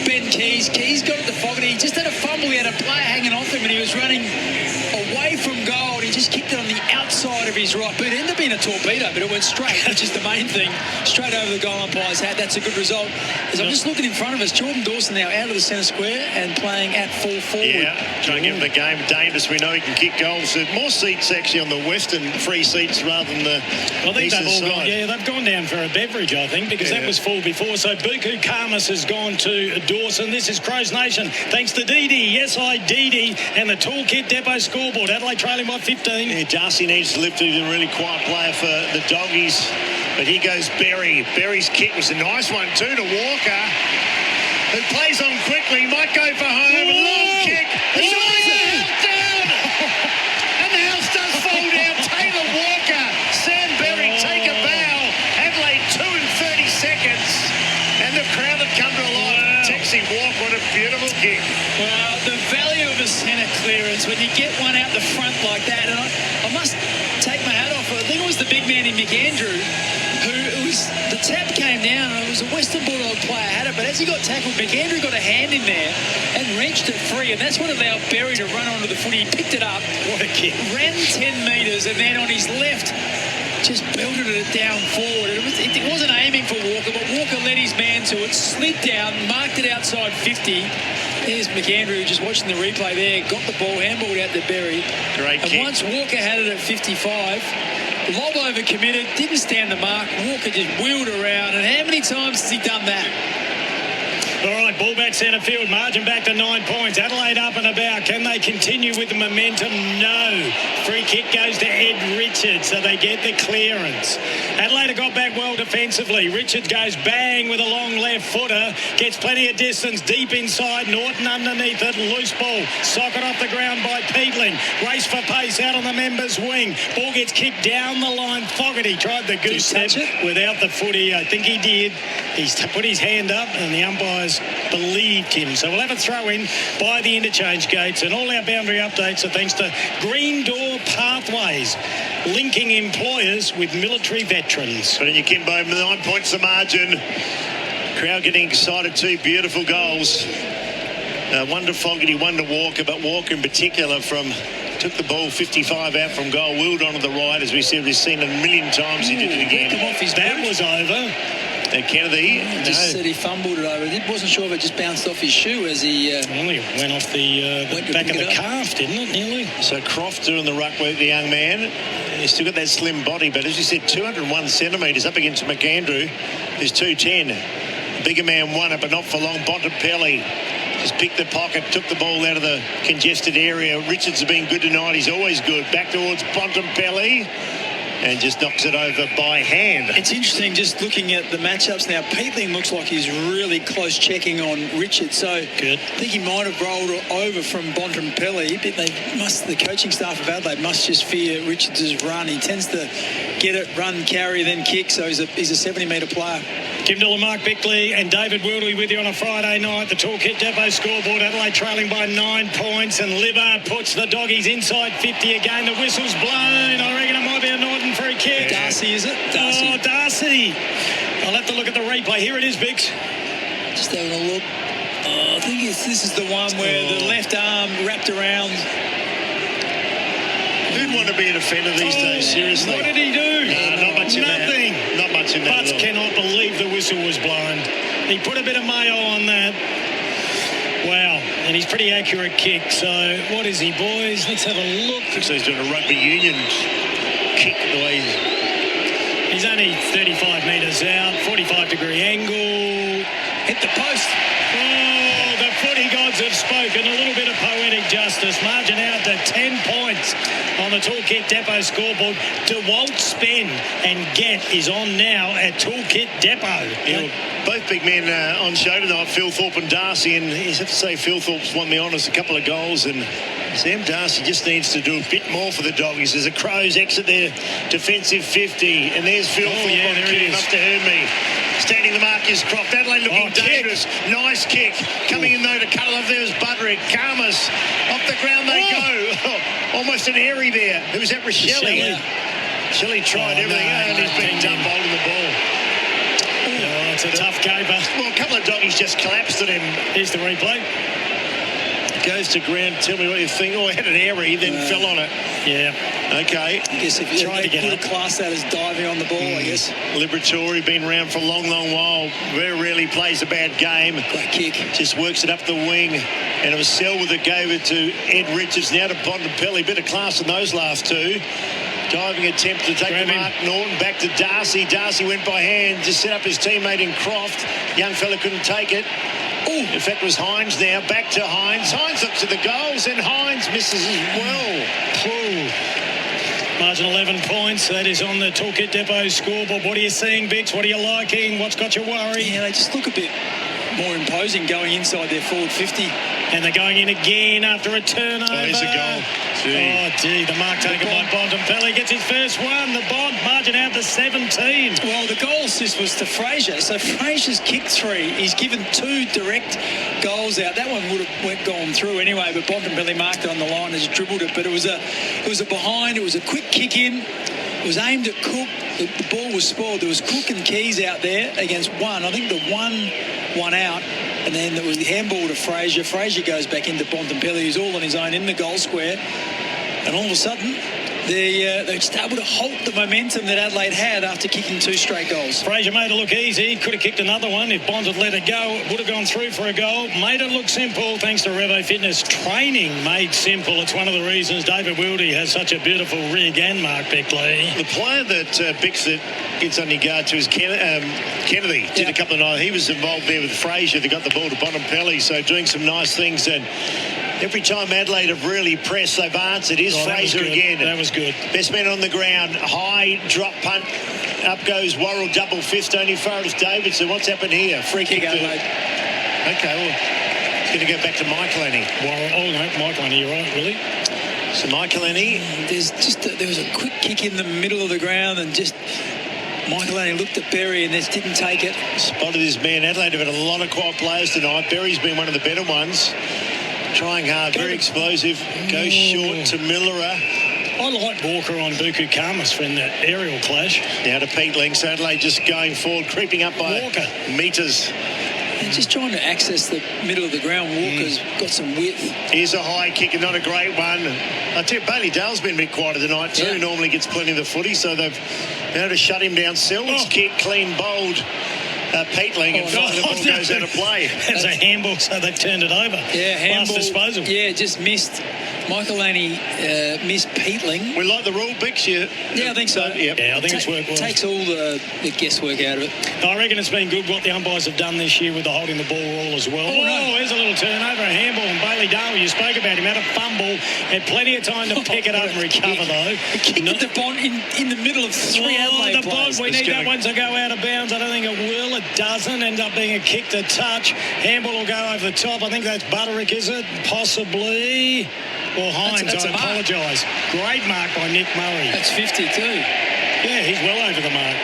Ben Keys. Keys got it to Fogarty. He just had a fumble. He had a player hanging off him, and he was running away from goal. He just kicked it on the outside of his right boot. It ended up being a torpedo, but it went straight, which is the main thing. Straight over the goal umpire's hat. That's a good result. As I'm just looking in front of us, Jordan Dawson now out of the centre square and playing at full forward.
Yeah, trying to give him the game dangerous. We know he can kick goals. There's more seats actually on the western free seats rather than the eastern side.
They've gone down for a beverage, I think, because that was full before. So Buku Karmas has gone to Dawson. This is Crows Nation. Thanks to Dee Dee. Yes, I Dee Dee and the Toolkit Depot scoreboard. Adelaide trailing by 15
15.
Yeah, Darcy needs to lift. He's a really quiet player for the Doggies. But here goes Berry. Berry's kick was a nice one too to Walker, who plays on quickly, might go for home. A long kick. It's always a house down. And the house does fall down. Taylor Walker, Sam Berry take a bow. Adelaide 2 and 30 seconds. And the crowd have come to life. Texie Walk, what a beautiful kick.
Well, the value of a centre clearance when you get one out the front like that, and I must take my hat off. I think it was the big man in McAndrew who was, the tap came down and it was a Western Bulldog player had it, but as he got tackled, McAndrew got a hand in there and wrenched it free, and that's what allowed Berry to run onto the footy. He picked it up,
what a kick,
ran 10 metres, and then on his left just belted it down forward. It wasn't aiming for Walker, but Walker led his man to it, slid down, marked it outside 50. There's McAndrew just watching the replay there, got the ball, handballed out to Berry.
Great
and
kick.
Once Walker had it at 55, Lob overcommitted, didn't stand the mark. Walker just wheeled around, and how many times has he done that?
All right, ball back centre field, margin back to 9 points. Adelaide up and about. Can they continue with the momentum? No. Free kick goes to Ed Richards, so they get the clearance. Adelaide have got back well defensively. Richards goes bang with a long left footer, gets plenty of distance deep inside. Norton underneath it, loose ball. Socket off the ground by Peatling. Race for pace out on the members' wing. Ball gets kicked down the line. Fogarty tried the goose step without the footy. I think he did. He's put his hand up and the umpires believed him. So we'll have a throw in by the interchange gates, and all our boundary updates are thanks to Green Door Pathways, linking employers with military veterans.
But in your Kimbo, 9 points the margin. Crowd getting excited too. Beautiful goals. One to Fogarty, one to Walker, but Walker in particular took the ball 55 out from goal, wheeled onto the right, as we said, we've seen it a million times. He did it again.
That was over.
Kennedy
just said he fumbled it over. He wasn't sure if it just bounced off his shoe as he
went off the back of the calf, didn't it, nearly?
So Croft doing the ruck work, the young man. He's still got that slim body, but as you said, 201 centimetres up against McAndrew, who's 210. Bigger man won it, but not for long. Bontempelli just picked the pocket, took the ball out of the congested area. Richards has been good tonight. He's always good. Back towards Bontempelli. And just knocks it over by hand.
It's interesting just looking at the matchups now. Peatling looks like he's really close checking on Richard. So
good.
I think he might have rolled over from Bontempelli. But the coaching staff of Adelaide must just fear Richards' run. He tends to get it, run, carry, then kick. So he's a 70-metre player.
Kim Dillon, Mark Bickley and David Wildy with you on a Friday night. The Toolkit Depot scoreboard. Adelaide trailing by 9 points, and Libba puts the Doggies inside 50 again. The whistle's blown. I reckon it might be a Norton free kick.
Darcy, is it? Darcy.
Oh, Darcy. I'll have to look at the replay. Here it is, Bix.
Just having a look. I think this is the one where the left arm wrapped around.
Who'd want to be a defender these days, seriously?
What did he do?
Not much in
Nothing.
that. Not much in that.
Butts cannot believe the whistle was blown. He put a bit of mayo on that. Wow. And he's pretty accurate kick. So what is he, boys? Let's have a look.
Looks like he's doing a rugby union kick the way
he's only 35 metres out, 45-degree angle.
Hit the post.
Oh, the footy gods have spoken. A little bit of poetic justice. Margin out to 10 points on the Toolkit Depot scoreboard. DeWalt Spend and Get is on now at Toolkit Depot.
Yeah, both big men on show tonight, Phil Thorpe and Darcy, and you have to say Phil Thorpe's won the honours, a couple of goals, and Sam Darcy just needs to do a bit more for the Doggies as the Crows exit their defensive 50, and there's Phil Thorpe on the kick. Must have heard me. Standing the mark is Croft. Adelaide looking dangerous. Nice kick. Coming in though to cut it off. There's Budrick. Karmas. Off the ground they go. Almost an airy there. Who's that? Rochelli. Shelley tried everything and he's been done holding the ball.
Oh, it's a tough caper.
Well, a couple of Doggies just collapsed at him.
Here's the replay.
Goes to ground. Tell me what you think. Oh, had an airy, then fell on it.
Yeah.
Okay.
I guess if you
tried to get
a class that is diving on the ball, I guess.
Liberatore, been around for a long, long while. Very rarely plays a bad game.
Great kick.
Just works it up the wing. And it was Selwood that gave it to Ed Richards. Now to Bontempelli. Bit of class in those last two. Diving attempt to take the mark. Norton back to Darcy. Darcy went by hand. Just set up his teammate in Croft. Young fella couldn't take it. Ooh. In fact, it was Hines now. Back to Hines. Hines looks at the goals, and Hines misses as well.
Margin 11 points. That is on the Toolkit Depot scoreboard. What are you seeing, Bix? What are you liking? What's got you worried?
Yeah, they just look a bit more imposing going inside their forward 50.
And they're going in again after a turnover.
Oh, here's a goal.
Gee. The mark taken by Bontempelli. Gets his first one. The Bont margin out to 17.
Well, the goal assist was to Fraser. So Fraser's kicked 3. He's given 2 direct goals out. That one would have gone through anyway, but Bontempelli marked it on the line, has dribbled it. But it was a behind. It was a quick kick in. It was aimed at Cook. The ball was spoiled. There was Cook and Keys out there against one. I think the one out. And then there was the handball to Fraser. Fraser goes back into Bontempelli, who's all on his own in the goal square. And all of a sudden, they're just able to halt the momentum that Adelaide had after kicking 2 straight goals.
Fraser made it look easy. Could have kicked another one. If Bond had let it go, it would have gone through for a goal. Made it look simple thanks to Revo Fitness. Training made simple. It's one of the reasons David Wildy has such a beautiful rig and Mark Bickley.
The player that Bix that gets on your guard to is Kennedy. Did a couple of nights. He was involved there with Fraser. They got the ball to Bontempelli, so doing some nice things. And every time Adelaide have really pressed, they've answered. Here's Fraser again.
That was good.
Best man on the ground. High drop punt. Up goes Worrell, double fist only Forrest Davidson. What's happened here?
Free kick, Adelaide.
Okay, well, it's going to go back to Michael Annie.
Michael Annie, you're right, really.
So Michael Annie.
There was a quick kick in the middle of the ground and just Michael Annie looked at Berry and just didn't take it.
Spotted his man. Adelaide have had a lot of quiet players tonight. Berry's been one of the better ones. Trying hard, very explosive. Goes short to Millerer.
I like Walker on Buku Kamas from that aerial clash.
Now to Pete Links. Adelaide just going forward, creeping up by
Walker.
Metres.
And just trying to access the middle of the ground. Walker's got some width.
Here's a high kick and not a great one. I tell you, Bailey Dale's been a bit quieter tonight too. Normally gets plenty of the footy, so they've been able to shut him down. Selwood's kick, clean, bold. Peatling and finally the ball goes out of play.
It's a handball, so they've turned it over.
Yeah, handball.
Last disposal.
Yeah, just missed. Michael Annie missed Peatling.
We like the rule, Bix.
Yeah, I think so.
Yep.
Yeah, I think it's worked well.
Takes all the guesswork out of it.
I reckon it's been good what the umpires have done this year with the holding the ball rule as well. Oh, there's a little turnover, a handball, and Bailey Dale, you spoke about him, had a fumble, had plenty of time to pick it up and recover though.
He kicked the Bont in the middle of 3 Adelaide players.
We need that one to go out of bounds. I don't think it will. It doesn't. Ends up being a kick to touch. Handball will go over the top. I think that's Butterick, is it? Possibly. Or Hines, I apologise. Great mark by Nick Murray.
That's 52.
Yeah, he's well over the mark.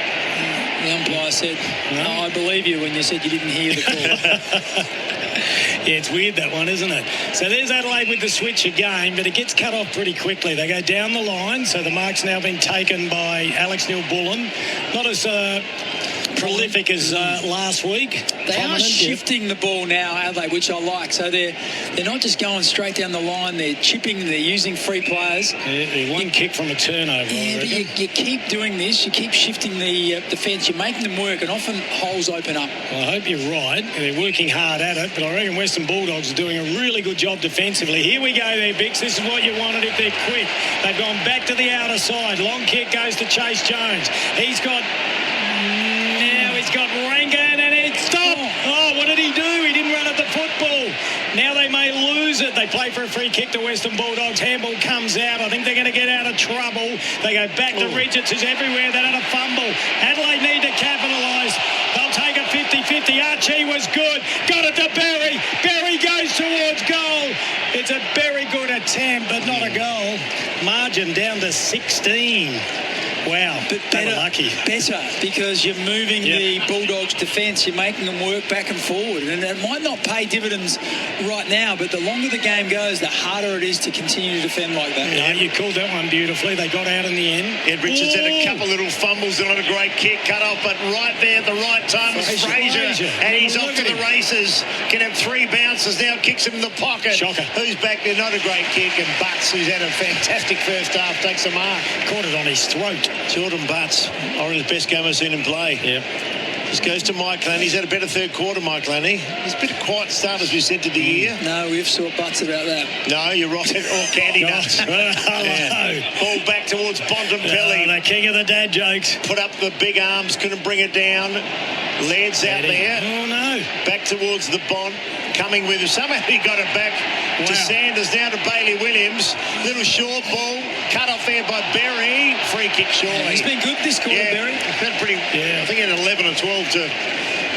The umpire said, no, I believe you when you said you didn't hear the call.
Yeah, it's weird, that one, isn't it? So there's Adelaide with the switch again, but it gets cut off pretty quickly. They go down the line, so the mark's now been taken by Alex Neil-Bullen. Not as prolific as last week.
They are shifting the ball now, Adelaide, which I like. So they're not just going straight down the line. They're chipping. They're using free players.
Yeah, one kick from a turnover.
Yeah, but you keep doing this. You keep shifting the defence. You're making them work, and often holes open up.
Well, I hope you're right. They're working hard at it, but I reckon Western Bulldogs are doing a really good job defensively. Here we go there, Bix. This is what you wanted if they're quick. They've gone back to the outer side. Long kick goes to Chase Jones. He's got Rangan and it stopped. Oh, what did he do? He didn't run at the football. Now they may lose it. They play for a free kick to Western Bulldogs. Handball comes out. I think they're going to get out of trouble. They go back to Richards, who's everywhere. They had a fumble. Adelaide need to capitalise. They'll take it 50-50. Archie was good. Got it to Berry. Berry goes towards goal. It's a very good attempt, but not a goal. Margin down to 16. Wow, but lucky.
Better, because you're moving the Bulldogs' defence. You're making them work back and forward. And it might not pay dividends right now, but the longer the game goes, the harder it is to continue to defend like that.
Yeah, you called that one beautifully. They got out in the end.
Ed Richards had a couple little fumbles and not a great kick cut off, but right there at the right time was Fraser. And he's off to the races. Can have 3 bounces now, kicks him in the pocket.
Shocker.
Who's back there? Not a great kick. And Butts, who's had a fantastic first half, takes a mark.
Caught it on his throat.
Jordan Butts, the best game I've seen him play.
Yeah.
This goes to Mike Lanny. He's had a better third quarter, Mike Lanny. He's a bit of a quiet start, as we said, to the year.
No, we've saw Butts about that.
No, you're right. All candy nuts. Ball back towards Bontempelli.
The king of the dad jokes.
Put up the big arms, couldn't bring it down. Laird's out there.
Oh, no.
Back towards the Bont. Coming with him. Somehow he got it back to Sanders. Now to Bailey Williams. Little short ball. Cut off there by Berry. Free kick surely.
He's been good this quarter, Berry.
Been pretty, I think in 11 or 12 to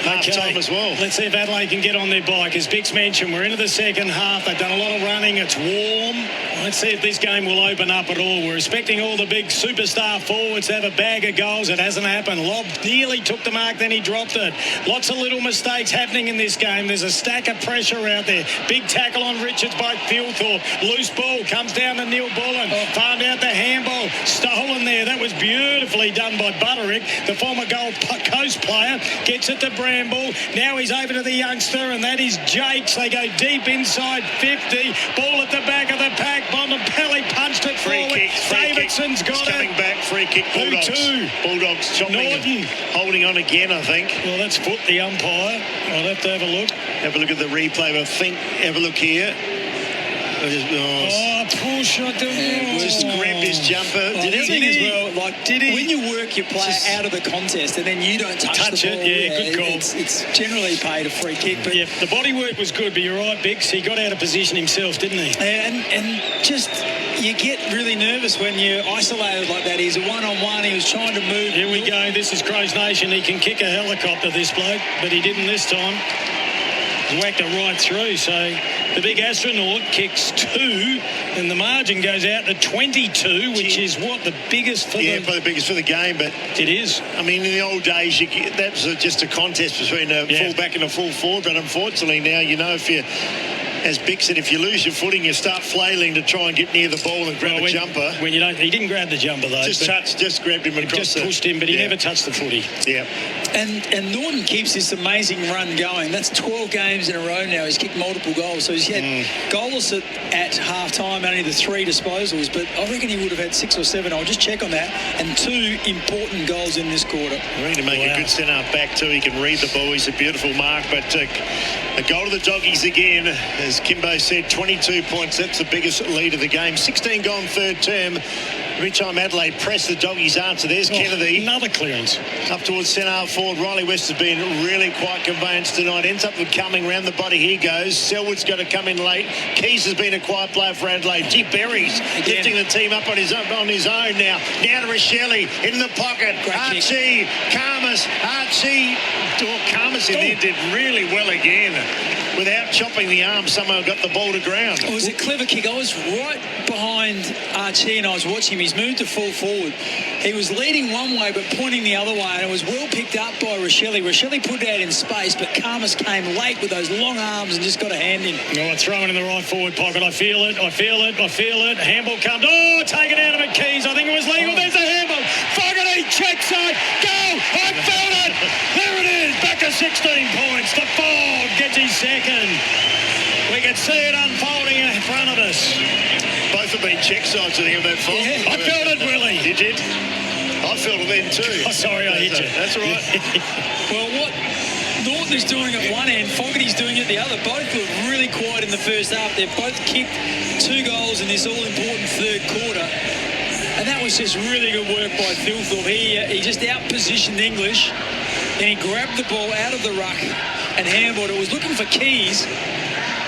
half-time as well.
Let's see if Adelaide can get on their bike. As Bix mentioned, we're into the second half. They've done a lot of running. It's warm. Let's see if this game will open up at all. We're expecting all the big superstar forwards to have a bag of goals. It hasn't happened. Lobb nearly took the mark, then he dropped it. Lots of little mistakes happening in this game. There's a stack of pressure out there. Big tackle on Richards by Thilthorpe. Loose ball comes down to Neil Bullen. Found out the handball. Stolen there. That was beautifully done by Butterick, the former Gold Coast player. Gets it to Bramble. Now he's over to the youngster, and that is Jakes. They go deep inside 50. Ball at the back of the pack. Bontempelli punched it forward. Davidson's got it.
Coming back. Free kick. Bulldogs.
Bulldogs
chopping.
Norton.
Holding on again, I think.
Well, that's Foot, the umpire. I'll have to have a look.
Have a look at the replay. I think, have a look here.
Poor shot.
Just grabbed his jumper.
Did he? When you work your player out of the contest and then you don't touch the ball,
good call.
It's generally paid a free kick. But
the body work was good, but you're right, Bix. He got out of position himself, didn't he?
And just you get really nervous when you're isolated like that. He's a one-on-one. He was trying to move.
Here we go. This is Crows Nation. He can kick a helicopter, this bloke, but he didn't this time. Whacked it right through. So the big astronaut kicks 2, and the margin goes out to 22, which is what the biggest for
probably the biggest for the game. But
it is.
I mean, in the old days, that was just a contest between a full-back and a full forward. But unfortunately, now if you. As Bix said, if you lose your footing, you start flailing to try and get near the ball and grab a jumper.
When you don't, he didn't grab the jumper though.
Just grabbed him across.
Just pushed him, but he never touched the footy.
Yeah.
And Norton keeps this amazing run going. That's 12 games in a row now. He's kicked multiple goals. So he's had goalless at half-time, only the 3 disposals. But I reckon he would have had 6 or 7. I'll just check on that. And 2 important goals in this quarter.
I need to make a good centre back too. He can read the ball. He's a beautiful mark. But a goal to the Doggies again. As Kimbo said, 22 points. That's the biggest lead of the game. 16 gone third term. Every time Adelaide press, the Doggies answer. There's Kennedy.
Another clearance.
Up towards centre forward. Riley West has been really quite conveyanced tonight. Ends up with coming round the body. He goes. Selwood's got to come in late. Keys has been a quiet player for Adelaide. Gee, Berry's lifting the team up on his own now. Now to Rochelle in the pocket. Archie, Karmas. Karmas in there did really well again. Without chopping the arm, somehow got the ball to ground.
It was a clever kick. I was right behind Archie and I was watching him. He's moved to full forward. He was leading one way but pointing the other way, and it was well picked up by Rochelle. Rochelle put it out in space, but Karmas came late with those long arms and just got a hand in.
Throw it in the right forward pocket. I feel it. Handball comes. Taken out of it, Keys. I think it was legal. There's the handball. Fogarty, check side. Go! I felt it! There it is. Back to 16 points. The Ford gets his second. We can see it unfolding in front of us.
Both have been check sides of that fall.
I felt it, Willie.
You did? I felt it then too.
Sorry, I hit you.
That's all right.
Well, what Norton is doing at one end, Fogarty's doing it the other. Both were really quiet in the first half. They've both kicked 2 goals in this all-important third quarter. And that was just really good work by Thilthorpe. He just out-positioned English, and he grabbed the ball out of the ruck and handballed it. Was looking for Keys,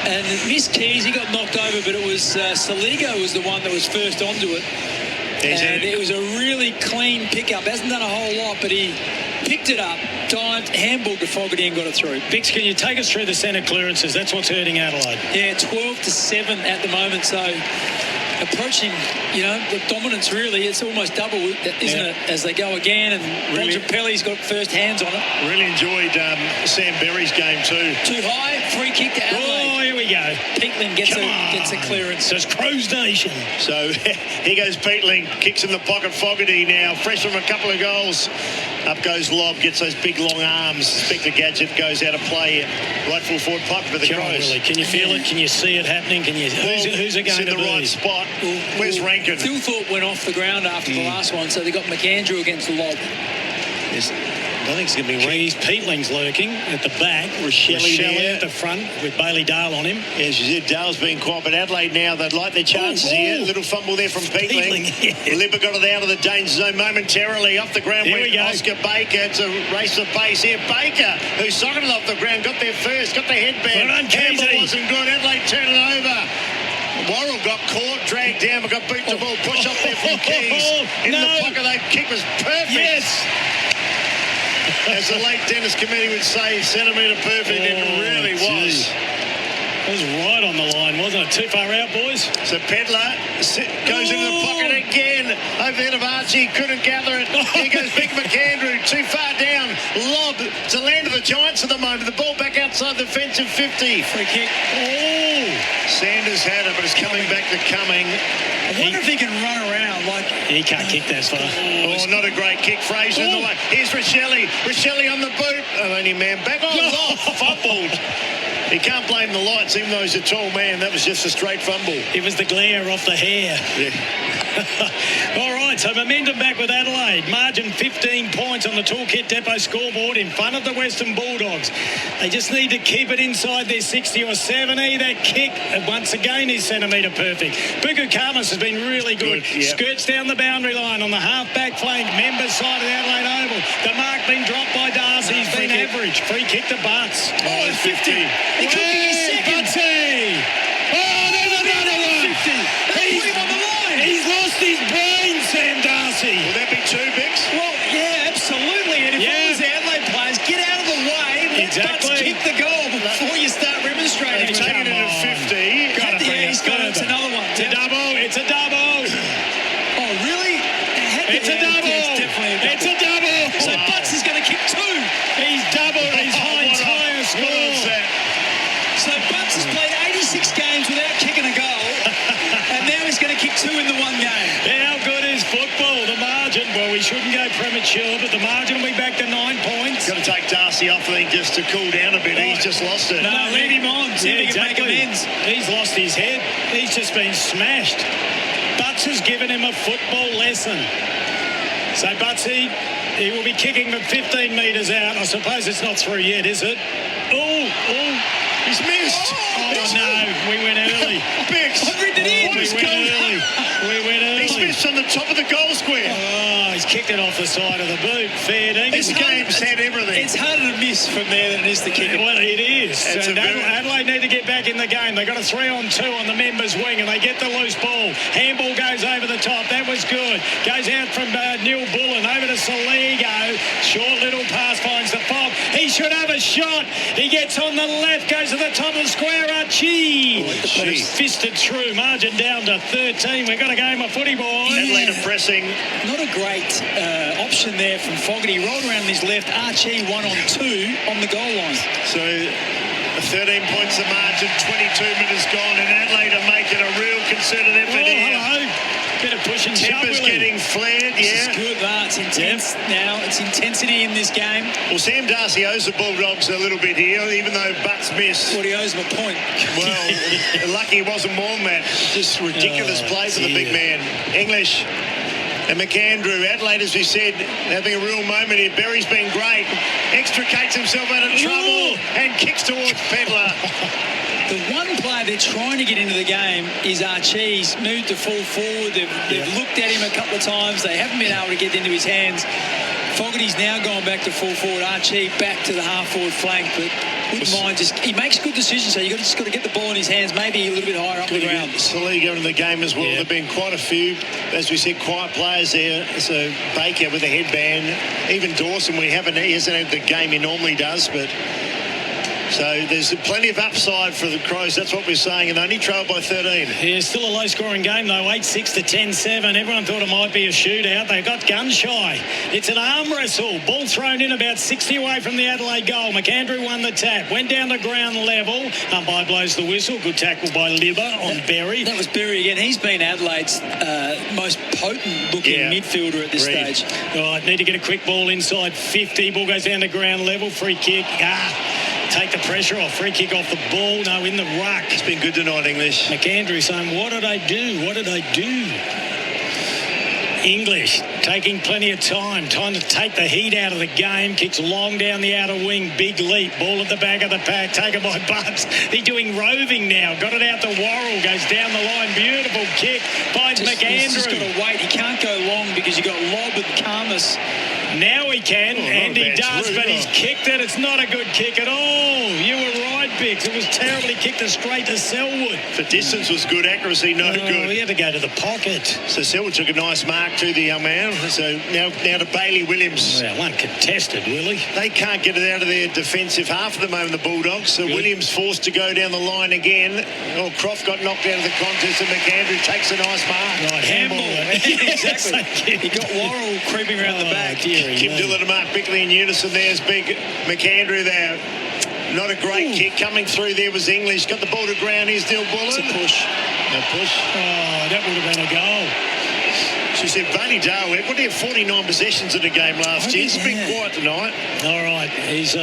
and missed Keys. He got knocked over, but it was Saligo was the one that was first onto it. And it was a really clean pickup. Hasn't done a whole lot, but he picked it up, dived, handballed to Fogarty and got it through.
Bix, can you take us through the centre clearances? That's what's hurting Adelaide.
Yeah, 12-7 at the moment, so approaching, the dominance really. It's almost double, isn't it, as they go again, and Bontempelli's got first hands on it.
Really enjoyed Sam Berry's game too.
Too high, free kick to Adelaide.
Here we go.
Peatling gets a clearance.
So it's Crows Nation.
So here goes Peatling, kicks in the pocket. Fogarty now, fresh from a couple of goals. Up goes Lobb, gets those big long arms. Spectre Gadget goes out of play. Right full forward pocket for the Crows.
Really. Can you feel it? Can you see it happening? Who's it going to be?
In the right spot. Where's Rankin?
Thilthorpe went off the ground after the last one, so they got McAndrew against Lobb.
I think it's going to be
Keys Peatling's lurking at the back.
Rochelle
at the front with Bailey Dale on him.
Yeah, she said Dale's been quiet, but Adelaide now, they'd like their chances here. Little fumble there from Peatling. Libba got it out of the danger zone momentarily. Off the ground
Here
went
we go.
Oscar Baker. It's a race of pace here. Baker, who socketed off the ground, got there first, got the headband.
Well done,
Campbell
Keysy.
wasn't good. Adelaide turned it over. Worrell got caught, dragged down, but got beat the ball. Push off there from Keys. In the pocket, that kick was perfect.
Yes.
As the late Dennis committee would say, centimetre perfect. It really was.
It was right on the line, wasn't it? Too far out, boys.
So Pedler goes into the pocket again. Over the head of Archie, couldn't gather it. Here goes Big McAndrew, too far down. Lob to land of the Giants at the moment. The ball back outside the fence of 50.
Free kick.
Oh! Sanders had it, but it's coming back to Cumming.
I wonder if he can run around like...
He can't kick that far.
Oh, not a great kick. Fraser in the way. Here's Rochelle. Rochelle on the boot. Only man back. Oh, it's off. Fumbled. He can't blame the lights, even though he's a tall man. That was just a straight fumble.
It was the glare off the hair.
Yeah.
All right, so momentum back with Adelaide. Margin 15 points on the Toolkit Depot scoreboard in front of the Western Bulldogs. They just need to keep it inside their 60 or 70. That kick, once again, is centimetre perfect. Buku Kamas has been really good. Skirts down the boundary line on the half-back flank. Members side of the Adelaide Oval. The mark being dropped by Darcy. He's been average. Free kick to Butts.
Oh, it's 50.
He could be his second.
Butsy! Oh, there's another one.
50. They put him on the line.
He's lost his brain, Sam Darcy.
Will that be two, Bix?
Well, yeah, absolutely. And if all the Adelaide players get out of the way, let Butts kick the goal before you start remonstrating.
Taking it at 50.
He's got it. It's another one.
It's a double. It's a double.
Oh, really?
It's a double.
It's definitely a double.
It's a double.
So Butts is going to kick two.
He's doubled his entire score.
So Butts has played 86 games without kicking a goal, and now he's going to kick two in the one game.
How good is football? The margin, well, we shouldn't go premature, but the margin will be back to 9 points.
Got to take Darcy off, I think, just to cool down a bit. He's just lost it.
No, leave him on. See if he can make amends.
He's lost his head. He's just been smashed. Butts has given him a football lesson. So Butsy, he will be kicking from 15 metres out. I suppose it's not through yet, is it? Oh,
he's missed.
Oh, no, we went early.
Bix.
We went early.
He's missed on the top of the goal square.
Oh, he's kicked it off the side of the boot. Fair dinkum.
This game's had everything.
It's harder to miss from there than it is to kick it.
Well, it is.
It's
And Adelaide need to get back in the game. They got a 3-on-2 on the members' wing, and they get the loose ball. Handball goes over the top. That was good. Goes out from Neil Bullen over to Saligo. Short little pass finds the Fog. He should have a shot. He gets on the left, goes to the top of the square. Archie. But it's fisted through. Margin down to 13. We've got a game of footy, boys.
Adelaide are pressing.
Not a great option there from Fogarty. Rolled around his left. Archie 1-on-2 on the goal line.
So 13 points the margin, 22 minutes gone, and Adelaide are making a real concerted effort here.
Hello. Bit of push and shove.
Tempers getting flared,
This is good, it's intense now. It's intensity in this game.
Well, Sam Darcy owes the Bulldogs a little bit here, even though Butts missed.
Well, he owes him a point.
Well, lucky it wasn't more than that. Just ridiculous play for the big man. English and McAndrew. Adelaide, as we said, having a real moment here. Berry's been great. Extricates himself out of trouble and kicks towards Pedler.
The one player they're trying to get into the game is Archie. He's moved to full forward. They've looked at him a couple of times. They haven't been able to get into his hands. Fogarty's now gone back to full forward. Archie back to the half-forward flank, but wouldn't mind. He makes good decisions, so you've just got to get the ball in his hands, maybe a little bit higher up the ground.
Saligo into the game as well. There have been quite a few, as we said, quiet players there. So Baker with a headband. Even Dawson, he hasn't had the game he normally does, but... So there's plenty of upside for the Crows. That's what we're saying, and they only trailed by 13.
Yeah, still a low-scoring game, though. 8-6 to 10-7. Everyone thought it might be a shootout. They got gun shy. It's an arm wrestle. Ball thrown in about 60 away from the Adelaide goal. McAndrew won the tap. Went down to ground level. Umpire blows the whistle. Good tackle by Libba on Berry.
That was Berry again. He's been Adelaide's most potent-looking midfielder at this stage.
Right, need to get a quick ball inside 50. Ball goes down to ground level. Free kick. Take the pressure off. Free kick off the ball. No, in the ruck.
It's been good tonight, English.
McAndrew saying, what did I do? What did I do? English taking plenty of time, trying to take the heat out of the game. Kicks long down the outer wing. Big leap. Ball at the back of the pack. Taken by Butts. He's doing roving now. Got it out to Worrell. Goes down the line. Beautiful kick. Finds McAndrew.
He's just got to wait. He can't go long because you've got Lobb and Karmas.
Now he can, and he does, but he's kicked it. It's not a good kick at all. You were right, Bix. It was terribly kicked straight to Selwood.
The distance was good, accuracy no good.
He had to go to the pocket.
So Selwood took a nice mark to the young man. So now to Bailey Williams.
Well, uncontested, Willie.
They can't get it out of their defensive half at the moment, the Bulldogs. So
Good.
Williams forced to go down the line again. Oh, Croft got knocked out of the contest, and McAndrew takes a nice mark.
Right, handball.
Exactly. He got Worrell creeping around the back.
Kim Dillon and Mark Bickley in unison. There's big McAndrew there. Not a great kick. Coming through there was English. Got the ball to ground. Here's Neil Bullen.
It's a push.
No push.
Oh, that would have been a goal.
She said, Bunny Darwin, what do you have 49 possessions in the game last year? It's been quiet tonight.
All right. He's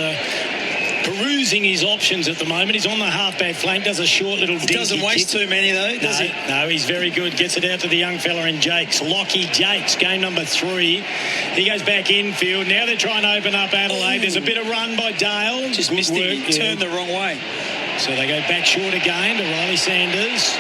perusing his options at the moment. He's on the half-back flank, does a short little dinky
Doesn't waste
kick.
too many, though, does he?
No, he's very good. Gets it out to the young fella in Jakes. Lockie Jakes, game number 3. He goes back infield. Now they're trying to open up Adelaide. There's a bit of run by Dale.
Just
Good
missed
work,
it. He turned the wrong way.
So they go back short again to Riley Sanders.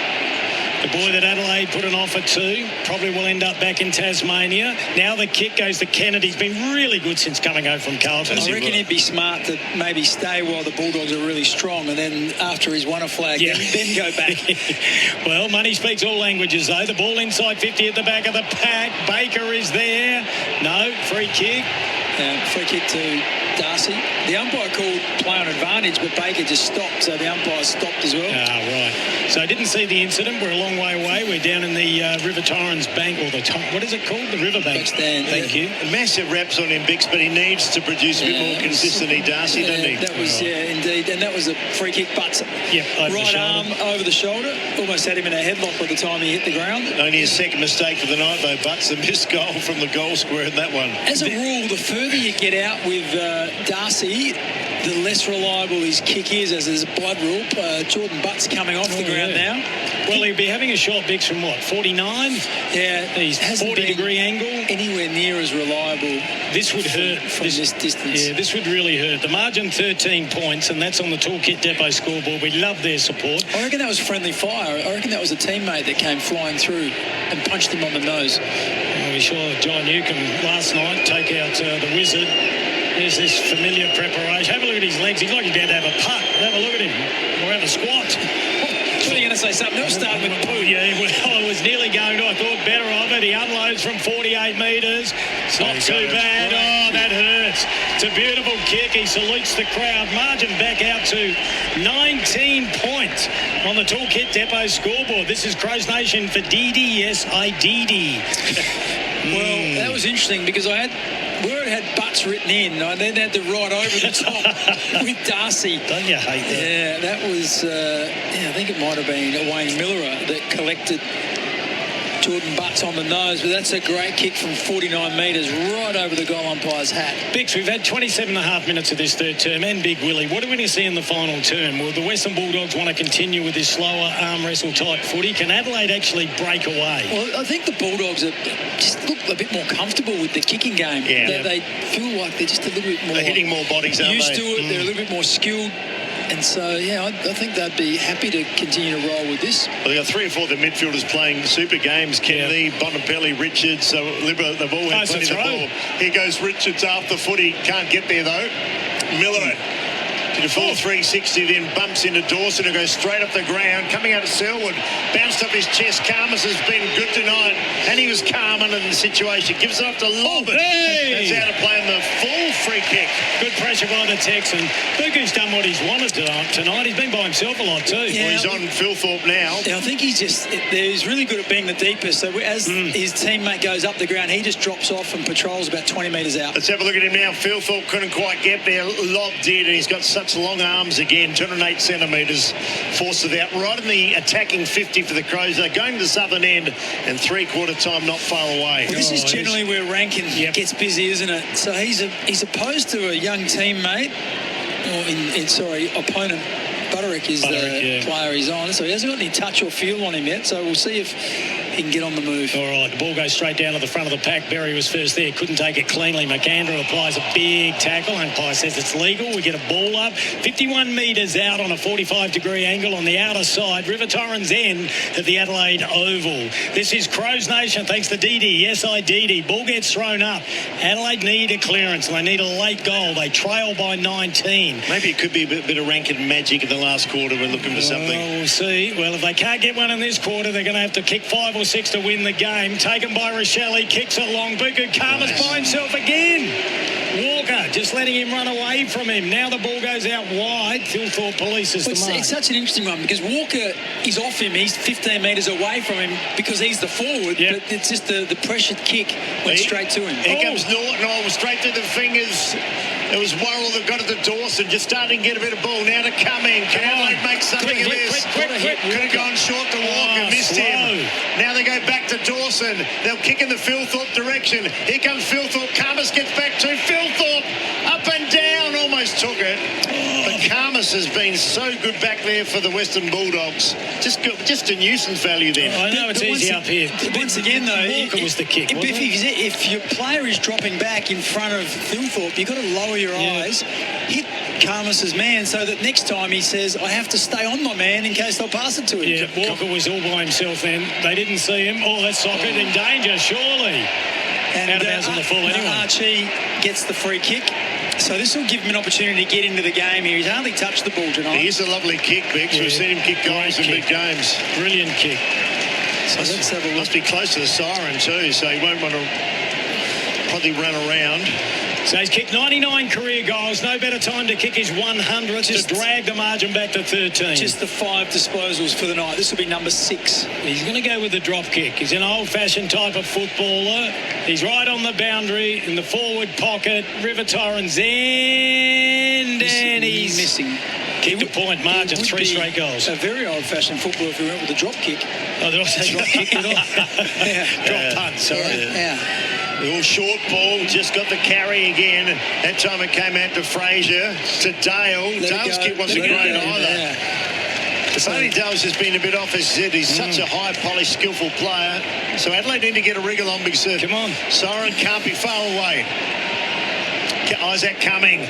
The boy that Adelaide put an offer to probably will end up back in Tasmania. Now the kick goes to Kennedy. He's been really good since coming over from Carlton.
I reckon he'd be smart to maybe stay while the Bulldogs are really strong, and then after he's won a flag, then go back.
Well, money speaks all languages, though. The ball inside 50 at the back of the pack. Baker is there. No, free kick.
Free kick to Darcy. The umpire called play on advantage, but Baker just stopped, so the umpire stopped as well.
Ah, right. So I didn't see the incident. We're a long way away. We're down in the River Torrens Bank, or what is it called? The River Bank.
Stand,
Thank you.
Massive raps on him, Bix, but he needs to produce a bit more consistency, Darcy, doesn't he?
That was, indeed. And that was a free kick, Butts.
Yep,
right arm over the shoulder. Almost had him in a headlock by the time he hit the ground.
Only his second mistake of the night, though, Butts. A missed goal from the goal square in that one.
As a rule, the further you get out with Darcy, the less reliable his kick is, as there's a blood rule. Jordan Butts coming off the ground now.
Well, he'll be having a shot, Bix, from what, 49?
Yeah.
He's 40-degree angle.
Anywhere near as reliable.
This would hurt
from this distance.
Yeah, this would really hurt. The margin 13 points, and that's on the Toolkit Depot scoreboard. We love their support.
I reckon that was friendly fire. I reckon that was a teammate that came flying through and punched him on the nose.
Well, we saw John Newcomb last night take out the Wizard. There's this familiar preparation. Have a look at his legs. He's like he's about to have a putt. Have a look at him. Or have a squat.
What are you going to say? Something else starting with poo.
Yeah, well, I was nearly going to. I thought better of it. He unloads from 48 metres. It's not too bad. Oh, that hurts. It's a beautiful kick. He salutes the crowd. Margin back out to 19 points on the Toolkit Depot scoreboard. This is Crows Nation for DD. Yes, I DD.
Well, that was interesting because where it had Butts written in, I then had to write over the top with Darcy.
Don't you hate that?
Yeah, that was, I think it might have been Wayne Miller that collected Jordan Butts on the nose, but that's a great kick from 49 metres right over the goal umpire's hat.
Bix, we've had 27 and a half minutes of this third term, and Big Willie. What are we going to see in the final term? Will the Western Bulldogs want to continue with this slower arm wrestle type footy? Can Adelaide actually break away?
Well, I think the Bulldogs just look a bit more comfortable with the kicking game.
Yeah.
They feel like they're just a little bit more...
They're hitting more bodies, aren't
used
they?
to it. They're a little bit more skilled. And so, I think they'd be happy to continue to roll with this.
Well, they've got 3 or 4 of the midfielders playing super games. Kennedy, Bontempelli, Richards, Libba, they've all had plenty of the ball. Here goes Richards after footy. Can't get there, though. Miller did a full 360, then bumps into Dawson and goes straight up the ground. Coming out of Selwood, bounced off his chest. Karmas has been good tonight, and he was calm under the situation. Gives it up to Lobb. That's how to play on the full free kick.
Good pressure by the Texan. Buku's done what he's wanted tonight. He's been by himself a lot too.
Well, he's on Philthorpe now.
I think he's really good at being the deepest. So as his teammate goes up the ground, he just drops off and patrols about 20 metres out.
Let's have a look at him now. Philthorpe couldn't quite get there. Lobb did, and he's got such long arms again, 208 centimetres. Forced it out right in the attacking 50 for the Crows. They're going to the southern end, and 3/4 time not far away.
Well, this is generally where Rankin gets busy, isn't it? So he's opposed to a young teammate, or opponent. Butterick is the player he's on, so he hasn't got any touch or feel on him yet. So we'll see if he can get on the move.
All right, the ball goes straight down to the front of the pack. Berry was first there, couldn't take it cleanly. McAndrew applies a big tackle. Umpire says it's legal. We get a ball up. 51 metres out on a 45-degree angle on the outer side. River Torrens end at the Adelaide Oval. This is Crows Nation, thanks to DD. Yes, I DD. Ball gets thrown up. Adelaide need a clearance, and they need a late goal. They trail by 19.
Maybe it could be a bit of Rankin magic in the last quarter. We're looking for something.
We'll see. Well, if they can't get one in this quarter, they're going to have to kick 5 or 6 to win the game. Taken by Rochelle. He kicks it long. Buku Kama's by himself again. Walker just letting him run away from him. Now the ball goes out wide. Thilthorpe polices the mark.
It's such an interesting one because Walker is off him. He's 15 metres away from him because he's the forward. Yep. But it's just the pressured kick went straight to him.
Here comes Norton. Straight through the fingers. It was Worrell that got it to Dawson. Just starting to get a bit of ball. Now to Cumming. Can Adelaide make something of this? Could have gone short to Walker. Missed him. Now they go back to Dawson. They'll kick in the Philthorpe direction. Here comes Philthorpe. Karmas gets back to Philthorpe. Up and down. Almost took it. But Karmas has been so good back there for the Western Bulldogs. Just a nuisance value then.
I know it's easy up here.
Once again, though,
Walker was the kick.
If your player is dropping back in front of Philthorpe, you've got to lower your eyes, hit Karmas's man so that next time he says, I have to stay on my man in case they'll pass it to him.
Yeah, Walker was all by himself then. They didn't see him. Oh, that's Socket in danger, surely.
And
out of bounds on the full anyway.
Archie gets the free kick. So this will give him an opportunity to get into the game here. He's hardly touched the ball tonight.
He is a lovely kick, Bix. We've seen him kick goals in big games.
Brilliant kick.
So let's have a look.
Must be close to the siren too, so he won't want to probably run around.
So he's kicked 99 career goals. No better time to kick his 100th to drag the margin back to 13.
Just the 5 disposals for the night. This will be number 6.
He's going to go with the drop kick. He's an old-fashioned type of footballer. He's right on the boundary in the forward pocket. River Torrens end, and he's
missing.
Kicked a point margin, 3 straight goals.
A very old-fashioned footballer if he went with the drop kick.
Oh, they also drop kick it off. Drop punt, sorry.
Yeah.
Little short ball, just got the carry again. That time it came out to Fraser, to Dale. Dale's kick wasn't great either. Sonny Dale's has been a bit off his head. He's such a high, polished, skillful player. So Adelaide need to get a wriggle on because Siren can't be far away. Isaac Cumming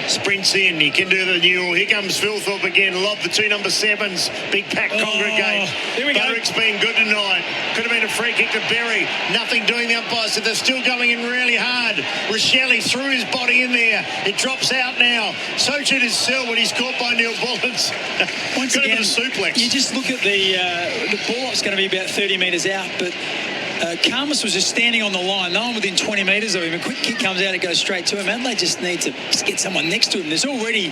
sprints in. He can do the Newell. Here comes Philthorpe again. Lob the 2 number 7s. Big pack congregate.
Here we go.
Butterick's been good tonight. Could have been a free kick to Berry. Nothing doing the umpire. So they're still going in really hard. Rochelle threw his body in there. It drops out now. So should his cell when he's caught by Neil Bullets.
Once again, a suplex. You just look at the ball-up's going to be about 30 metres out, but Karmas was just standing on the line, no one within 20 metres of him. A quick kick comes out, it goes straight to him. Adelaide just need to get someone next to him. There's already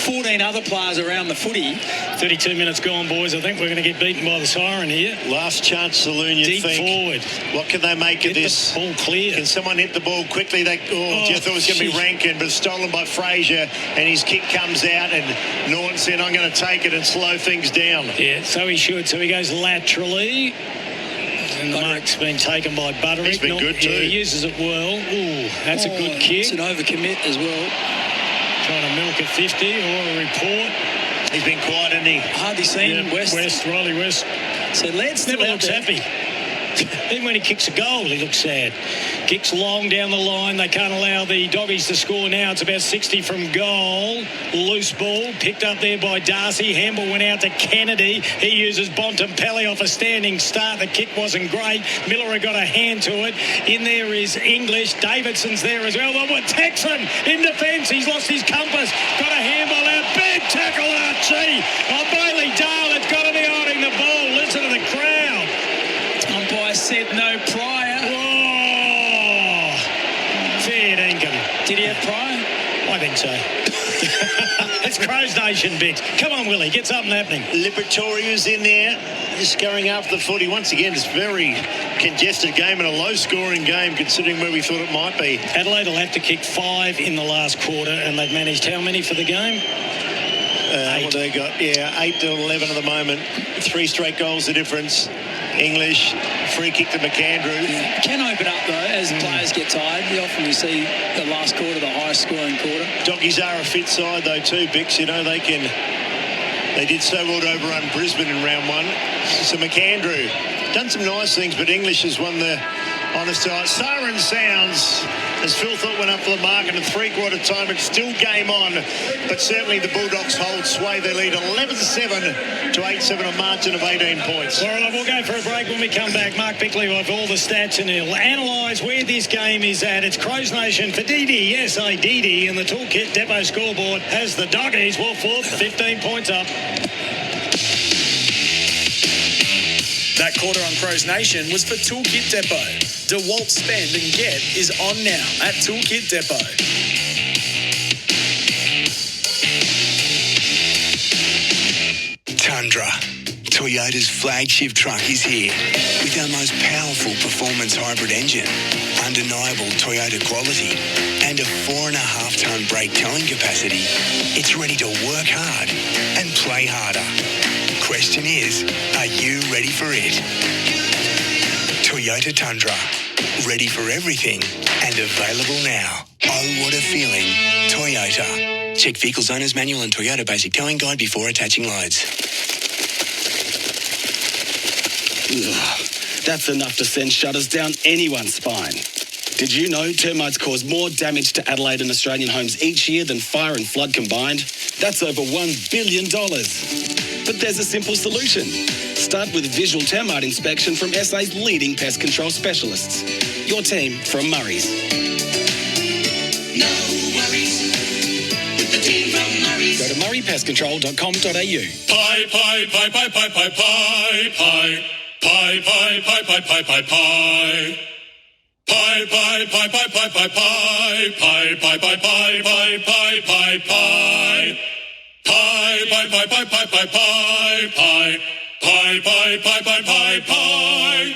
14 other players around the footy.
32 minutes gone, boys. I think we're going to get beaten by the siren here.
Last chance saloon, you
think.
Deep forward. What can they make of this?
Ball clear.
Can someone hit the ball quickly? I thought it was going to be Rankin, but stolen by Fraser, and his kick comes out, and Norton said, I'm going to take it and slow things down.
Yeah, so he should. So he goes laterally. And the mark's been taken by Butterick.
He's been good too.
Yeah, he uses it well. Ooh, that's a good kick.
It's an overcommit as well.
Trying to milk at 50 or a report.
He's been quiet, hasn't he?
Hardly seen
Riley West.
So Ladd's
never looks happy. Even when he kicks a goal, he looks sad. Kicks long down the line. They can't allow the Doggies to score now. It's about 60 from goal. Loose ball picked up there by Darcy. Handball went out to Kennedy. He uses Bontempelli off a standing start. The kick wasn't great. Miller got a hand to it. In there is English. Davidson's there as well. Texan in defence. He's lost his compass. Got a handball out. Big tackle, Archie. Bailey Dale. It's got to be holding the ball. Listen to the crowd.
Umpire said no prior.
Whoa! Fair dinkum.
Did he have prior?
I think so. It's Crows Nation, Bix. Come on, Willie. Get something happening.
Liberatoria's in there. Just going after the footy. Once again, it's a very congested game and a low-scoring game considering where we thought it might be.
Adelaide will have to kick 5 in the last quarter, and they've managed how many for the game?
8. What they got? Yeah, 8 to 11 at the moment. 3 straight goals the difference. English, free kick to McAndrew.
Can open up, though, as players get tired. Often you see the last quarter, the highest scoring quarter.
Doggies are a fit side, though, too, Bix. You know, they can They did so well to overrun Brisbane in round one. So McAndrew done some nice things, but English has won the honest eye. Siren sounds as Phil thought went up for the mark in a three-quarter time. It's still game on, but certainly the Bulldogs hold sway their lead 11-7 to 8-7, a margin of 18 points.
All right, we'll go for a break. When we come back, Mark Bickley will have all the stats and he'll analyse where this game is at. It's Crows Nation for DD. Yes, DD, and the Toolkit Depot scoreboard has the Doggies Wolfwood 15 points up.
That quarter on Crows Nation was for Toolkit Depot. DeWalt Spend and Get is on now at Toolkit Depot.
Tundra, Toyota's flagship truck, is here with our most powerful performance hybrid engine, undeniable Toyota quality, and a 4.5-tonne brake towing capacity. It's ready to work hard and play harder. Question is, are you ready for it? Toyota Tundra, ready for everything and available now. Oh, what a feeling. Toyota. Check Vehicles Owner's Manual and Toyota Basic Towing Guide before attaching loads.
Ugh, that's enough to send shudders down anyone's spine. Did you know termites cause more damage to Adelaide and Australian homes each year than fire and flood combined? That's over $1 billion. But there's a simple solution. Start with visual termite inspection from SA's leading pest control specialists. Your team from Murray's.
No worries with the team from Murray's.
Go to murraypestcontrol.com.au.
Pie, pie, pie, pie, pie, pie, pie, pie. Pie, pie, pie, pie, pie, pie, pie. Pie, pie, pie, pie, pie, pie, pie. Pie, pie, pie, pie, pie, pie, pie, pie. Pie, pie, pie, pie, pie, pie, pie, pie. Pie, pie, pie, pie, pie, pie.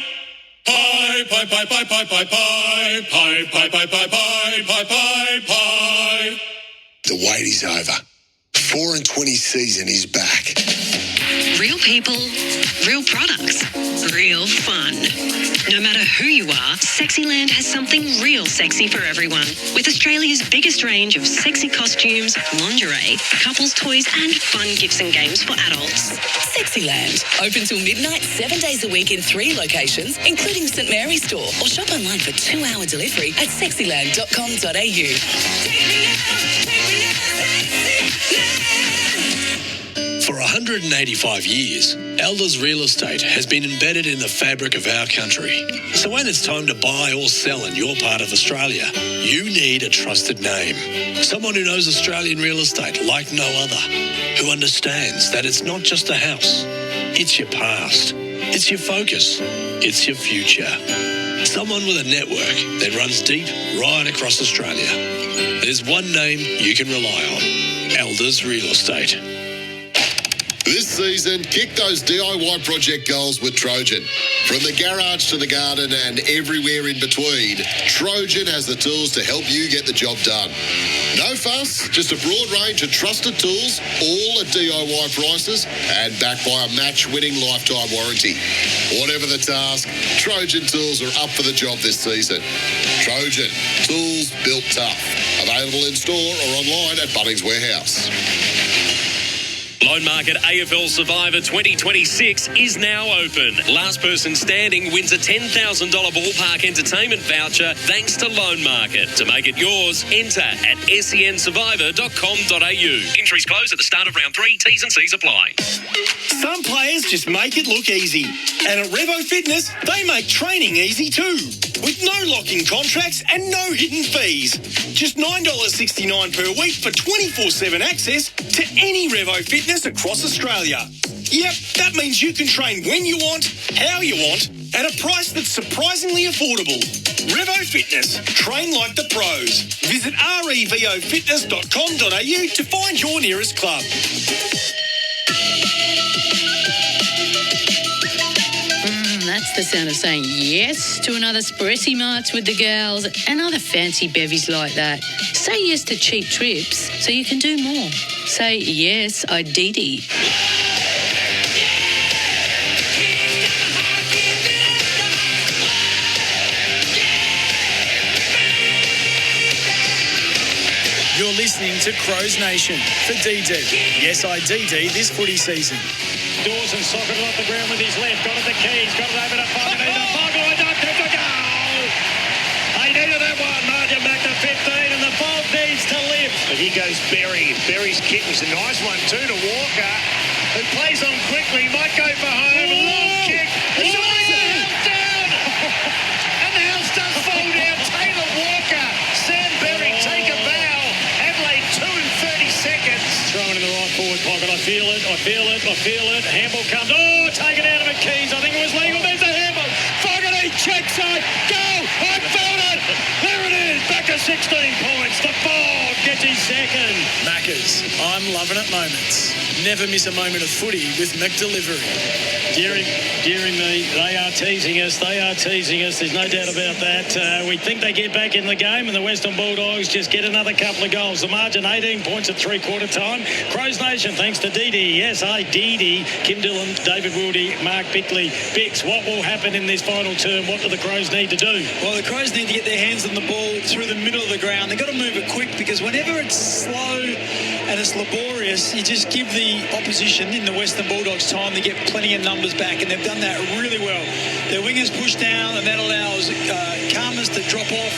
Pie, pie, pie, pie, pie, pie, pie. Pie, pie, pie, pie, pie, pie, pie, pie.
The wait is over. 4 and 20 season is back.
Real people, real products, real fun. No matter who you are, Sexyland has something real sexy for everyone. With Australia's biggest range of sexy costumes, lingerie, couples toys and fun gifts and games for adults.
Sexyland. Open till midnight, 7 days a week in 3 locations, including St Mary's store. Or shop online for 2-hour delivery at sexyland.com.au.
For 185 years, Elders Real Estate has been embedded in the fabric of our country. So when it's time to buy or sell in your part of Australia, you need a trusted name. Someone who knows Australian real estate like no other, who understands that it's not just a house, it's your past, it's your focus, it's your future. Someone with a network that runs deep right across Australia. There's one name you can rely on, Elders Real Estate.
This season, kick those DIY project goals with Trojan. From the garage to the garden and everywhere in between, Trojan has the tools to help you get the job done. No fuss, just a broad range of trusted tools, all at DIY prices and backed by a match-winning lifetime warranty. Whatever the task, Trojan tools are up for the job this season. Trojan, tools built tough. Available in store or online at Bunnings Warehouse.
Loan Market AFL Survivor 2026 is now open. Last person standing wins a $10,000 ballpark entertainment voucher thanks to Loan Market. To make it yours, enter at sensurvivor.com.au. Entries close at the start of round 3. T's and C's apply.
Some players just make it look easy. And at Revo Fitness, they make training easy too. With no lock-in contracts and no hidden fees. Just $9.69 per week for 24/7 access to any Revo Fitness across Australia. Yep, that means you can train when you want, how you want, at a price that's surprisingly affordable. Revo Fitness. Train like the pros. Visit revofitness.com.au to find your nearest club.
That's the sound of saying yes to another Spretti March with the gals and other fancy bevies like that. Say yes to cheap trips so you can do more. Say yes, I did.
You're listening to Crows Nation for DD. Yes, I DD this footy season.
Dawson socketed off the ground with his left. Got it the keys. Got it over to Fogarty. The Fogarty don't get the goal. They needed that one. Margin back to 15 and the Bob needs to lift.
But here goes Berry. Berry's kick was a nice one too to Walker, who plays on quickly. Might go for home. A long kick. It's always a house down. And the house does fall down. Taylor Walker. Sam Berry take a bow. Adelaide 2 in 30 seconds.
Throwing in the right forward pocket. I feel it. Handball comes. Oh, take it out of McKees. I think it was legal. There's a handball. Fogarty checks it. Go. I found it. There it is. Back to 16 points. The ball gets his second.
Maccas, I'm loving it moments. Never miss a moment of footy with McDelivery.
Dearie me, they are teasing us. There's no doubt about that. We think they get back in the game, and the Western Bulldogs just get another couple of goals. The margin 18 points at three-quarter time. Crows Nation, thanks to DD. Yes, DD, Kim Dillon, David Wildy, Mark Bickley. Bix, what will happen in this final term? What do the Crows need to do?
Well, the Crows need to get their hands on the ball through the middle of the ground. They've got to move it quick, because whenever it's slow and it's laborious, you just give the opposition in the Western Bulldogs time to get plenty of numbers back, and they've done that really well. Their wingers push down, and that allows Karmas to drop off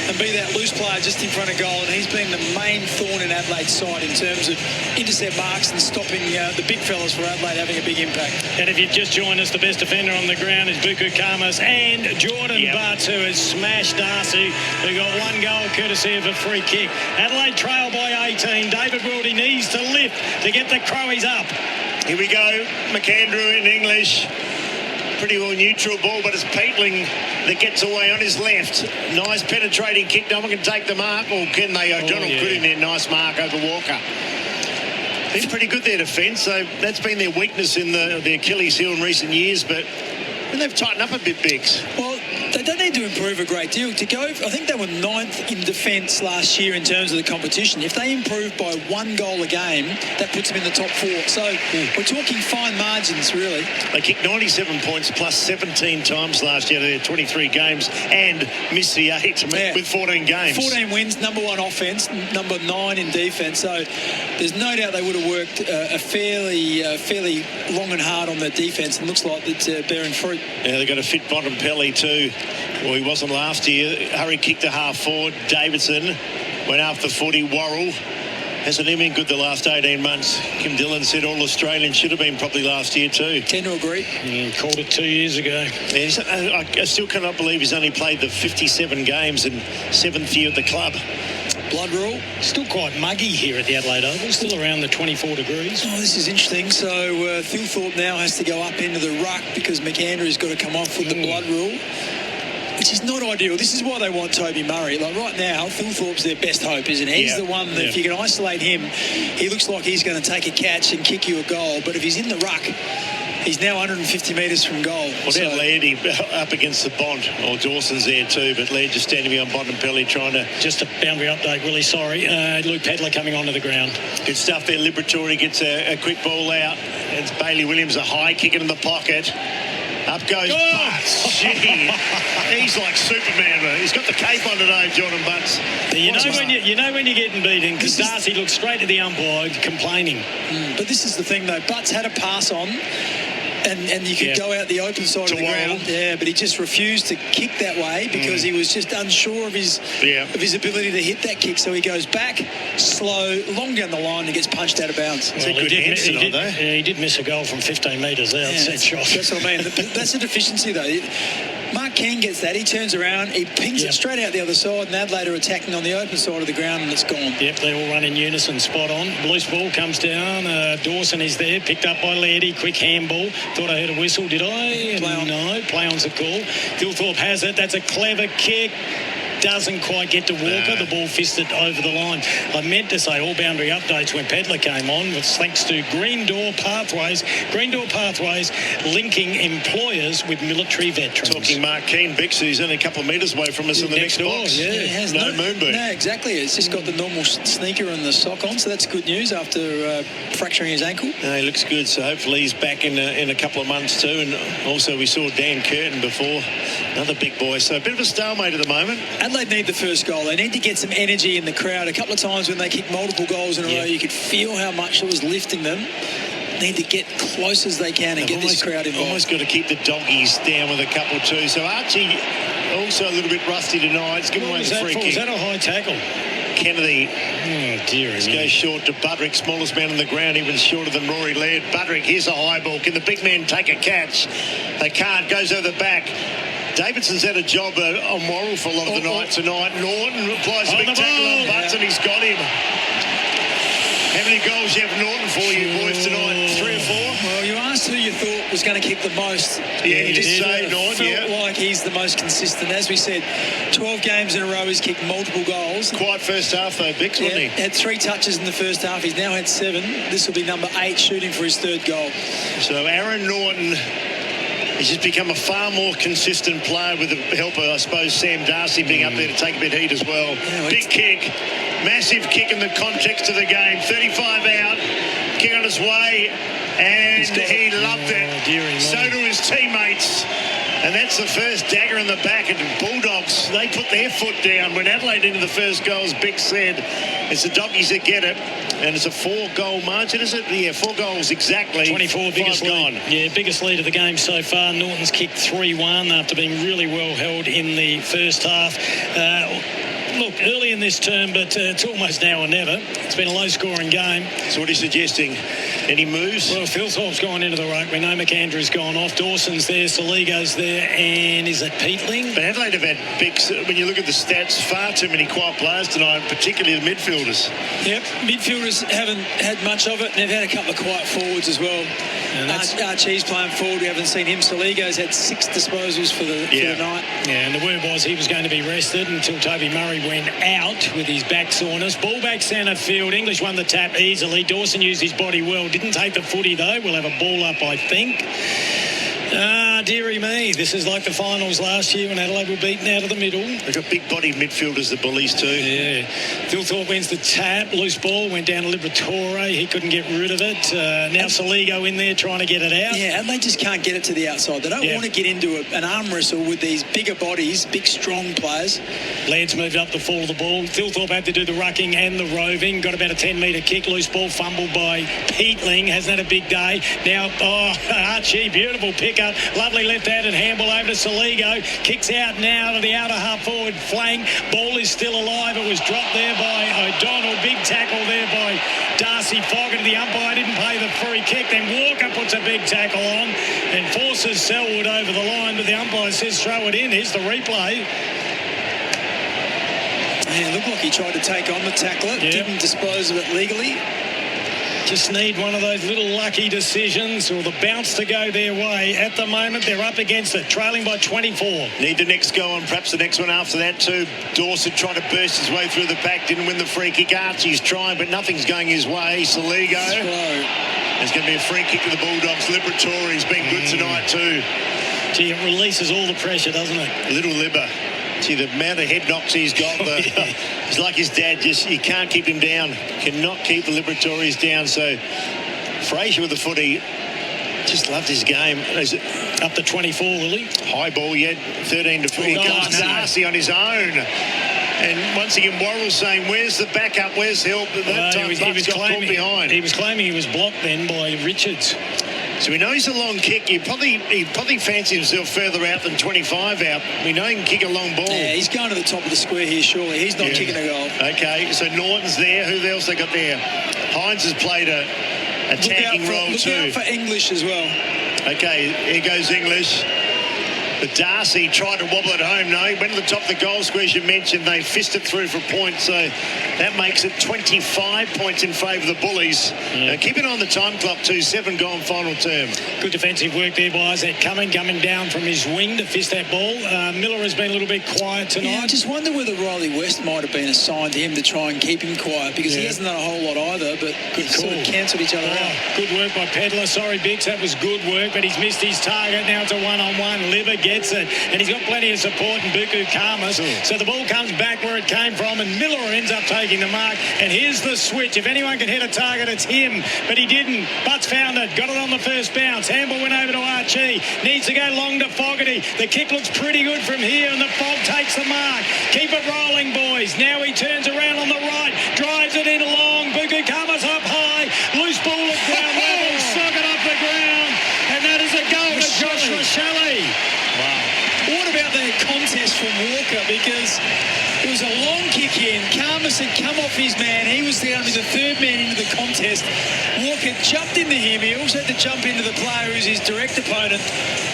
and be that loose player just in front of goal, and he's been the main thorn in Adelaide's side in terms of intercept marks and stopping the big fellas for Adelaide having a big impact.
And if you've just joined us, the best defender on the ground is Buku Karmas and Jordan Butts, who has smashed Darcy, who got one goal courtesy of a free kick. Adelaide trail by 18. David Wildy needs to lift to get the Crowies up.
Here we go. McAndrew in English. Pretty well neutral ball, but it's Peatling that gets away on his left. Nice penetrating kick. No one can take the mark. Or can they? O'Donnell put in there. Nice mark over Walker. Been pretty good, their defence. So that's been their weakness in the Achilles heel in recent years, but they've tightened up a bit, Bix.
Well, they don't need to improve a great deal. To go, I think they were 9th in defence last year in terms of the competition. If they improve by 1 goal a game, that puts them in the top 4. So we're talking fine margins, really.
They kicked 97 points plus 17 times last year to their 23 games and missed the 8 with 14 games.
14 wins, number 1 offence, number 9 in defence. So there's no doubt they would have worked a fairly long and hard on their defence, and looks like it's bearing fruit.
Yeah, they've got a fit Bontempelli too. Well, he wasn't last year. Hurry kicked a half forward. Davidson went after footy. Worrell hasn't even been good the last 18 months. Kim Dillon said all Australians should have been probably last year too.
Tend to agree.
Called it 2 years ago.
Yeah, I still cannot believe he's only played the 57 games in 7th year at the club.
Blood rule.
Still quite muggy here at the Adelaide Oval, still around the 24 degrees.
Oh, this is interesting. So Thilthorpe now has to go up into the ruck because McAndrew's got to come off with the blood rule, which is not ideal. This is why they want Toby Murray. Like right now, Thilthorpe's their best hope, isn't he? He's the one that if you can isolate him, he looks like he's going to take a catch and kick you a goal. But if he's in the ruck, he's now 150 metres from goal.
What about Laird up against the Bont? Or Dawson's there too, but Laird just standing behind Bontempelli trying to...
Just a boundary update, really sorry. Luke Pedler coming onto the ground.
Good stuff there. Liberatore gets a quick ball out. It's Bailey Williams, a high kick in the pocket. Up goes Butts. Gee, he's like Superman. He's got the cape on today, Jordan Butts.
You know when you're getting beaten, because Darcy looks straight at the umpire complaining.
But this is the thing, though. Butts had a pass on, and you could go out the open side of the ground. Yeah, but he just refused to kick that way because he was just unsure of his ability to hit that kick. So he goes back, slow, long down the line, and gets punched out of bounds.
Well, he did miss a goal from 15 metres out.
That's what I mean. That's a deficiency, though. Mark King gets that. He turns around, he pings it straight out the other side, and Adelaide are attacking on the open side of the ground, and it's gone.
Yep, they all run in unison, spot on. Loose ball comes down. Dawson is there, picked up by Lairdy. Quick handball. Thought I heard a whistle, did I?
Play on.
No, play on's a call. Thilthorpe has it. That's a clever kick. Doesn't quite get to Walker. The ball fisted over the line. I meant to say all boundary updates when Pedler came on was thanks to Green Door Pathways. Green Door Pathways linking employers with military veterans.
Talking Mark Keane, Bix, who's only a couple of metres away from us in the next box.
Yeah, it has
no moon boot.
No, exactly. It's just got the normal sneaker and the sock on, so that's good news after fracturing his ankle.
No, he looks good, so hopefully he's back in a couple of months too. And also we saw Dan Curtin before, another big boy. So a bit of a stalemate at the moment.
Adelaide Adelaide need the first goal. They need to get some energy in the crowd. A couple of times when they kicked multiple goals in a row, you could feel how much it was lifting them. Need to get close as they can and get this crowd involved.
Almost got to keep the doggies down with a couple too. So Archie also a little bit rusty tonight. It's given away the free kick.
Was that a high tackle?
Kennedy goes short to Budrick, smallest man on the ground, even shorter than Rory Laird. Budrick, here's a high ball. Can the big man take a catch? They can't. Goes over the back. Davidson's had a job on Worrell for a lot of the night tonight. Norton applies a big tackle on Butts and he's got him. How many goals you have Norton for you boys tonight? 3 or 4?
Well, you asked who you thought was going to kick the most.
Yeah, you did say Norton,
felt like he's the most consistent. As we said, 12 games in a row he's kicked multiple goals.
Quiet first half though, Bix, wasn't he?
Had 3 touches in the first half. He's now had 7. This will be number 8, shooting for his 3rd goal.
So Aaron Norton... he's just become a far more consistent player with the help of, I suppose, Sam Darcy being up there to take a bit of heat as well. Yeah, big kick, massive kick in the context of the game. 35 out, kick on his way, and he loved it. So do his teammates. And that's the first dagger in the back. And the Bulldogs, they put their foot down. When Adelaide into the first goal, as Bix said, it's the doggies that get it. And it's a 4-goal margin, is it? Yeah, 4 goals exactly.
24, biggest lead. Yeah, biggest lead of the game so far. Norton's kicked 3-1 after being really well held in the first half. Look, early in this term, but it's almost now or never. It's been a low-scoring game.
So what are you suggesting? Any moves?
Well, Philthorpe's gone into the ruck. We know McAndrew's gone off. Dawson's there. Saligo's there. And is it Peatling?
But Adelaide have had big, when you look at the stats, far too many quiet players tonight, particularly the midfielders.
Yep, midfielders haven't had much of it, and they've had a couple of quiet forwards as well. Archie's playing forward. We haven't seen him. Saligo's had 6 disposals for the night.
Yeah, and the word was he was going to be rested until Toby Murray went out with his back soreness. Ball back centre field. English won the tap easily. Dawson used his body well. Didn't take the footy though. We'll have a ball up, I think. Dearie me. This is like the finals last year when Adelaide were beaten out of the middle.
They've got big-bodied midfielders, the Bullies, too.
Yeah. Philthorpe wins the tap. Loose ball went down to Liberatore. He couldn't get rid of it. Now Saligo in there trying to get it out.
Yeah, and they just can't get it to the outside. They don't want to get into an arm wrestle with these bigger bodies, big, strong players.
Lairds moved up the fall of the ball. Philthorpe had to do the rucking and the roving. Got about a 10-metre kick. Loose ball fumbled by Peatling. Hasn't had a big day. Now, Archie, beautiful pickup. Lovely left-handed handball over to Saligo. Kicks out now to the outer half-forward flank. Ball is still alive. It was dropped there by O'Donnell. Big tackle there by Darcy Foggett. The umpire didn't pay the free kick. Then Walker puts a big tackle on and forces Selwood over the line. But the umpire says throw it in. Here's the replay.
Yeah, looked like he tried to take on the tackler. Didn't dispose of it legally.
Just need one of those little lucky decisions or the bounce to go their way. At the moment, they're up against it, trailing by 24.
Need the next go and perhaps the next one after that too. Dawson trying to burst his way through the back, didn't win the free kick. Archie's trying, but nothing's going his way. Saligo. There's going to be a free kick to the Bulldogs. Liberatore's been good tonight too.
Gee, it releases all the pressure, doesn't it?
Little Libber. See the amount of head knocks he's got. He's like his dad, just you can't keep him down. Cannot keep the Liberatories down. So Fraser with the footy, just loved his game.
Up to 24, Willie.
High ball, 13 to 4. He comes Darcy on his own. And once again, Worrell saying, where's the backup, where's help? That time he was claiming, behind.
He was claiming he was blocked then by Richards.
So we know he's a long kick. He probably fancies himself further out than 25 out. We know he can kick a long ball.
Yeah, he's going to the top of the square here, surely. He's not kicking a goal.
Okay, so Norton's there. Who else they got there? Hines has played a attacking role too.
Look out for English as well.
Okay, here goes English. But Darcy tried to wobble it home. No, he went to the top of the goal square, as you mentioned. They fisted through for points. So that makes it 25 points in favour of the Bullies. Keep it on the time clock too. 7 gone final term.
Good defensive work there by Isaac coming down from his wing to fist that ball. Miller has been a little bit quiet tonight.
Yeah, I just wonder whether Riley West might have been assigned to him to try and keep him quiet because he hasn't done a whole lot either, but good sort of cancelled each other out.
Good work by Pedler. Sorry, Bix, that was good work, but he's missed his target. Now it's a one-on-one. Libber gets it. And he's got plenty of support in Buku Karmas. So the ball comes back where it came from, and Miller ends up taking the mark. And here's the switch. If anyone can hit a target, it's him. But he didn't. Butts found it. Got it on the first bounce. Handball went over to Archie. Needs to go long to Fogarty. The kick looks pretty good from here, and the Fog takes the mark. Keep it rolling, boys. Now he turns around on the right. Drives it in long. Buku Karmas up high. Loose ball at ground level. Socket up the ground. And that is a goal to Josh Rochelle.
Wow. What about the contest from Walker? Because it was a long kick in. Karmas had come off his man. He was down to the third man into the contest. Walker jumped into him. He also had to jump into the player who's his direct opponent.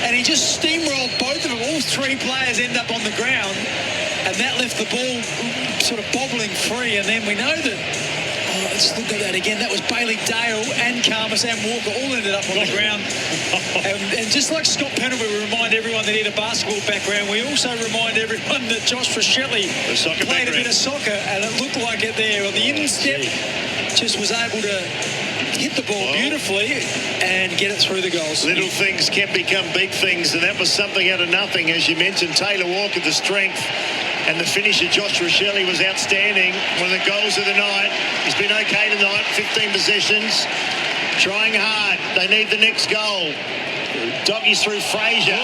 And he just steamrolled both of them. All three players end up on the ground. And that left the ball sort of bobbling free. And then we know that, let's look at that again. That was Bailey Dale and Karmas and Walker all ended up on the ground. And just like Scott Pendlebury, we remind everyone that he had a basketball background. We also remind everyone that Josh Rochelle played a bit of soccer, and it looked like it there on the instep. Just was able to hit the ball beautifully and get it through the goals.
Little things can become big things, and that was something out of nothing. As you mentioned, Taylor Walker, the strength, and the finisher, Josh Rochelle, was outstanding. One of the goals of the night. He's been okay tonight, 15 possessions. Trying hard. They need the next goal. Doggies through Fraser.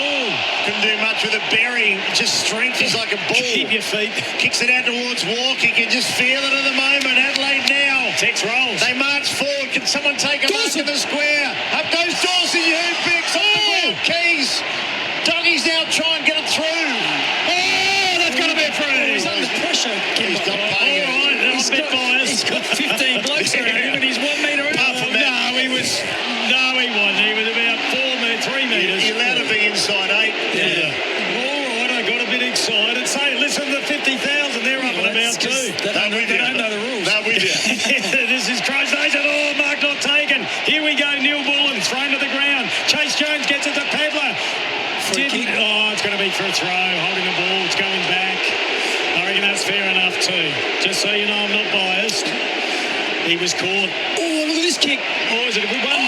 Couldn't do much with a Berry. Just strength. He's like a bull.
Keep your feet.
Kicks it out towards Walk. He can just feel it at the moment. Adelaide now.
Tex rolls.
They march forward. Can someone take a mark in the square? Up goes Dawson. You picks off the ground. Keys. Doggies now try and get it through.
That's got to be free.
He's under pressure.
He's not paying it.
He's got 15 blokes around him, and he's 1 metre out.
No, he wasn't. He was about 3 metres.
You're allowed to be inside 8.
Yeah. All right, I got a bit excited. Say, listen to the 50,000. They're up and about too.
They don't know the rules.
They're with you.
This is Crows Nation. Mark not taken. Here we go. Neil Bullen thrown to the ground. Chase Jones gets it to Pedler. It's going to be for a throw. Holding the ball. It's going back. I reckon that's fair enough too. Just so you know, I'm not biased. He was caught.
Look at this kick.
Is it a good one?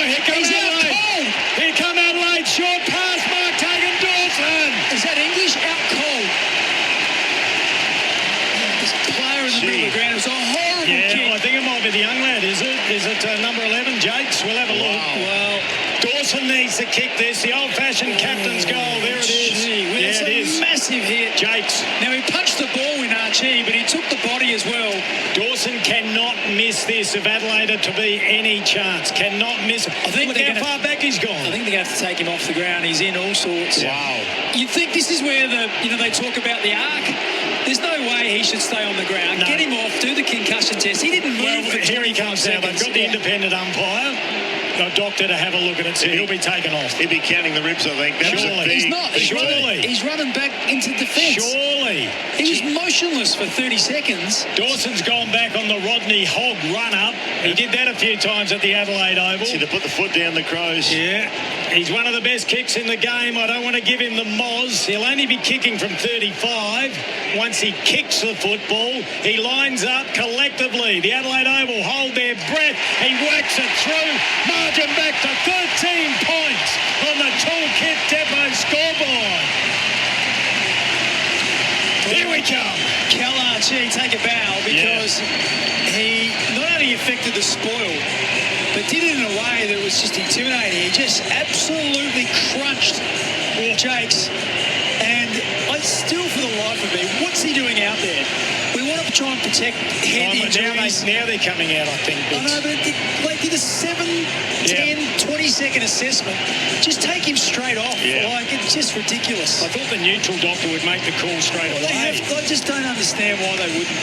Here comes Adelaide. Here come Adelaide. Short pass. Mark taken. Dawson.
Is that English? Out cold. This player in the middle of the ground. It was a horrible kick.
I think it might be the young lad, is it? Is it number 11, Jakes? We'll have a look. Well, Dawson needs to kick this. The old-fashioned captain's goal. There it is.
It is. Massive hit.
Jakes.
Now, he punched the ball in Archie, but he took the body as well.
Dawson cannot miss this if Adelaide are to be any chance. Cannot miss it.
I think
look how far back he's gone.
I think they're going to have to take him off the ground. He's in all sorts.
Wow.
You'd think this is where they talk about the arc. There's no way he should stay on the ground. No. Get him off, do the concussion test. He didn't move for 25
here he comes now. They've got the independent umpire. A doctor to have a look at it, so he'll be taken off.
He'll be counting the ribs, I think.
Surely.
He's not. He's running back into defence.
Surely.
He was motionless for 30 seconds.
Dawson's gone back on the Rodney Hogg run-up. He did that a few times at the Adelaide Oval.
To put the foot down the Crows.
Yeah. He's one of the best kicks in the game. I don't want to give him the moz. He'll only be kicking from 35. Once he kicks the football, he lines up collectively. The Adelaide Oval hold their breath. He whacks it through. Margin back to 13 points on the Toolkit Depot scoreboard. Here we come.
Cal Archie take a bow because he not only affected the spoil, but did it in a way that was just intimidating. He just absolutely crunched Jakes. And I still, for the life of me, what's he doing out there? We want to try and protect head injuries.
Now they're coming out, I think.
I know, but they did a 7, 10, 20-second assessment. Just take him straight off. It's just ridiculous.
I thought the neutral doctor would make the call straight away.
I just don't understand why they wouldn't.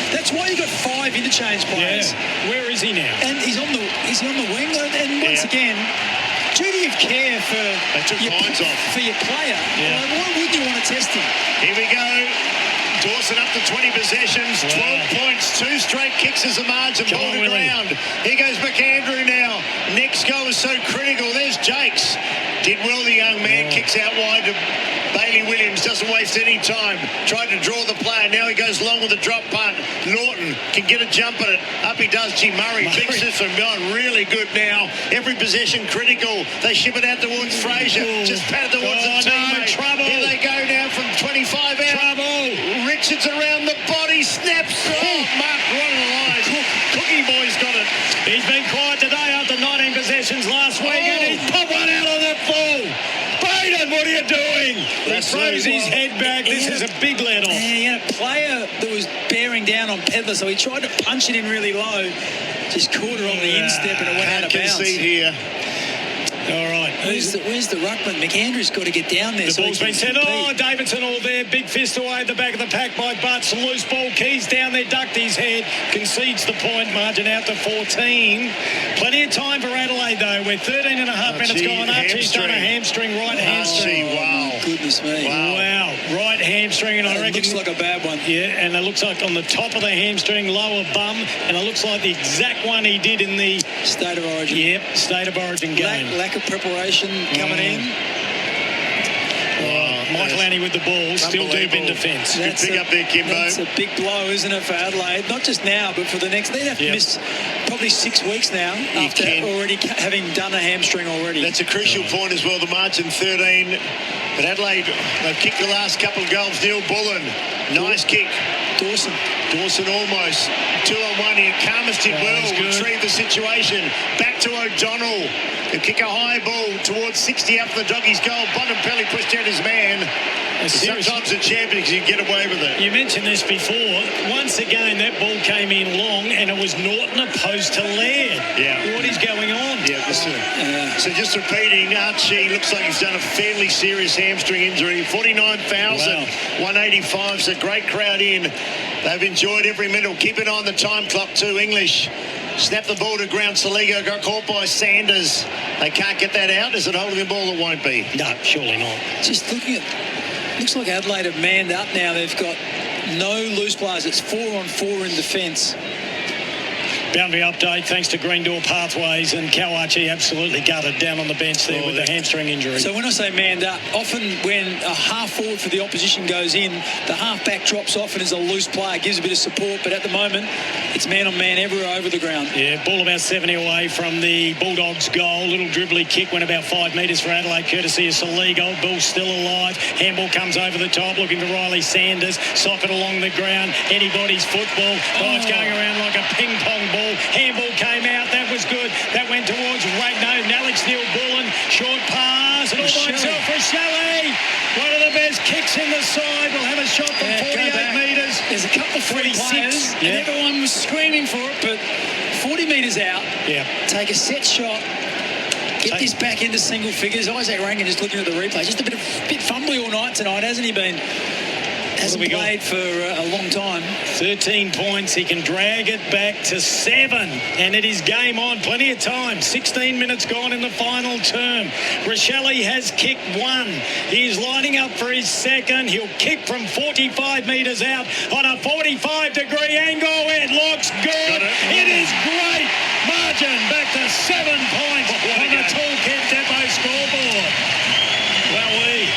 That's why you got 5 interchange players.
Yeah. Where is he now?
And he's on the wing. And once again, duty of care for your player.
Yeah.
Why would you want to test him?
Here we go. Dawson up to 20 possessions, 12 points, 2 straight kicks as a margin, ball to ground. Here goes McAndrew now. Next goal is so critical. There's Jakes. Did well, the young man. Kicks out wide to Bailey Williams. Doesn't waste any time. Tried to draw the player. Now he goes long with a drop punt. Norton can get a jump at it. Up he does, Murray. Big system going really good now. Every possession critical. They ship it out towards Fraser. Just pat it towards the teammate.
Trouble.
Here they go now from 25 out.
Trouble.
Richards around the body. Snaps. Oh, Mark, right on the line. Cookie Boy's got it.
He's been quiet today after 19 possessions last week, and he's put one out on that ball. Braden, what are you doing? He throws his head back. This is a big let off.
He had a player that was bearing down on Pedler, so he tried to punch it in really low. Just caught her on the instep and it went out of bounds.
Here.
All right.
Where's the ruckman? McAndrew's got to get down there.
The ball's been sent. Oh, Davidson all there. Big fist away at the back of the pack by Butts. Loose ball. Keys down there. Ducked his head. Concedes the point. Margin out to 14. Plenty of time for Adelaide, though. We're 13 and a half minutes gone up. She's done a hamstring. Right hamstring.
Wow.
Goodness me.
Wow. Right hamstring. And I reckon...
looks like a bad one.
Yeah, and it looks like on the top of the hamstring, lower bum. And it looks like the exact one he did in the...
State of Origin.
Yep, State of Origin game.
Lack of preparation coming in.
Michael Annie with the ball, still deep in defence.
Good pick up there, Kimbo.
That's a big blow, isn't it, for Adelaide? Not just now, but for the next... They'd have to miss probably 6 weeks now after already having done a hamstring already.
That's a crucial point as well. The margin 13. But Adelaide, they've kicked the last couple of goals. Neil Bullen, nice kick.
Dawson
almost. 2-on-1 here. Karmas did well. Retrieve the situation. Back to O'Donnell. He'll kick a high ball towards 60 up the doggies' goal. Bontempelli pushed out his man. Sometimes the champions can get away with it.
You mentioned this before. Once again, that ball came in long and it was Norton opposed to Laird.
Yeah.
What is going on?
Yeah, so just repeating, Archie looks like he's done a fairly serious hamstring injury. 49,185. So great crowd in. They've enjoyed every minute. Keep an eye on the time clock too. English. Snap the ball to ground. Saligo got caught by Sanders. They can't get that out. Is it holding the ball? It won't be.
No, surely not.
Just looking at... Looks like Adelaide have manned up now. They've got no loose players. It's 4-on-4 in defence.
Boundary update, thanks to Green Door Pathways, and Kawachi absolutely gutted down on the bench there with the hamstring injury.
So when I say manned up, often when a half forward for the opposition goes in, the half back drops off and is a loose player, gives a bit of support, but at the moment, it's man-on-man everywhere over the ground.
Yeah, ball about 70 away from the Bulldogs' goal. Little dribbly kick went about 5 metres for Adelaide, courtesy of Saligo. Ball still alive. Handball comes over the top, looking for Riley Sanders. Sock it along the ground. Anybody's football. Oh, it's going around like a ping-pong ball. Handball came out. That was good. That went towards Ragno. Alex Neil Bullen. Short pass. And all by itself for Shelley. One of the best kicks in the side. Will have a shot from 48 metres.
There's a couple of free players, and everyone was screaming for it, but 40 metres out.
Yeah.
Take a set shot. Get this back into single figures. Isaac Rankin just looking at the replay. Just a bit fumbly all night tonight, hasn't he been? Hasn't played for a long time.
13 points. He can drag it back to 7. And it is game on. Plenty of time. 16 minutes gone in the final term. Rochelle has kicked 1. He's lining up for his second. He'll kick from 45 metres out on a 45-degree angle. It looks good. It is great. Margin back to 7 points on the Toolkit Depot scoreboard. Wowee.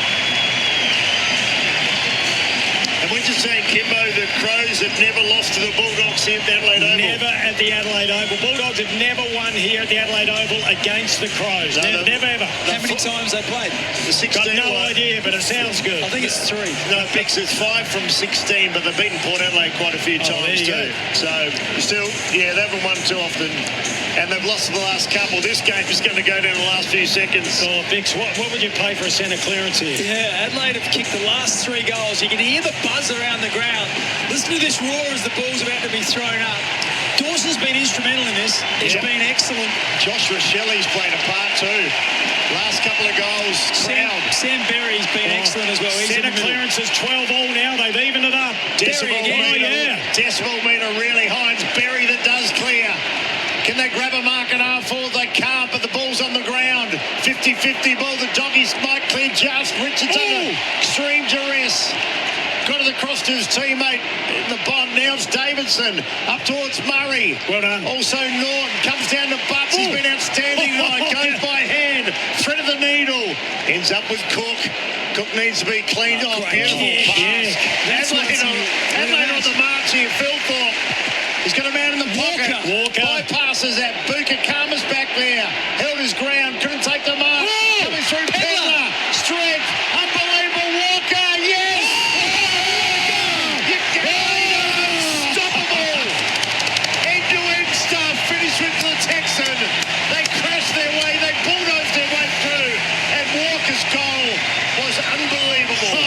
We're just saying, Kimbo, the Crows have never lost to the Bulldogs here at the Adelaide Oval.
Never at the Adelaide Oval. Bulldogs have never won here at the Adelaide Oval against the Crows. Never, ever.
How many times they played?
The 16.
Got no idea, but it sounds good.
I think it's 3.
No, Bix, it's 5 from 16, but they've beaten Port Adelaide quite a few times too. So, still, they haven't won too often. And they've lost the last couple. This game is going to go down the last few seconds.
Oh, Bix, what would you pay for a centre clearance here?
Yeah, Adelaide have kicked the last 3 goals. You can hear the buzz around the ground. Listen to this roar as the ball's about to be thrown up. Dawson's been instrumental in this. He's been excellent.
Josh Rochelli's played a part too. Last couple of goals.
Sam Berry's been excellent as well.
Centre clearance is 12 all now. They've evened it up.
Decimal metre really high. It's Berry that does clear. Can they grab a mark at half forward? They can't, but the ball's on the ground. 50-50 ball. The doggies might clear just. Richards under extreme duress. Got it across to his teammate in the bottom. Now it's Davidson up towards Murray.
Well done.
Also Norton comes down to Butts. He's been outstanding tonight. Goes by hand. Thread of the needle. Ends up with Cook. Cook needs to be cleaned off. Beautiful pass. Adelaide on the march here. Phil Thorpe. He's got a man in the pocket.
Walker.
Bypasses that. Buka Karma's back there. Held his ground. Couldn't take the mark. Coming through Pedler. Strength. Unbelievable. Walker. Yes. Unstoppable. End-to-end stuff. Finish with the Texan. They crashed their way. They bulldozed their way through. And Walker's goal was unbelievable.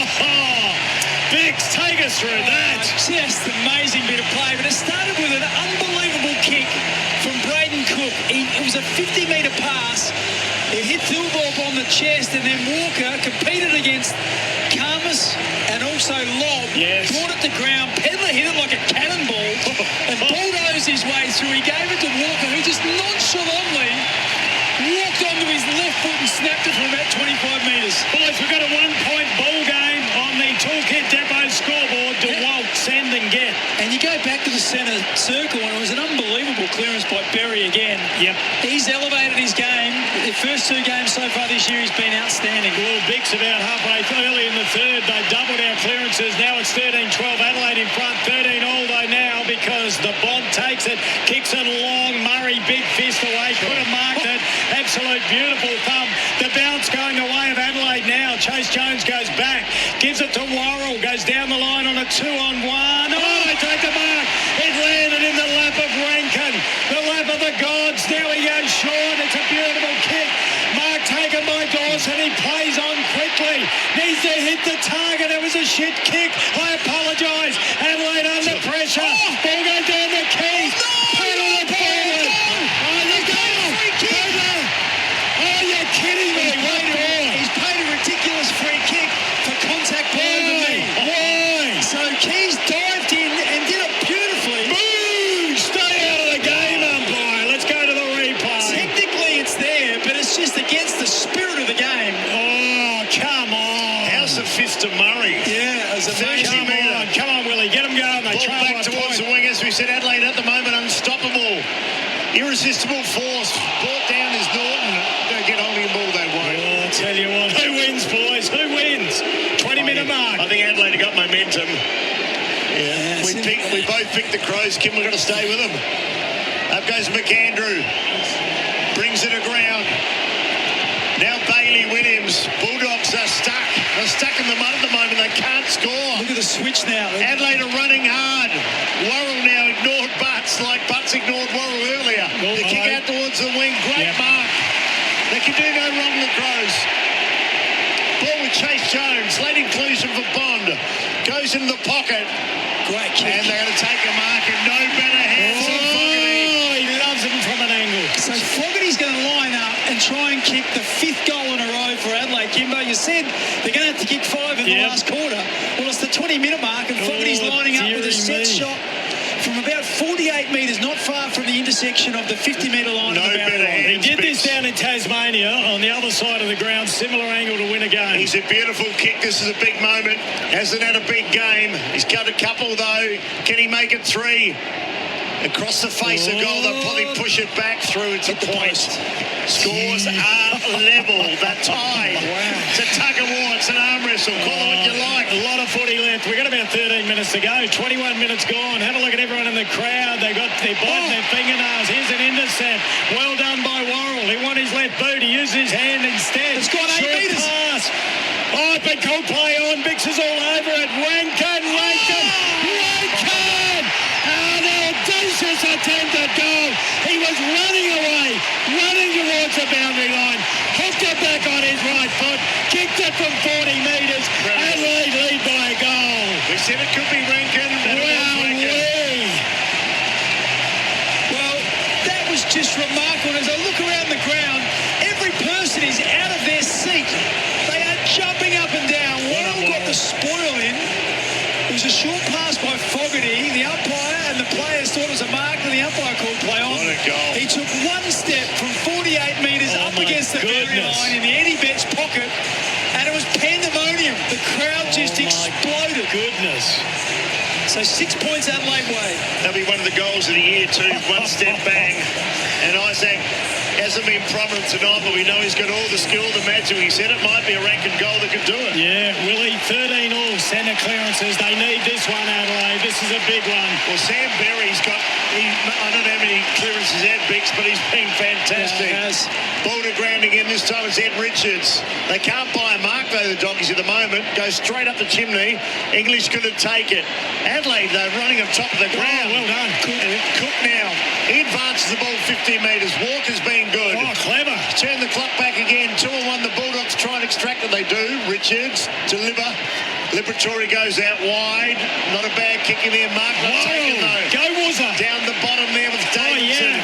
Biggs, take us through that.
Just amazing bit of play, but it started with an unbelievable kick from Braden Cook. It was a 50-metre pass. It hit Thilborg on the chest, and then Walker competed against Karmas and also Lobb.
Yes.
Brought it to ground. Pedler hit it like a cannonball and bulldozed his way through. He gave it to Walker, who just nonchalantly walked onto his left foot and snapped it from about 25 metres.
Boys, we've got a 1-point ball game on the Toolkit Depot scoreboard. DeWalt, send and get.
And you go back to the centre circle, and it was an unbelievable clearance by Berry again.
Yep.
He's elevated his game. The first 2 games so far this year, he's been outstanding.
Well, Bix about halfway early in the third. They doubled our clearances. Now it's 13-12. Adelaide in front. 13 all though now because the Bond takes it. Kicks it long. Murray, big fist away. Could have marked it. Absolute beautiful thumb. The bounce going the way of Adelaide now. Chase Jones goes back. Gives it to Worrell. Goes down the line on a 2-on-1. Oh, they take the mark. It landed in the lap of Rankin. The lap of the gods. Now he goes short. It's a beautiful kick. Mark taken by Dawson. He plays on quickly. Needs to hit the target. It was a shit kick. I apologise. Adelaide under pressure. Ball goes down the keys. Pedal the forward. Oh, the goal. Pedal. Oh, you're kidding me. What ball?
He's paid a ridiculous free kick for contact below the knee.
Why?
So Keys dived in and did it beautifully.
Boom! Stay out of the game, umpire. Let's go to the replay.
Technically it's there, but it's just against the spirit of the game.
Oh, come on.
How's the fist to Murray?
Yeah, it was amazing.
Come on, Willie. Get them going. They
Ball
trail
back
by
towards
point.
the wing. As we said, Adelaide at the moment unstoppable. Irresistible force. Brought down is Norton. Don't get holding the ball, they won't.
Oh, I'll tell you what. Who wins, boys? Who wins? 20-minute mark.
I think Adelaide have got momentum. Yeah. We both picked the Crows, Kim. We've got to stay with them. Up goes McAndrew. Brings it to ground. Now Bailey Williams. Bulldogs are stuck. They're stuck in the mud at the moment. They can't score.
Look at the switch now.
Adelaide are running hard. Worrell now ignored Butts like Butts ignored Worrell earlier. The kick out towards the wing. Great mark. They can do no wrong, the Crows. Ball with Chase Jones. Late inclusion for Bond. Goes in the pocket.
Great kick.
And they're going to take a mark and no better hands than Fogarty.
Oh, he loves it from an angle.
So Fogarty's going to line up and try and kick the 5th goal in a row for Adelaide. Kimbo, you said they're going to have to kick 5 in the last quarter. Well, it's the 20-minute mark, and Fogarty's lining up with a set shot from about 48 metres, not far from the intersection of the 50-metre line.
No better hands.
He did this down in Tasmania on the other side of the ground, similar angle to win a game.
He's a beautiful kick. This is a big moment. Hasn't had a big game. He's got a couple, though. Can he make it 3? Across the face of goal, they'll probably push it back through. It's a point. Scores are level. They're tied.
Wow.
It's a tug of war. It's an arm wrestle. Call it what you like.
A lot of footy left. We've got about 13 minutes to go. 21 minutes gone. Have a look at everyone in the crowd. They're biting their fingernails. Here's an intercept. Well done by Worrell. He won his left boot. He used his hand instead.
It's gone 8 metres.
Pass. Oh, but called play on. Bix is all over it. Rankin. Audacious attempted goal. He was running away, running towards the boundary line, hooked it back on his right foot, kicked it from 40 metres, and lead by a goal.
We said it could be Rankin.
Well, that was just remarkable. As I look around the ground, every person is out of their seat. They are jumping up and down. Worrell got the spoil in. It was a short pass by Fogarty. The umpire and the players thought it was a mark, and the umpire called play on.
What a goal.
He took one step from 48 metres up against the boundary line in the Eddie Betts pocket, and it was pandemonium. The crowd just exploded.
Goodness.
So 6 points Adelaide way.
That'll be one of the goals of the year too. One step bang. And Isaac, as hasn't been prominent tonight, but we know he's got all the skill, the magic. He said it might be a ranking goal that could do it.
Yeah, Willie, 13 all centre clearances. They need this one, Adelaide. This is a big one.
Well, Sam Berry's got, I don't know how many clearances he had, Bix, but he's been fantastic.
Yeah,
ball to ground again. This time it's Ed Richards. They can't buy a mark, though, the Doggies at the moment. Goes straight up the chimney. English couldn't take it. Adelaide, though, running on top of the ground.
Well done.
Cook now. He advances the ball 15 metres. Walker's been good.
Oh, clever.
Turn the clock back again. 2-1. The Bulldogs try and extract it. They do. Richards deliver. Liberatore goes out wide. Not a bad kick in there. Mark not taken, though.
Go Wuzza.
Down the bottom there with Davidson.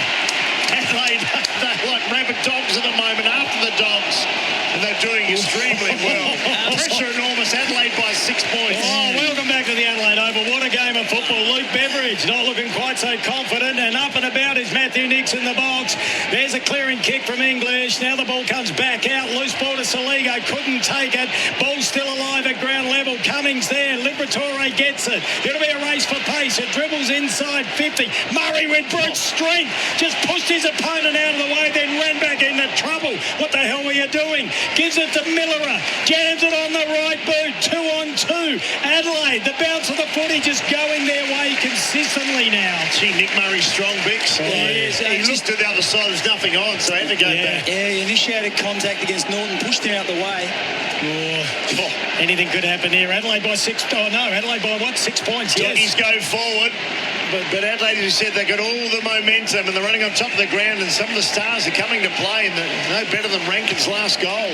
Adelaide, they're like rabid dogs at the moment after the Dogs. And they're doing extremely well. Pressure enormous. Adelaide by 6 points.
Oh, welcome back to the Adelaide Oval. What a game of football. Luke Beveridge not looking quite so confident, and up and about is Matthew Nix in the box. There's a clearing kick from English. Now the ball comes back out. Loose ball to Saligo. Couldn't take it. Ball still alive at ground level. Cummings there. Liberatore gets it. It'll be a race for pace. It dribbles inside 50. Murray with brute strength. Just pushed his opponent out of the way, then ran back into trouble. What the hell were you doing? Gives it to Millerer. Jams it on the right boot. 2-on-2. Adelaide, the bounce of the footy just going their way consistently now.
Gee, Nick Murray's strong, Bix.
Oh, yes.
He looked to the other side. There's nothing on, so he had to go back.
Yeah, he initiated contact against Norton, pushed him out the way.
Anything could happen here. Adelaide by 6. Oh, no. Adelaide by what? 6 points.
Doggies go forward. But Adelaide, as you said, they've got all the momentum and they're running on top of the ground, and some of the stars are coming to play, and they're no better than Rankin's last goal.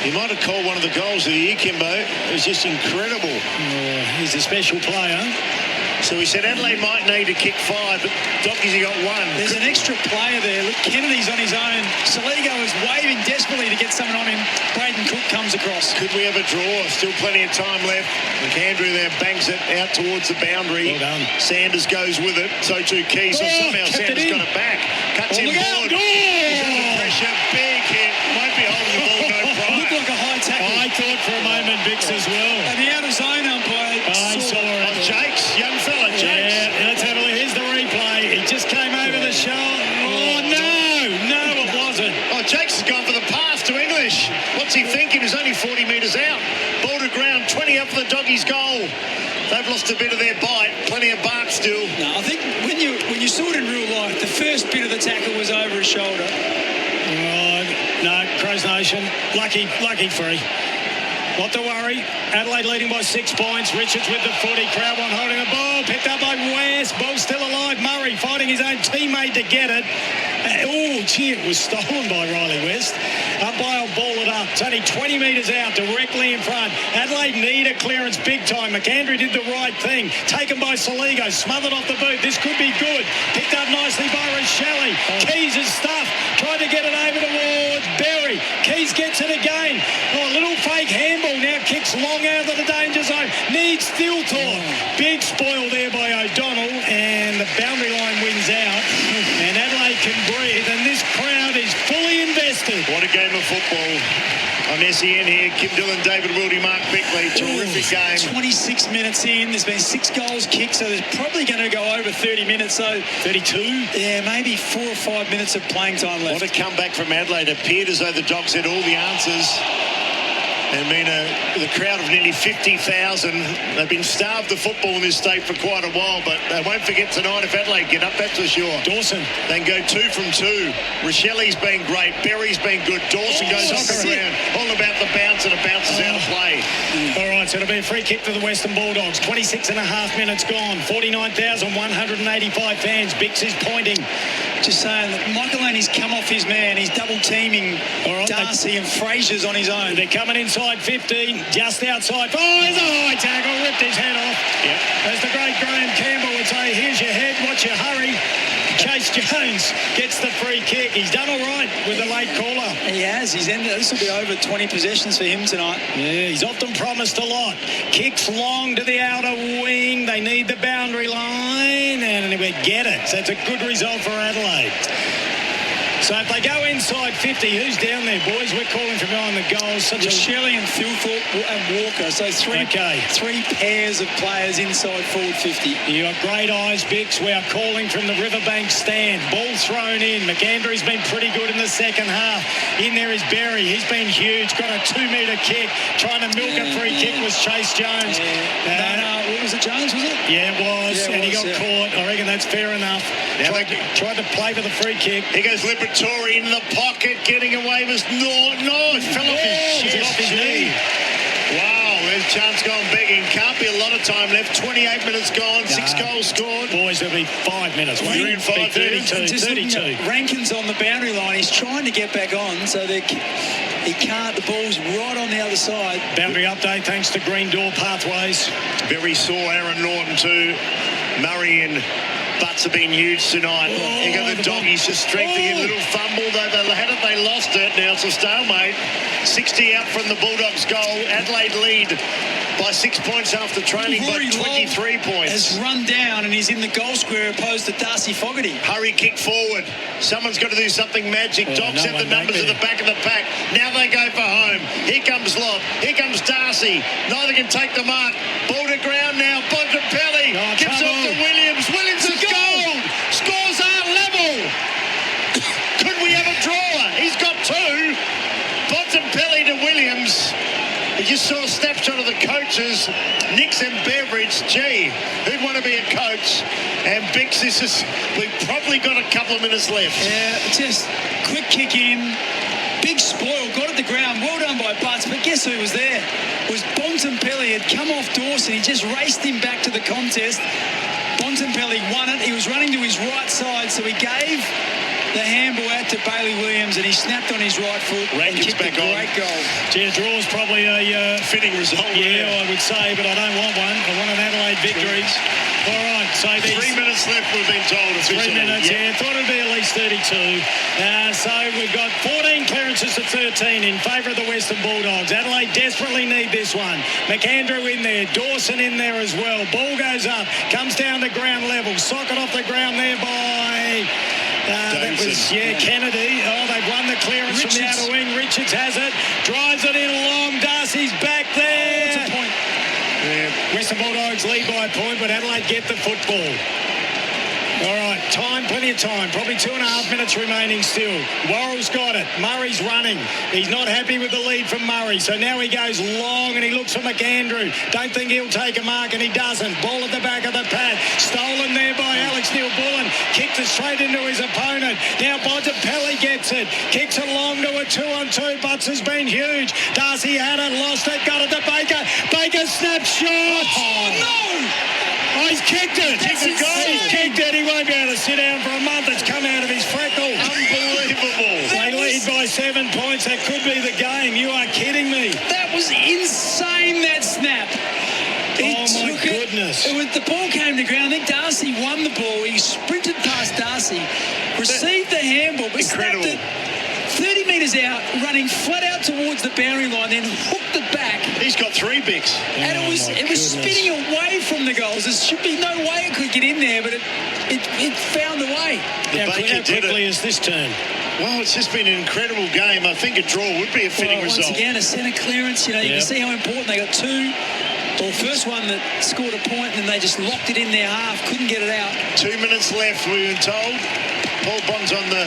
He might have called one of the goals of the year, Kimbo. It was just incredible.
Oh, he's a special player.
So we said Adelaide might need to kick 5, but Doggies, he got 1.
There's an extra player there. Look, Kennedy's on his own. Saligo is waving desperately to get someone on him. Braden Cook comes across.
Could we have a draw? Still plenty of time left. McAndrew there bangs it out towards the boundary.
Well done.
Sanders goes with it. So too Key. So somehow Sanders got it back. Cuts him forward. He's under pressure. Big hit. Might be holding the ball, no problem.
Looked like a high tackle.
I thought for a moment Bix as well.
And the out-of-zone umpire
saw it.
On Jakes, young fella, Jakes.
Yeah, let's have a look. Here's the replay. He just came over the shoulder. Oh, no, it wasn't.
Oh, Jakes has gone for the pass to English. What's he thinking? He's only 40 metres out. Ball to ground, 20 up for the Doggies' goal. They've lost a bit of their bite. Plenty of bark still.
No, I think when you saw it in real life, the first bit of the tackle was over his shoulder.
No, Crows Nation, lucky free. Not to worry. Adelaide leading by 6 points. Richards with the footy. Crowbon holding the ball. Picked up by West. Ball still alive. Murray fighting his own teammate to get it. It was stolen by Riley West. Umpire will ball it up. It's only 20 metres out, directly in front. Adelaide need a clearance big time. McAndrew did the right thing. Taken by Saligo. Smothered off the boot. This could be good. Picked up nicely by Rochelle. Keys is stuffed. Tried to get it over towards Berry. Keys gets it again. Oh, a little fake handball now. Kicks long out of the danger zone. Needs Stilthorpe. Big spoil there by O'Donnell. And the boundary line wins out. And Adelaide can breathe. And this crowd is fully invested.
What a game of football. On SEN here, Kim Dillon, David Wildy, Mark Bickley. Terrific game.
26 minutes in. There's been 6 goals kicked, so there's probably going to go over 30 minutes. So
32?
Yeah, maybe 4 or 5 minutes of playing time left.
What a comeback from Adelaide. It appeared as though the Dogs had all the answers. And the crowd of nearly 50,000. They've been starved of football in this state for quite a while, but they won't forget tonight if Adelaide get up, that's for sure.
Dawson.
They can go 2 from 2. Rochelle's been great. Berry's been good. Dawson goes off the ground. All about the bounce, and it bounces out of play.
All right, so it'll be a free kick to the Western Bulldogs. 26 and a half minutes gone. 49,185 fans. Bix is pointing.
Just saying that Michael Laney's come off his man. He's double teaming Darcy and Fraser's on his own.
They're coming inside 15, just outside. Oh, there's a high tackle. Ripped his head off.
Yep.
As the great Graham Campbell would say, here's your head, watch your hurry. Chase Jones gets the free kick. He's done all right with the late caller.
He has. He's ended. This will be over 20 possessions for him tonight.
Yeah, he's often promised a lot. Kicks long to the outer wing. They need the boundary line, and we get it. So it's a good result for Adelaide. So if they go inside 50, who's down there, boys? We're calling from behind the goals.
Shelley and Thilthorpe and Walker. So three pairs of players inside forward 50.
You got great eyes, Bix. We are calling from the Riverbank stand. Ball thrown in. McAndrew's been pretty good in the second half. In there is Berry. He's been huge. Got a 2-metre kick. Trying to milk a free kick was Chase Jones.
What was it, Jones, was it?
Yeah, it was. And he got caught. I reckon that's fair enough. Tried to play for the free kick.
Here goes Liberatore in the pocket, getting away with it fell off his knee. Wow, there's a chance gone begging. Can't be a lot of time left. 28 minutes gone, 6 goals scored.
Boys, there'll be 5 minutes.
You're in 5,
32. Rankin's on the boundary line. He's trying to get back on, so he can't. The ball's right on the other side.
Boundary update thanks to Green Door Pathways.
Very sore Aaron Norton too. Murray and Butts have been huge tonight. You got the Doggies just strengthening a little fumble. They lost it. Now it's a stalemate. 60 out from the Bulldogs goal. Adelaide lead by 6 points after trailing by 23 points.
Has run down and he's in the goal square opposed to Darcy Fogarty.
Hurry kick forward. Someone's got to do something magic. Dogs have the numbers at the back of the pack. Now they go for home. Here comes Lobb. Here comes Darcy. Neither can take the mark. Ball to ground now. Bontempelli gives off to Williams. Williams has goal. Scores are level. Could we have a drawer? He's got 2. Bontempelli to Williams. We just saw a snapshot of the coaches, Nix and Beveridge. Gee, who'd want to be a coach? And Bix, we've probably got a couple of minutes left.
Yeah, just quick kick in. Big spoil, got at the ground. Well done by Butts, but guess who was there? It was Bontempelli. Had come off Dawson. He just raced him back to the contest. Bontempelli won it. He was running to his right side, so he gave the handball out to Bailey Williams and he snapped on his right foot and kicked a great goal.
Gee, a draw's probably a
fitting result.
Yeah, I would say, but I don't want one. I want an Adelaide victory. All right, so
3 minutes left, we've been told.
3 minutes, yeah. Thought it'd be at least 32. So we've got 14 clearances to 13 in favour of the Western Bulldogs. Adelaide desperately need this one. McAndrew in there, Dawson in there as well. Ball goes up, comes down to ground level. Socket off the ground there by... that was, Kennedy. They've won the clearance from the outer wing. Richards has it. Drives it in long. Darcy's back there.
That's a point.
Western Bulldogs lead by a point, but Adelaide get the football. All right, plenty of time. Probably 2.5 minutes remaining still. Worrell's got it. Murray's running. He's not happy with the lead from Murray, so now he goes long and he looks for McAndrew. Don't think he'll take a mark, and he doesn't. Ball at the back of the pad. Stolen there by Alex Neil-Bullen. Kicked it straight into his opponent. Now Bontempelli gets it. Kicks it long to a 2-on-2. Butts has been huge. Darcy had it, lost it, got it to Baker. Baker snapshot. Oh, no! Oh, he's kicked it. He's kicked it. He won't be able to sit down for a month. It's come out of his freckles.
Unbelievable.
They lead by 7 points. That could be the game. You are kidding me.
That was insane, that snap.
My goodness.
The ball came to ground. I think Darcy won the ball. He sprinted past Darcy, received the handball, but snapped it 30 metres out, running flat out towards the boundary line, then hooked it back.
He's got 3 bigs.
And it was spinning away from the goals. There should be no way it could get in there, but it found a way.
How quickly is this turn?
Well, it's just been an incredible game. I think a draw would be a fitting result.
Once again, a centre clearance. You can see how important they got 2. Well, first one that scored a point, and then they just locked it in their half, couldn't get it out.
2 minutes left, we've been told. Paul Bond's on the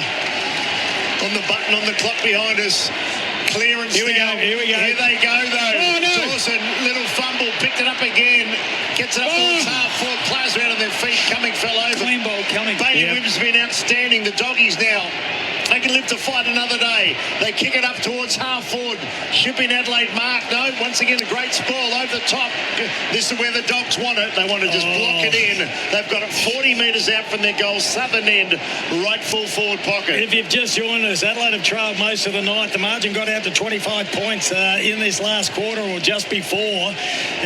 button on the clock behind us. Clearance.
Here we go.
Here they go, though.
Oh, no.
Dawson, little fumble, picked it up again. Gets it up towards half forward. Players are out on their feet. Cumming fell over.
Clean ball, Cumming.
Bailey Williams has been outstanding. The Doggies now. They can live to fight another day. They kick it up towards half forward. Shipping Adelaide mark. No, once again, a great spoil over the top. This is where the Dogs want it. They want to just block it in. They've got it 40 metres out from their goal, southern end, right full forward pocket.
If you've just joined us, Adelaide have trailed most of the night. The margin got out to 25 points in this last quarter or just before.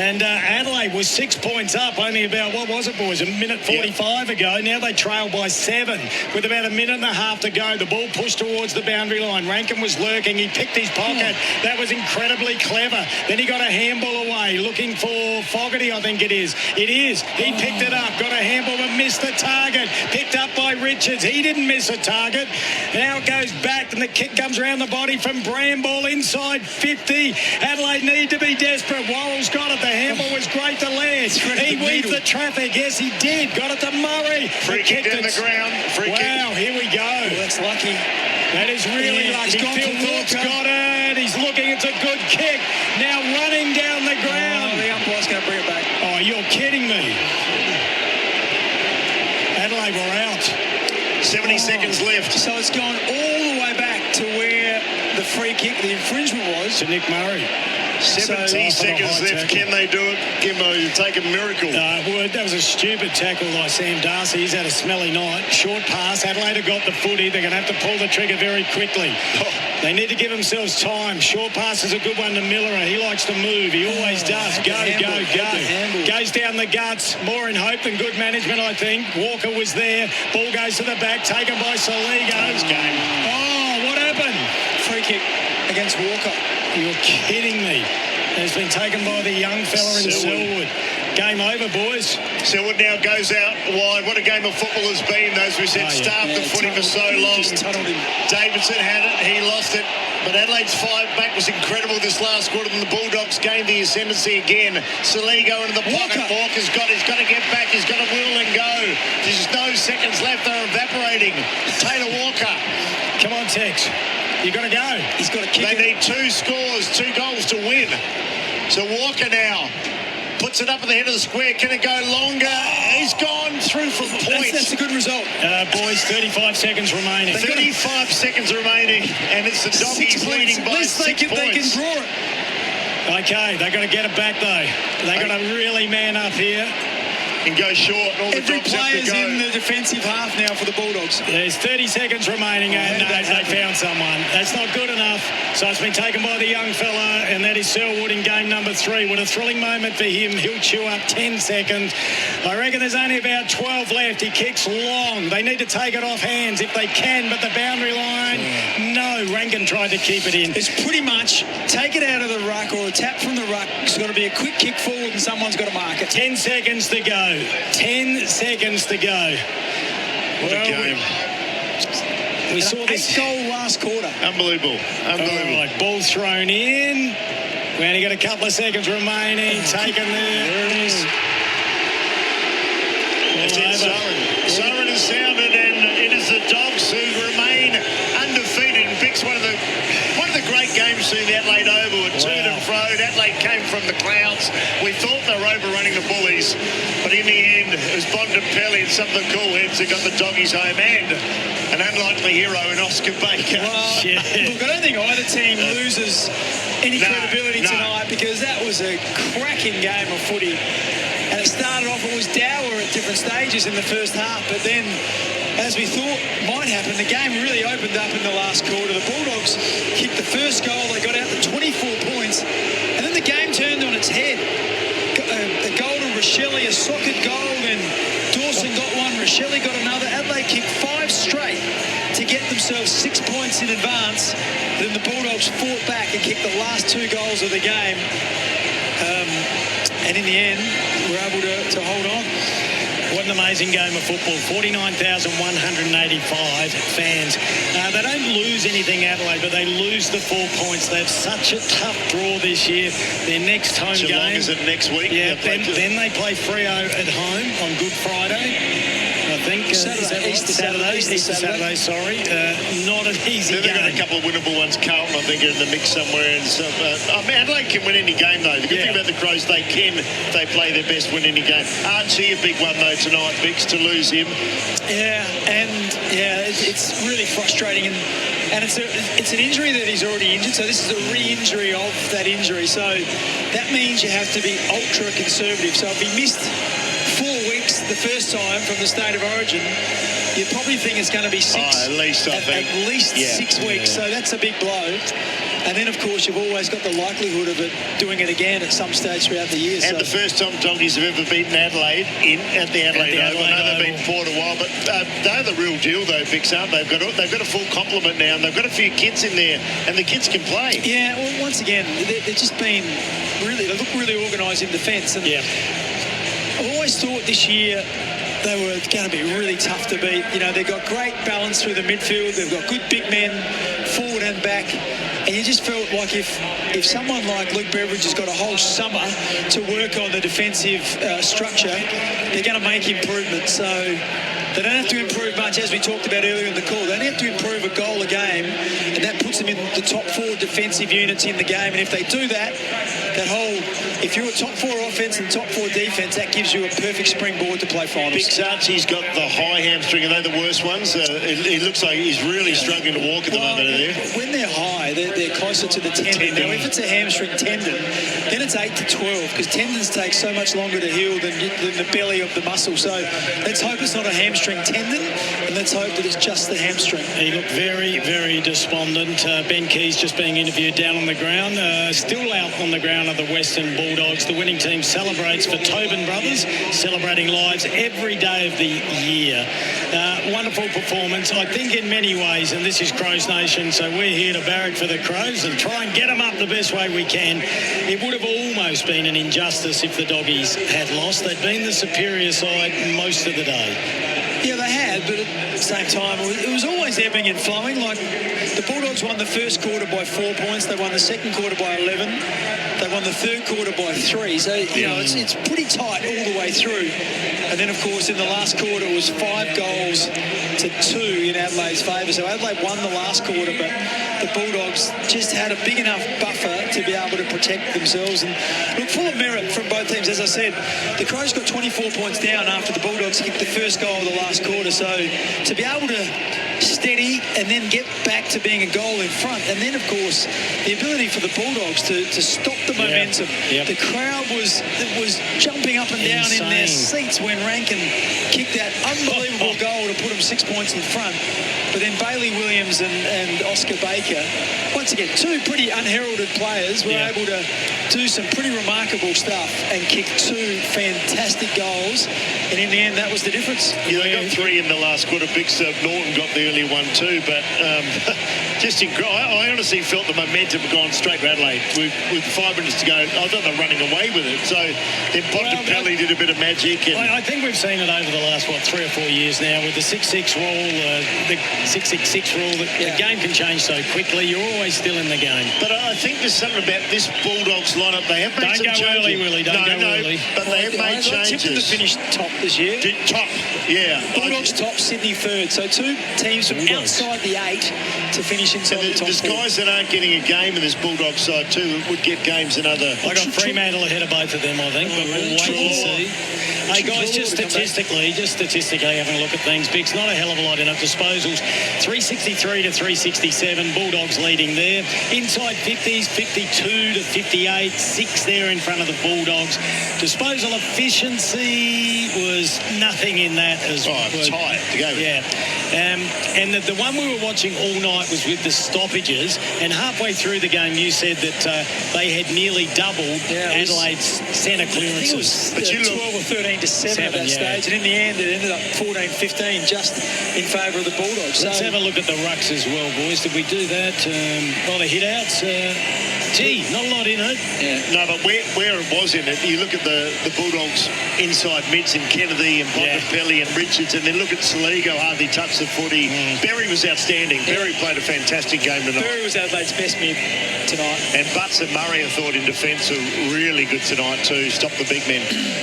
And Adelaide was 6 points up only about, what was it, boys, a minute 45 ago. Now they trail by 7 with about a minute and a half to go. The ball pushed towards the boundary line. Rankin was lurking. He picked his pocket. That was incredibly clever. Then he got a handball away, looking for Fogarty, I think it is. It is. He picked it up, got a handball but missed the target. Picked up by Richards. He didn't miss a target. Now it goes back and the kick comes around the body from Bramble inside 50. Adelaide need to be desperate. Worrell's got it. The handball was great to land. He weaved the traffic. Yes, he did. Got it to Murray.
Free kick down the ground.
Wow, here we go.
Well, that's lucky.
That is really lucky. Phil Thorpe's got it. He's looking. It's a good kick. Now running down the ground.
The umpire's going to bring it back.
Oh, you're kidding me. Adelaide were out.
70 seconds left.
So it's gone all the way back to where the free kick, the infringement was.
To Nick Murray.
70 seconds left. Can they do it? Gimbo, you take a miracle.
Well, that was a stupid tackle by Sam Darcy. He's had a smelly night. Short pass. Adelaide have got the footy. They're going to have to pull the trigger very quickly. They need to give themselves time. Short pass is a good one to Miller. He likes to move. He always does. Go. Goes down the guts. More in hope than good management, I think. Walker was there. Ball goes to the back. Taken by Soligo. Oh, what happened?
Free kick against Walker.
You're kidding me. It's been taken by the young fella in Selwood. Game over, boys.
Selwood now goes out wide. What a game of football has been. As we said, starved the footy for so long. Davidson had it. He lost it. But Adelaide's fight back was incredible this last quarter. And the Bulldogs gained the ascendancy again. Soligo into the pocket. Walker's got it. He's got to get back. He's got to will and go. There's no seconds left. They're evaporating. Taylor Walker.
Come on, Tex. You got to go.
He's got to kick
it. They need 2 scores, 2 goals to win. So Walker now puts it up at the head of the square. Can it go longer? He's gone through from points.
That's a good result.
Boys, 35 seconds remaining.
35 seconds remaining, and it's the Doggies leading by 6 points.
They can draw it.
Okay, they've got to get it back, though. They've got to really man up here.
And go short. All the
Every
Dogs have
player's
to go.
in the defensive half now for the Bulldogs.
There's 30 seconds remaining, and they found someone. That's not good enough. So it's been taken by the young fella, and that is Selwood in game number 3. What a thrilling moment for him. He'll chew up 10 seconds. I reckon there's only about 12 left. He kicks long. They need to take it off hands if they can, but the boundary line, no. Rankin tried to keep it in.
It's pretty much take it out of the ruck or a tap from the ruck. It's got to be a quick kick forward and someone's got to mark it.
10 seconds to go. 10 seconds to go.
What a game.
We saw this
8-goal last quarter.
Unbelievable.
All right, ball thrown in. We only got a couple of seconds remaining. Taken there. There it is.
Siren has sounded, and it is the Dogs who remain undefeated. And Vic's one of the great games seen the Adelaide Oval at Toot and Fro. Adelaide came from the clouds. We thought they were overrunning the Bullies, but in the end, it was Bontempelli and some of the cool heads who got the Doggies home, and an unlikely hero in Oscar Baker.
Well, look, I don't think either team loses any credibility tonight, because that was a cracking game of footy. And it started off, it was dour at different stages in the first half, but then, as we thought might happen, the game really opened up in the last quarter. The Bulldogs kicked the first goal. They got out to 24 points. And then the game turned on its head. A goal to Rochelle, a socket goal. Then Dawson got one. Rochelle got another. Adelaide kicked 5 straight to get themselves 6 points in advance. Then the Bulldogs fought back and kicked the last 2 goals of the game. And in the end, were able to hold on.
What an amazing game of football. 49,185 fans. They don't lose anything, Adelaide, but they lose the 4 points. They have such a tough draw this year. Their next home game.
Geelong is it next week?
Yeah, then they play Freo at home on Good Friday. I think Easter Saturday, sorry. Not an easy
They've
game.
got a couple of winnable ones. Carlton, I think, are in the mix somewhere. And so, Adelaide can win any game, though. The good thing about the Crows, they can, if they play their best, win any game. Archie, a big one, though, tonight, Vix, to lose him.
It's really frustrating. And it's an injury that he's already injured, so this is a re-injury of that injury. So that means you have to be ultra conservative. So if he missed 4 weeks the first time from the state of origin, you probably think it's going to be 6.
At least, I think.
At least 6 weeks. So that's a big blow. And then, of course, you've always got the likelihood of it doing it again at some stage throughout the year.
And the first time Doggies have ever beaten Adelaide at the Adelaide Oval. I know they've been fought a while, but they're the real deal, though, Bix, aren't they? They've got a full complement now, and they've got a few kids in there, and the kids can play.
Yeah, well, once again, they've just been really, they look really organised in defence. And I've always thought this year they were going to be really tough to beat. You know, they've got great balance through the midfield. They've got good big men, forward and back. And you just felt like if someone like Luke Beveridge has got a whole summer to work on the defensive structure, they're going to make improvements. So they don't have to improve much, as we talked about earlier in the call. They only have to improve a goal a game, and that puts them in the top 4 defensive units in the game. And if they do that, if you're a top 4 offence and top 4 defence, that gives you a perfect springboard to play finals.
Big Sarchi's got the high hamstring. Are they the worst ones? It looks like he's really struggling to walk at the moment.
When they're high, they're closer to the tendon. Now, if it's a hamstring tendon, then it's 8 to 12, because tendons take so much longer to heal than the belly of the muscle. So let's hope it's not a hamstring tendon, and let's hope that it's just the hamstring.
He looked very, very despondent. Ben Keys just being interviewed down on the ground. Still out on the ground are the Western Bulldogs. The winning team celebrates for Tobin Brothers, celebrating lives every day of the year. Wonderful performance, I think, in many ways, and this is Crows Nation, so we're here to barrack for the Crows and try and get them up the best way we can. It would have almost been an injustice if the Doggies had lost. They'd been the superior side most of the day.
Yeah, they had, but at the same time, it was always ebbing and flowing. Like, the Bulldogs won the first quarter by 4 points. They won the second quarter by 11. They won the third quarter by 3. So, you know, it's pretty tight all the way through. And then, of course, in the last quarter, it was 5 goals to 2 in Adelaide's favour. So Adelaide won the last quarter, but the Bulldogs just had a big enough buffer to be able to protect themselves. And look, full of merit from both teams. As I said, the Crows got 24 points down after the Bulldogs kicked the first goal of the last quarter. So to be able to steady and then get back to being a goal in front, and then, of course, the ability for the Bulldogs to stop the momentum. The crowd was jumping up and down in their seats when Rankin kicked that unbelievable goal to put them 6 points in front. But then Bailey Williams and Oscar Baker, once again, 2 pretty unheralded players, were able to do some pretty remarkable stuff and kick 2 fantastic goals. And in the end, that was the difference.
Yeah, they got 3 in the last quarter. Big Norton got the early one too, but just I honestly felt the momentum had gone straight to Adelaide with 5 minutes to go. I thought they were running away with it. So then Bontempelli did a bit of magic. And
I think we've seen it over the last 3 or 4 years now with the 6-6 rule, the 6-6-6 rule. The game can change so quickly. You're always still in the game.
But I think there's something about this Bulldogs lineup. They have made some changes.
Don't go early, Willie. Don't go early.
But they have made changes.
I tipped them to finish top this year.
Top, yeah.
Bulldogs top, Sydney third. So 2 teams from outside the 8 to finish inside the top 4.
There's guys that aren't getting a game in this Bulldogs side too that would get games in other.
I got Fremantle ahead of both of them, I think, but we'll wait and see. Hey guys, just statistically having a look at things, Bix, not a hell of a lot in disposals. 363 to 367, Bulldogs leading there. Inside 50s, 52 to 58, 6 there in front of the Bulldogs. Disposal efficiency was nothing in that as well.
Tight to go with.
Yeah. And the one we were watching all night was with the stoppages, and halfway through the game you said that they had nearly doubled Adelaide's centre clearances.
But you 12 or 13 to 7 at that stage, and in the end it ended up 14-15 just in favour of the Bulldogs.
Let's have a look at the rucks as well, boys. Did we do that? The hit-outs, not a lot in it.
Yeah. No, but where it was in it, you look at the Bulldogs inside mids in Kennedy and Bontempelli and Richards, and then look at Saligo, hardly touched the footy. Berry was outstanding. Berry played a fantastic game tonight.
Berry was Adelaide's best mid tonight.
And Butts and Murray, I thought, in defence are really good tonight too. Stop the big men.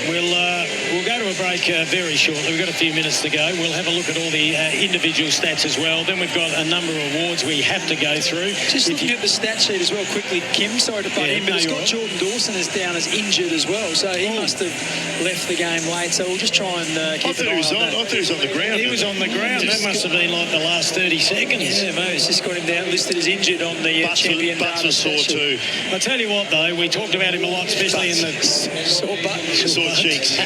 We'll go to a break very shortly. We've got a few minutes to go. We'll have a look at all the individual stats as well. Then we've got a number of awards we have to go through.
Just looking at the stat sheet as well quickly, Kim, sorry to butt in, but it's got Jordan Dawson as down as injured as well, so he must have left the game late, so we'll just try and keep an eye on that.
I thought he was on the ground.
He was on the ground. That must have been like the last 30 seconds.
Yeah, mate, it's just got him down listed as injured on the champion.
Butts was sore too.
I'll tell you what though, we talked about him a lot, especially in the
sore butt.
Sore cheeks.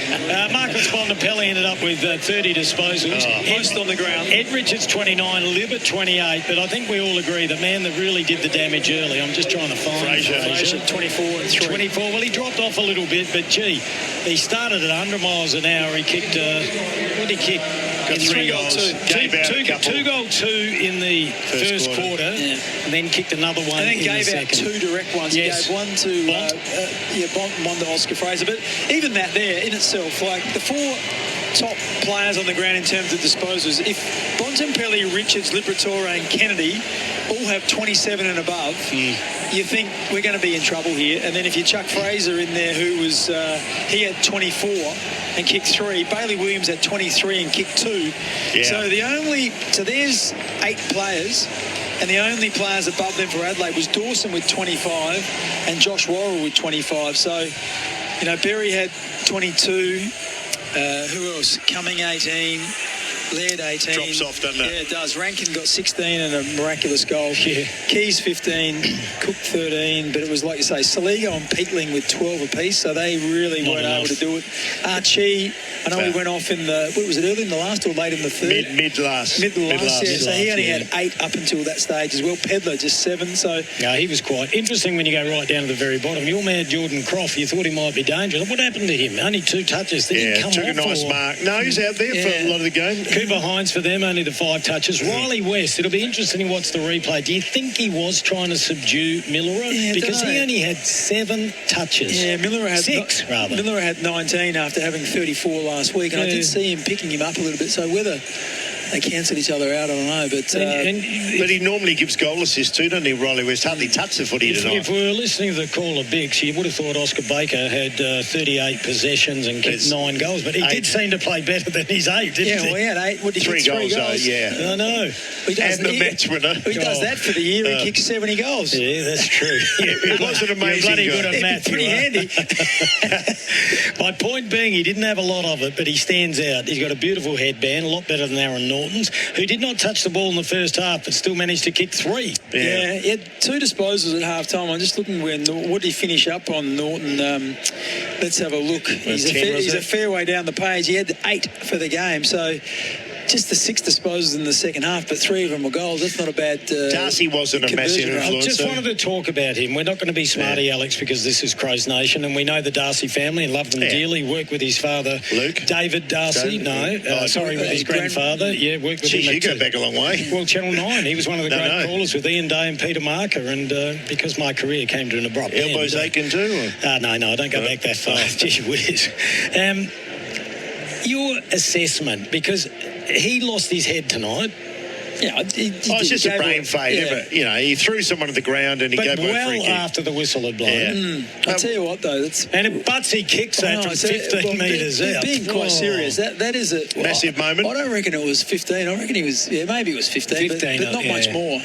Mark Marcus Bontempelli ended up with 30 disposals.
Most on the ground.
Ed Richards, 29, Libert, 28. But I think we all agree the man that really did the damage early, I'm just trying to find
Fraser, 24 and 3.
24. Well, he dropped off a little bit, but gee, he started at 100 miles an hour. He kicked, what did he kick?
Got 3 goals.
Two goal, 2 in the first quarter, and then kicked another one.
And then gave out
second.
2 direct ones.
Yes.
He gave one to Bont and one to Oscar Fraser. But even that there in itself, like the 4 top players on the ground in terms of disposals, if Bontempelli, Richards, Liberatore and Kennedy all have 27 and above, you think we're going to be in trouble here. And then if you chuck Fraser in there, who was he had 24 and kicked 3. Bailey Williams had 23 and kicked 2.
Yeah.
So there's 8 players. And the only players above them for Adelaide was Dawson with 25 and Josh Worrell with 25. So, Berry had 22. Who else? Cumming 18. Laird 18.
Drops off, doesn't it?
Yeah, it does. Rankin got 16 and a miraculous goal. Yeah. Keys 15, Cook 13, but it was like you say, Saligo and Peatling with 12 apiece, so they really weren't able to do it. Archie, I know he went off in the, early in the last or late in the third?
Mid last.
Yeah. So he only had 8 up until that stage as well. Pedler just 7, so...
No, he was quite interesting when you go right down to the very bottom. Your man, Jordan Croft, you thought he might be dangerous. What happened to him? Only 2 touches. Did he come
took
off
a nice mark. No, he was out there for a lot of the game.
Cooper Hines for them, only the 5 touches. Riley West, it'll be interesting to watch the replay. Do you think he was trying to subdue Miller? Because he only had 7 touches.
Yeah, Miller had
6, rather.
Miller had 19 after having 34 last week, and I did see him picking him up a little bit. So whether they cancelled each other out, I don't know. But
but he normally gives goal assists too, doesn't he, Riley West? Hardly touched the footy tonight.
If we were listening to the call of Bix, you would have thought Oscar Baker had 38 possessions and kicked 9 goals, but he did seem to play better than his 8, didn't he?
Yeah, well, he had 8. What did he
3
kick?
goals,
3 goals.
I know.
And the match winner.
He does that for the year. He kicks 70 goals.
Yeah, that's true.
It was an amazing
bloody
goal.
good at math.
Pretty handy.
My point being, he didn't have a lot of it, but he stands out. He's got a beautiful headband, a lot better than Aaron Norton's, who did not touch the ball in the first half, but still managed to kick 3.
Yeah, he had 2 disposals at half time. I'm just looking what did he finish up on, Norton? Let's have a look. He's a fair way down the page. He had 8 for the game, so just the 6 disposals in the second half, but 3 of them were goals. That's not a bad
Darcy wasn't a massive influence.
I just wanted to talk about him. We're not going to be smarty Alex because this is Crows Nation, and we know the Darcy family and love them dearly. Worked with his father,
Luke.
David Darcy. With his grandfather. Yeah, worked with him.
You go back a long way.
Well, Channel 9. He was one of the great callers with Ian Day and Peter Marker, and because my career came to an abrupt end.
Elbows aching too?
No, I don't go back that far. Gee whiz. Your assessment, because he lost his head tonight.
Yeah,
it's just a brain fade, but he threw someone to the ground and he gave away a free kick.
After the whistle had blown.
I'll tell you what, though,
and it Butsy kicks that from 15 metres out.
Being quite serious, that is a
massive moment.
I don't reckon it was 15. I reckon he was maybe it was 15, but not much more.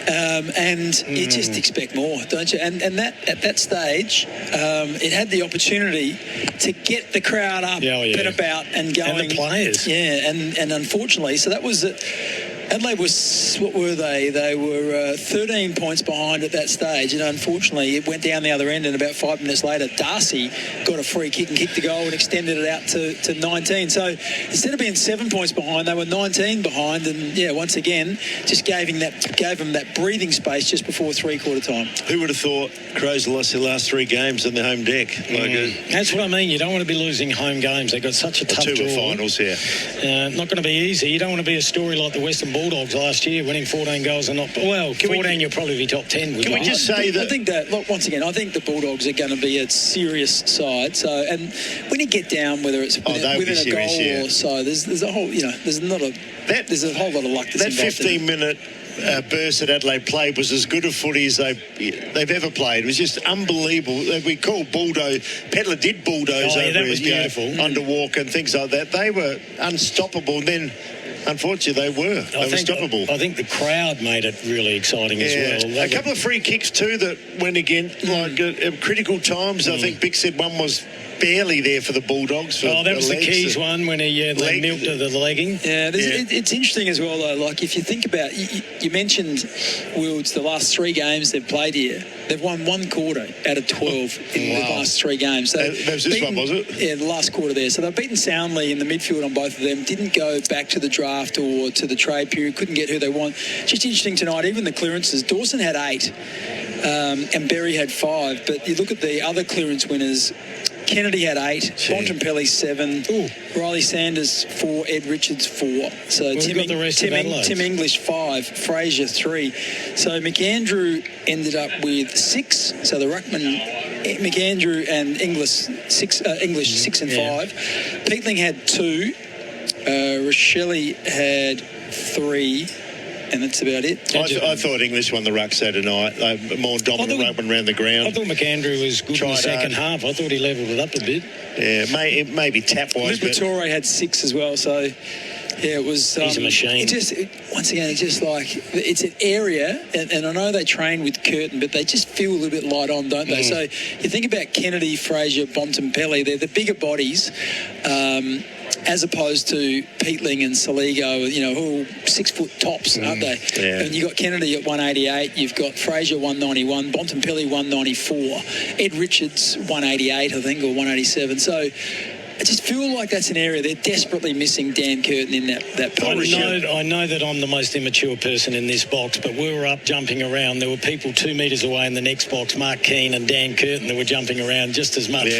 And you just expect more, don't you? And that at that stage, it had the opportunity to get the crowd up and about and going.
And the players.
Yeah, and unfortunately, so that was Adelaide was, what were they? They were 13 points behind at that stage, and unfortunately it went down the other end, and about 5 minutes later Darcy got a free kick and kicked the goal and extended it out to 19. So instead of being 7 points behind, they were 19 behind, and once again just gave them that breathing space just before three-quarter time.
Who would have thought Crows lost their last 3 games on their home deck?
That's what I mean. You don't want to be losing home games. They've got such a tough draw.
2 finals here.
Not going to be easy. You don't want to be a story like the Western Bulldogs last year, winning 14 goals and not... Well, 14 you'll probably be top 10.
Can we just say that...
I think that, look, once again, I think the Bulldogs are going to be a serious side. So, and when you get down, whether it's within a goal or so, there's a whole, there's a whole lot of luck that's involved.
That 15-minute burst that Adelaide played was as good a footy as they've ever played. It was just unbelievable. We called bulldoze. Pedler did bulldoze over his underwalk and things like that. They were unstoppable. And then, unfortunately, they were unstoppable.
I think the crowd made it really exciting as well.
A couple of free kicks too that went again, like at critical times. I think Bick said one was barely there for the Bulldogs. For
that was the
legs.
Keys one when they milked the legging.
Yeah, it's interesting as well, though. Like, if you think about, you mentioned, Wilds, the last 3 games they've played here, they've won 1 quarter out of 12 in the last 3 games. So
that was this one, was it?
Yeah, the last quarter there. So they've beaten soundly in the midfield on both of them. Didn't go back to the draft or to the trade period. Couldn't get who they want. Just interesting tonight, even the clearances. Dawson had 8 and Berry had 5. But you look at the other clearance winners. Kennedy had 8, Bontempelli 7, Riley Sanders 4, Ed Richards 4. So Tim English 5, Fraser 3. So McAndrew ended up with 6. So the ruckman McAndrew and English 6 and 5. Peatling had 2. Rochelle had 3. And that's about it.
I thought English won the ruck Saturday night. More dominant ruckman around the ground.
I thought McAndrew was good in the second half. I thought he levelled it up a bit.
Yeah, maybe tap-wise.
Liberatore had 6 as well, so... Yeah, it was...
he's a machine.
Once again, it's just like... It's an area, and I know they train with Curtin, but they just feel a little bit light on, don't they? So you think about Kennedy, Fraser, Bontempelli, they're the bigger bodies, as opposed to Peatling and Saligo, all 6 foot tops, aren't they?
Yeah.
And you've got Kennedy at 188, you've got Fraser 191, Bontempelli 194, Ed Richards 188, I think, or 187. So I just feel like that's an area they're desperately missing Dan Curtin in that partnership.
I know that I'm the most immature person in this box, but we were up jumping around. There were people 2 metres away in the next box, Mark Keane and Dan Curtin, that were jumping around just as much.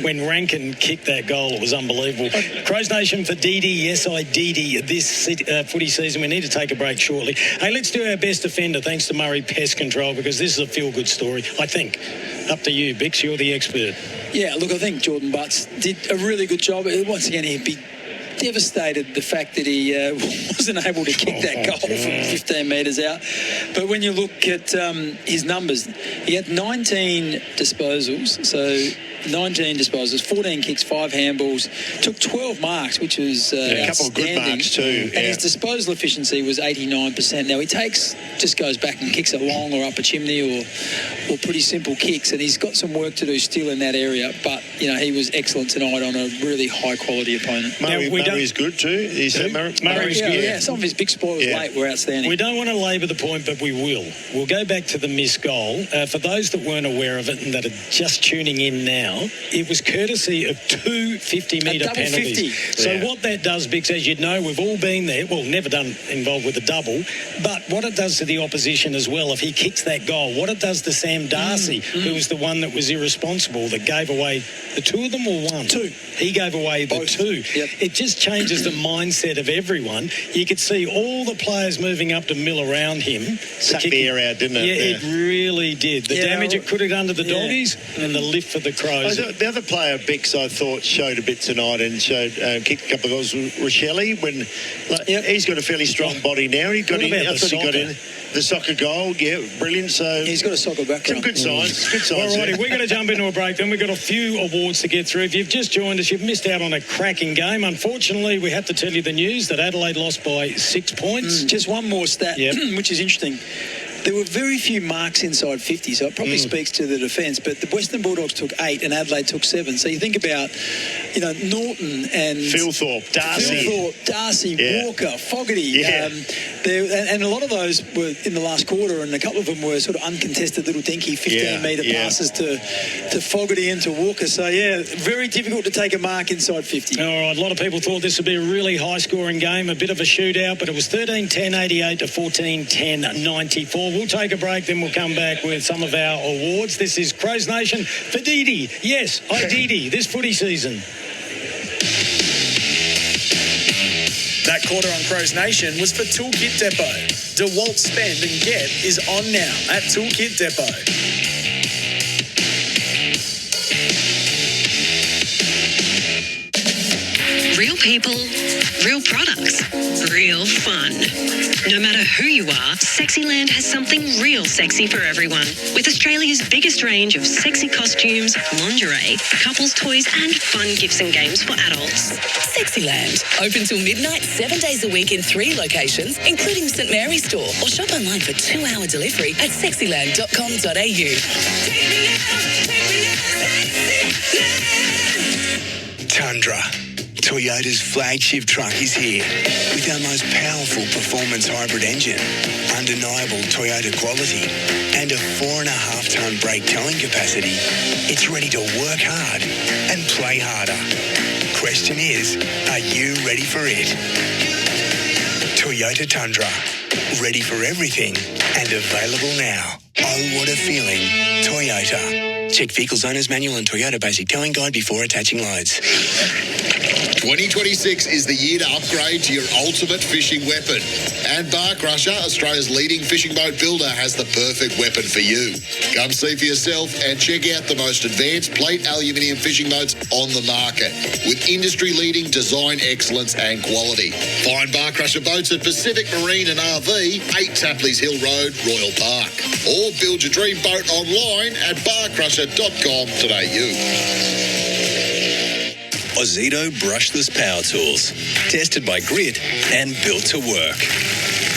When Rankin kicked that goal. It was unbelievable. Crows Nation for Didi. Yes, I Didi this footy season. We need to take a break shortly. Hey, let's do our best defender, thanks to Murray Pest Control, because this is a feel-good story, I think. Up to you, Bix. You're the expert.
Yeah, look, I think Jordan Butts did a really good job. Once again, he'd be devastated the fact that he wasn't able to kick that goal from 15 metres out. But when you look at his numbers, he had 19 disposals, 14 kicks, 5 handballs, took 12 marks, which was
a couple of good marks too.
And his disposal efficiency was 89%. Now he just goes back and kicks it long or up a chimney or pretty simple kicks, and he's got some work to do still in that area. But he was excellent tonight on a really high quality opponent.
Murray's good too.
Murray's good.
Yeah, some of his big spoilers late were outstanding.
We don't want to labour the point, but we will. We'll go back to the missed goal. For those that weren't aware of it and that are just tuning in now, it was courtesy of 2 50-metre penalties.
50.
So what that does, Bix, as you'd know, we've all been there. Well, never done involved with a double. But what it does to the opposition as well, if he kicks that goal, what it does to Sam Darcy, who was the one that was irresponsible, that gave away the 2 of them or 1?
2.
He gave away the 2.
Yep.
It just changes the mindset of everyone. You could see all the players moving up to mill around him.
Sucked the air out, didn't it?
Yeah, it really did. The damage it could have done to the Doggies and the lift for the Crows.
The other player, Bix, I thought showed a bit tonight and kicked a couple of goals. Rochelle, he's got a fairly strong body now. He got in. I thought he got in the soccer goal. Yeah, brilliant. So
he's got a soccer background.
Some good signs. Good signs.
All righty, we're going to jump into a break. Then we've got a few awards to get through. If you've just joined us, you've missed out on a cracking game. Unfortunately, we have to tell you the news that Adelaide lost by 6 points.
Just one more stat, which is interesting. There were very few marks inside 50, so it probably speaks to the defence. But the Western Bulldogs took 8 and Adelaide took 7. So you think about, Norton and
Philthorpe, Darcy,
Walker, Fogarty. And a lot of those were in the last quarter, and a couple of them were sort of uncontested little dinky 15-metre passes to Fogarty and to Walker. So, very difficult to take a mark inside 50.
All right, a lot of people thought this would be a really high-scoring game, a bit of a shootout, but it was 13-10-88 to 14-10-94. We'll take a break, then we'll come back with some of our awards. This is Crows Nation for Didi. Yes, I Didi this footy season.
That quarter on Crows Nation was for Toolkit Depot. DeWalt Spend and Get is on now at Toolkit Depot.
Real people, real products, real fun. No matter who you are, Sexyland has something real sexy for everyone. With Australia's biggest range of sexy costumes, lingerie, couples toys and fun gifts and games for adults.
Sexyland. Open till midnight, 7 days a week in 3 locations, including St Mary's Store. Or shop online for 2-hour delivery at sexyland.com.au.
Tundra. Toyota's flagship truck is here with our most powerful performance hybrid engine, undeniable Toyota quality, and a 4.5-tonne brake towing capacity. It's ready to work hard and play harder. Question is, are you ready for it? Toyota Tundra. Ready for everything and available now. Oh, what a feeling. Toyota. Check Vehicles Owner's Manual and Toyota Basic Towing Guide before attaching loads.
2026 is the year to upgrade to your ultimate fishing weapon. And Bar Crusher, Australia's leading fishing boat builder, has the perfect weapon for you. Come see for yourself and check out the most advanced plate aluminium fishing boats on the market with industry-leading design excellence and quality. Find Bar Crusher boats at Pacific Marine and RV, 8 Tapleys Hill Road, Royal Park. Or build your dream boat online at barcrusher.com.au.
Ozito brushless power tools, tested by grit and built to work.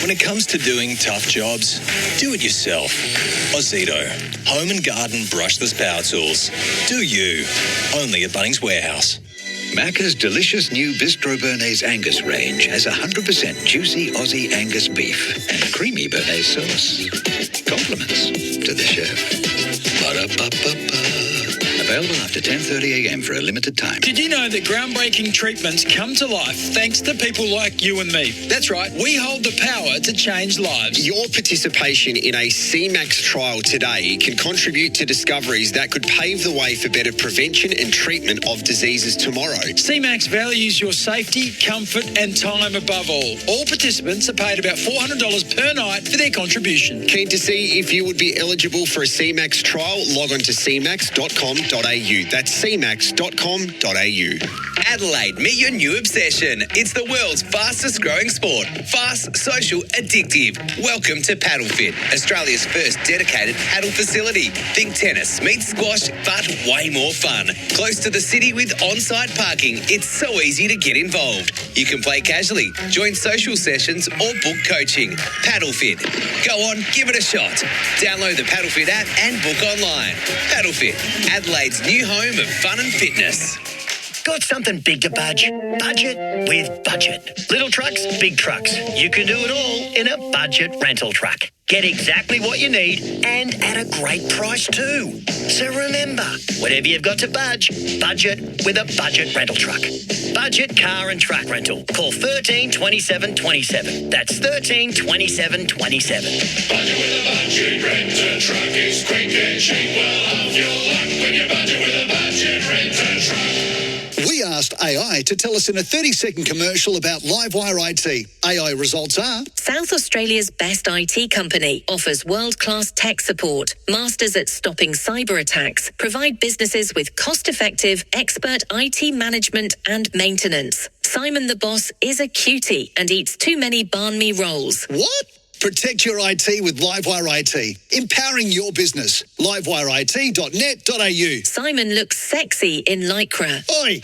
When it comes to doing tough jobs, do it yourself. Ozito, home and garden brushless power tools. Do you. Only at Bunnings Warehouse.
Macca's delicious new Bistro Bernays Angus range has 100% juicy Aussie Angus beef and creamy Bernays sauce. Compliments to the chef. Ba-da-ba-ba-ba. Available after 10:30 a.m. for a limited time.
Did you know that groundbreaking treatments come to life thanks to people like you and me? That's right. We hold the power to change lives.
Your participation in a CMAX trial today can contribute to discoveries that could pave the way for better prevention and treatment of diseases tomorrow.
CMAX values your safety, comfort and time above all. All participants are paid about $400 per night for their contribution.
Keen to see if you would be eligible for a CMAX trial? Log on to cmax.com.au. That's cmax.com.au.
Adelaide, meet your new obsession. It's the world's fastest growing sport. Fast, social, addictive. Welcome to PaddleFit, Australia's first dedicated paddle facility. Think tennis meets squash, but way more fun. Close to the city with on-site parking, it's so easy to get involved. You can play casually, join social sessions, or book coaching. PaddleFit. Go on, give it a shot. Download the PaddleFit app and book online. PaddleFit, Adelaide's new home of fun and fitness.
Got something big to budge? Budget with Budget. Little trucks, big trucks. You can do it all in a budget rental truck. Get exactly what you need and at a great price too. So remember, whatever you've got to budget with a budget rental truck. Budget car and truck rental. Call 13 27 27. That's 13 27 27.
Budget with a budget rental truck is quick and cheap. Well, have your luck when you budget with a budget rental truck.
We asked AI to tell us in a 30-second commercial about Livewire IT. AI results are...
South Australia's best IT company offers world-class tech support, masters at stopping cyber attacks, provide businesses with cost-effective, expert IT management and maintenance. Simon the Boss is a cutie and eats too many banh mi rolls.
What? Protect your IT with Livewire IT. Empowering your business. LivewireIT.net.au.
Simon looks sexy in Lycra.
Oi!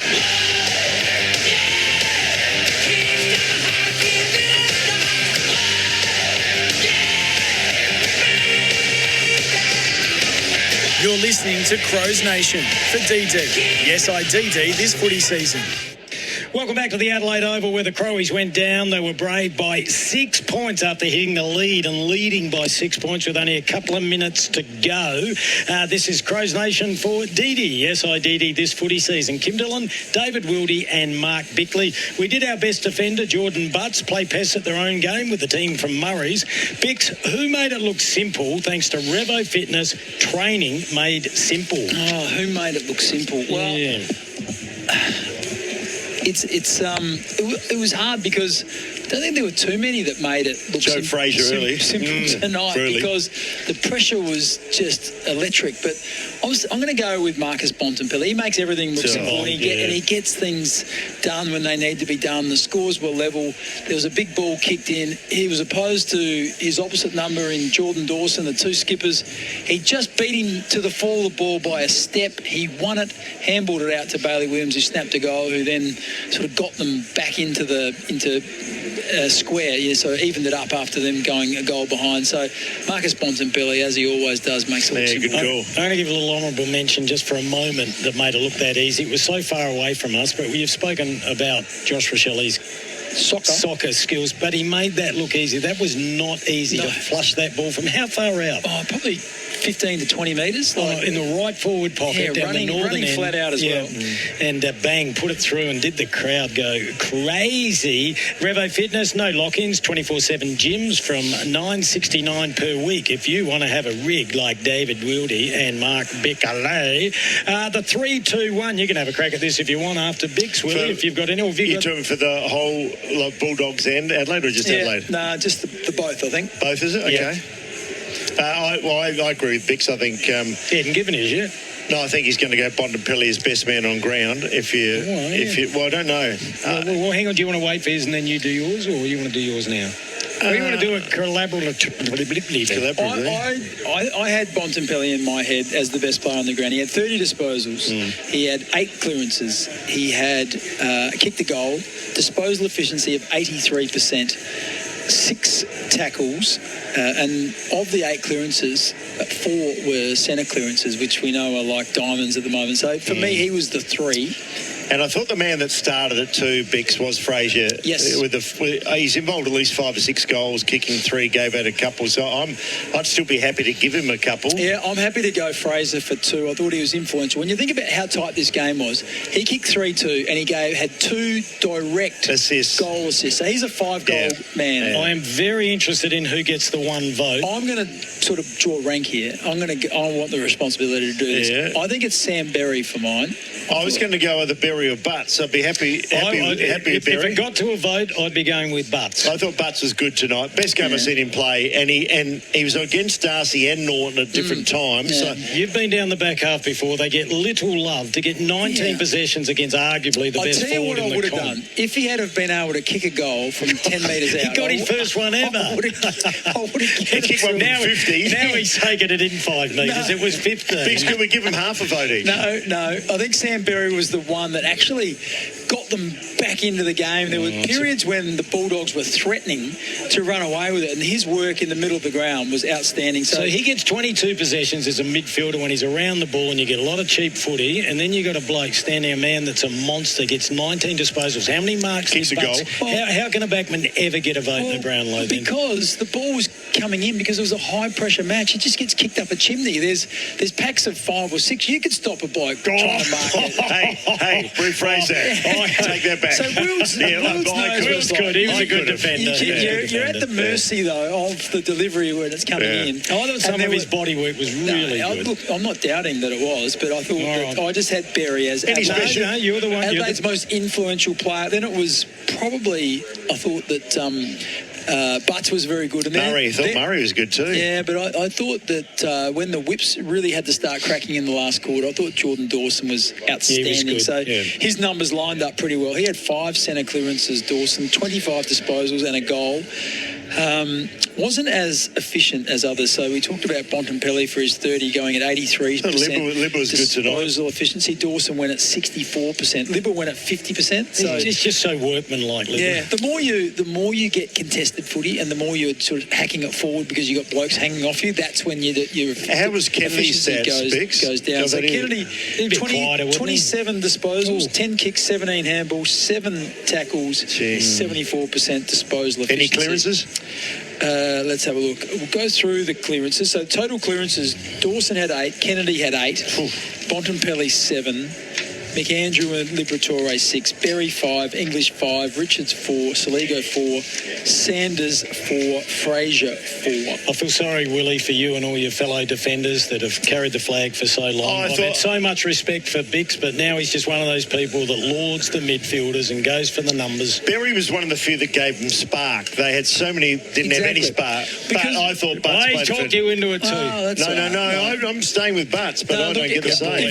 You're listening to Crows Nation for DD. Yes, I DD this footy season.
Welcome back to the Adelaide Oval where the Crowies went down. They were brave by 6 points after hitting the lead and leading by 6 points with only a couple of minutes to go. This is Crows Nation for DD. Yes, I DD this footy season. Kim Dillon, David Wildy and Mark Bickley. We did our best defender, Jordan Butts, play pests at their own game with the team from Murray's. Bix, who made it look simple thanks to Revo Fitness training made simple?
Oh, who made it look simple? Well,
yeah.
It was hard because I don't think there were too many that made it look simple tonight because the pressure was just electric. But I'm going to go with Marcus Bontempelli. He makes everything look simple and he gets things done when they need to be done. The scores were level. There was a big ball kicked in. He was opposed to his opposite number in Jordan Dawson, the two skippers. He just beat him to the fall of the ball by a step. He won it, handballed it out to Bailey Williams, who snapped a goal, who then sort of got them back into square. Yeah, so evened it up after them going a goal behind. So Marcus Bontempelli, as he always does, makes it look
good call.
I'm going to give a little honourable mention just for a moment that made it look that easy. It was so far away from us, but we've spoken about Josh Rochelli's soccer skills, but he made that look easy. That was not easy to flush that ball from how far out?
Oh, probably 15 to 20 metres.
In the right forward pocket, down the northern end.
Flat out as well.
And bang, put it through and did the crowd go crazy. Revo Fitness, no lock-ins, 24/7 gyms from $9.69 per week. If you want to have a rig like David Wildy and Mark Bickley, the 3-2-1, you can have a crack at this if you want after Bix, Willie, if you've got any.
You're talking for the whole Bulldogs and Adelaide, or just Adelaide?
No, just the both, I think.
Both, is it? Okay.
Yeah.
I agree with Bix. I think
he hadn't given his yet.
No, I think he's going to go Bontempelli as best man on ground. I don't know.
Well, hang on. Do you want to wait for his and then you do yours, or you want to do yours now? Or you want to do it collaboratively?
I had Bontempelli in my head as the best player on the ground. He had 30 disposals. He had 8 clearances. He had kicked the goal, disposal efficiency of 83%, 6 tackles, and of the 8 clearances, 4 were centre clearances, which we know are like diamonds at the moment. So for me, he was the 3.
And I thought the man that started it too, Bix, was Fraser.
Yes.
He's involved at least 5 or 6 goals, kicking 3, gave out a couple. So I'd still be happy to give him a couple.
Yeah, I'm happy to go Fraser for 2. I thought he was influential. When you think about how tight this game was, he kicked 3-2 and he had 2 direct goal assists. So he's a 5-goal man.
I am very interested in who gets the 1 vote.
I'm going to sort of draw a rank here. I want the responsibility to do this.
Yeah.
I think it's Sam Berry for mine.
I was going to go with the Berry or Butts. I'd be happy with Berry.
If it got to a vote, I'd be going with Butts.
I thought Butts was good tonight. Best game I've seen him play, and he was against Darcy and Norton at different times.
So you've been down the back half before. They get little love to get 19 possessions against arguably the best forward in the comp.
I'll tell you what I would have done. If he had have been able to kick a goal from 10 metres out.
He got his first one ever.
I would have
kicked one from 50.
Now he's taken it in 5 metres. It was 15.
Bix, could we give him half a vote each?
No. I think Sam Berry was the one that actually got them back into the game. There were periods when the Bulldogs were threatening to run away with it, and his work in the middle of the ground was outstanding.
So he gets 22 possessions as a midfielder when he's around the ball, and you get a lot of cheap footy, and then you got a bloke standing, a man that's a monster, gets 19 disposals. How many marks?
Kicks a goal.
How can a backman ever get a vote in the Brownlow then?
Because the ball was coming in, because it was a high-pressure match. It just gets kicked up a chimney. There's packs of 5 or 6. You could stop a bloke trying to mark it.
Hey, rephrase that. Take that back.
So Wilds
Wilds could. He was a good defender.
You're at the mercy, though, of the delivery when it's coming in.
I thought some of his body work was really good.
Look, I'm not doubting that it was, but I thought I just had Berry as
you're the one.
Adelaide's most influential player. Then it was probably, I thought that Butts was very good. And
Murray was good too.
Yeah, but I thought that when the whips really had to start cracking in the last quarter, I thought Jordan Dawson was outstanding. His numbers lined up pretty well. He had 5 centre clearances, Dawson, 25 disposals and a goal. Wasn't as efficient as others. So we talked about Bontempelli for his 30 going at 83%.
Libba was good tonight.
Disposal efficiency. Dawson went at 64%. Libba went at 50%. So
it's just so workmanlike. Libba.
Yeah. The more you get contested footy, and the more you're sort of hacking it forward because you got blokes hanging off you. That's when your
how was Kennedy's stats
goes down. So Kennedy 27 disposals, 10 kicks, 17 handballs, 7 tackles, 74% disposal efficiency.
Any clearances?
Let's have a look. We'll go through the clearances. So total clearances, Dawson had 8, Kennedy had 8, Bontempelli 7, McAndrew and Liberatore 6, Berry 5, English 5, Richards 4, Saligo 4, Sanders 4, Fraser 4.
I feel sorry, Willie, for you and all your fellow defenders that have carried the flag for so long. I've had so much respect for Bix, but now he's just one of those people that lords the midfielders and goes for the numbers.
Berry was one of the few that gave them spark. They had so many, didn't have any spark. But I thought Butts played
talked you into it too.
No. I'm staying with Butts, but I don't get the same.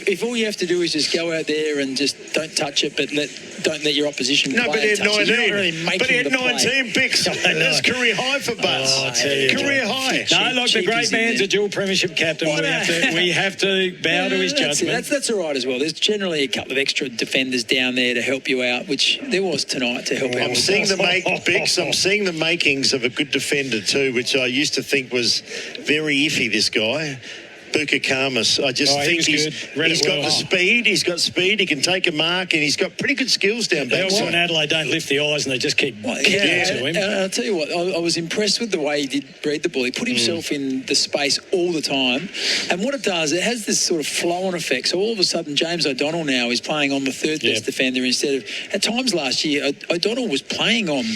If all you have to do is is just go out there and just don't touch it, but don't let your opposition
No, but
play
he had
and touch it. You're not
19.
really making
But he had
the play.
19 picks. That's career high for Butts.
Oh, I tell you,
career
John.
high.
No, look, the great man's a dual premiership captain. We have to bow to his judgment.
That's all right as well. There's generally a couple of extra defenders down there to help you out, which there was tonight to help out.
I'm seeing the makings of a good defender too, which I used to think was very iffy, this guy. Bukakarmas. I just think he's got the speed. He's got speed. He can take a mark, and he's got pretty good skills down back.
Also in Adelaide don't lift the eyes, and they just keep kicking to him.
And I'll tell you what, I was impressed with the way he did read the ball. He put himself in the space all the time, and what it does, it has this sort of flow-on effect. So all of a sudden, James O'Donnell now is playing on the third best defender instead of at times last year. O'Donnell was playing on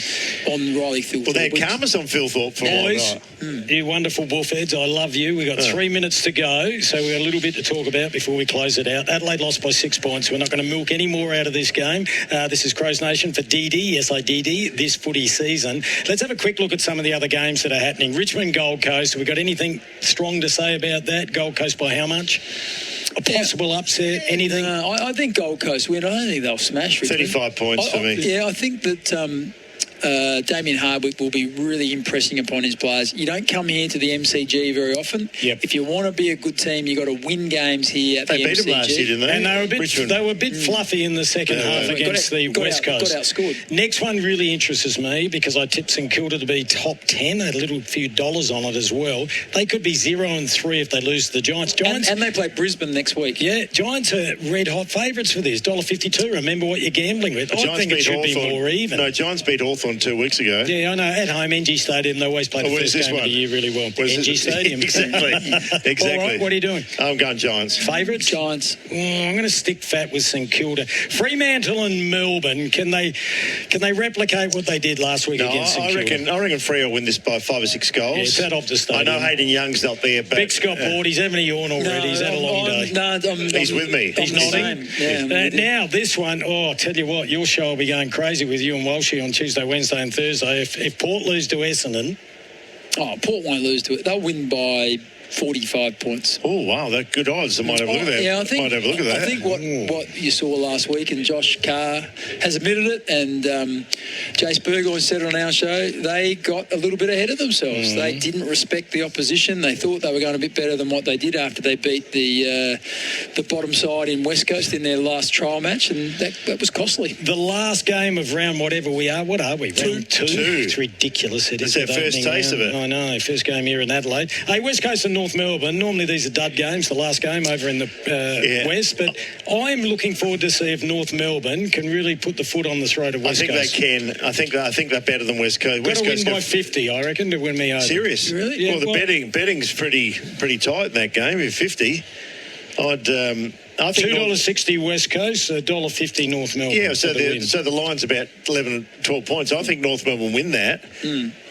Riley Thilthorpe.
Well, they had Karmas on Phil Thorpe for a while.
You wonderful bullfeds, I love you. We've got 3 minutes to go, so we've got a little bit to talk about before we close it out. Adelaide lost by 6 points. We're not going to milk any more out of this game. This is Crows Nation for DD, SIDD, this footy season. Let's have a quick look at some of the other games that are happening. Richmond, Gold Coast. Have we got anything strong to say about that? Gold Coast by how much? A possible upset? Anything?
I think Gold Coast win. I don't think they'll smash Richmond.
35 points for me.
Yeah, I think that Damien Hardwick will be really impressing upon his players. You don't come here to the MCG very often. If you want to be a good team, you've got to win games here at the MCG.
They beat them last year, didn't they?
And they were a bit fluffy in the second half against the West Coast.
Got outscored.
Next one really interests me because I tipped St Kilda to be top 10. Had a little few dollars on it as well. They could be 0-3 if they lose to the Giants.
And they play Brisbane next week.
Yeah, Giants are red hot favourites for this. $1.52. Remember what you're gambling with. I think it should be more even.
No, Giants beat Hawthorn 2 weeks ago.
Yeah, I know. At home, NG Stadium, they always play the first game of the year really well. NG Stadium.
Exactly.
All right, what are you doing?
I'm going Giants.
Favourites?
Giants.
I'm going to stick fat with St Kilda. Fremantle and Melbourne, can they replicate what they did last week against St Kilda?
I reckon Freo will win this by 5 or 6 goals.
Yeah, it's that off the stadium.
I know Hayden Young's not there, but
Big Scott Board, he's having a yawn already. He's had a long day.
He's with me.
He's nodding. Now, this one, I'll tell you what, your show will be going crazy with you and Walshy on Tuesday, Wednesday and Thursday. If Port lose to Essendon...
Port won't lose to it. They'll win by 45 points.
Oh, wow, that's good odds. I might have a look at that.
Yeah, I think what you saw last week, and Josh Carr has admitted it, and Jace Burgoyne said it on our show, they got a little bit ahead of themselves. They didn't respect the opposition. They thought they were going a bit better than what they did after they beat the bottom side in West Coast in their last trial match, and that was costly.
The last game of round whatever we are, what are we? Round two. It's ridiculous.
It's our first taste of it.
I know, first game here in Adelaide. Hey, West Coast and North Melbourne, normally these are dud games, the last game over in the West, but I'm looking forward to see if North Melbourne can really put the foot on the throat of West Coast.
I think they can. I think they're better than West Coast.
West Coast win by 50, I reckon, to win me over.
Serious?
Really?
Yeah, well, the betting's pretty tight in that game. With 50, I think
$2.60 West Coast, $1.50 North Melbourne.
Yeah, so the line's about 11 or 12 points. I think North Melbourne win that.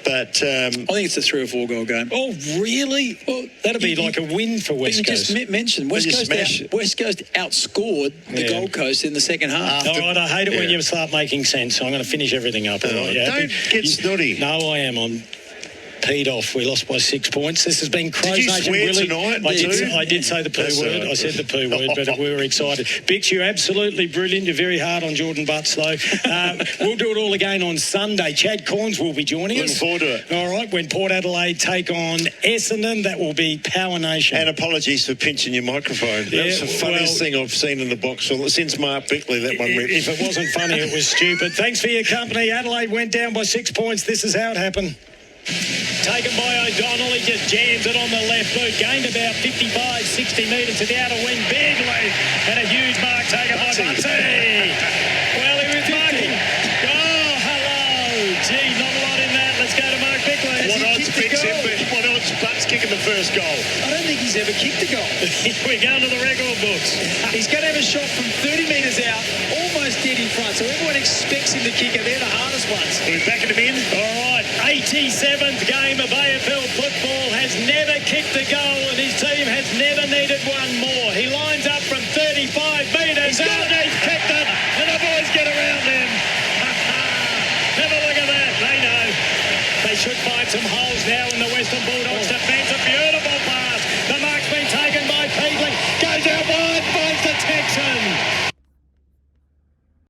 But
I think it's a 3 or 4 goal game.
Oh, really? Well, that'd be like a win for West Coast.
You just mentioned West Coast outscored the Gold Coast in the second half.
All right, I hate it when you start making sense. I'm going to finish everything up.
Don't get snotty.
No, I am. I'm peed off. We lost by 6 points. This has been Crows
Did you
Nation.
swear
Willie.
tonight?
I did say the P word. I said the P word, but we were excited. Bix, you're absolutely brilliant. You're very hard on Jordan Butts, though. We'll do it all again on Sunday. Chad Corns will be joining us.
Looking forward to it.
All right, when Port Adelaide take on Essendon, that will be Power Nation.
And apologies for pinching your microphone. That's the funniest thing I've seen in the box since Mark Bickley, that one ripped.
If it wasn't funny, it was stupid. Thanks for your company. Adelaide went down by 6 points. This is how it happened. Taken by O'Donnell, he just jams it on the left boot. Gained about 55, 60 metres to the outer wing. Bigly, and a huge mark taken by Butsy. Well, he was marking. Oh, hello. Gee, not a lot in that. Let's go to Mark Bickley.
What odds Butts kicking the first goal?
I don't think he's ever kicked a goal.
We're going to the record books.
He's going to have a shot from 30 metres out, almost dead in front. So everyone expects him to kick it. They're the hardest ones.
We're backing him in.
All right. 87th game of AFL football, has never kicked a goal, and his team has never needed one more. He lines up from 35 metres out, and he's kicked it, and the boys get around him. Have a look at that. They know. They should find some holes now in the Western Bulldogs.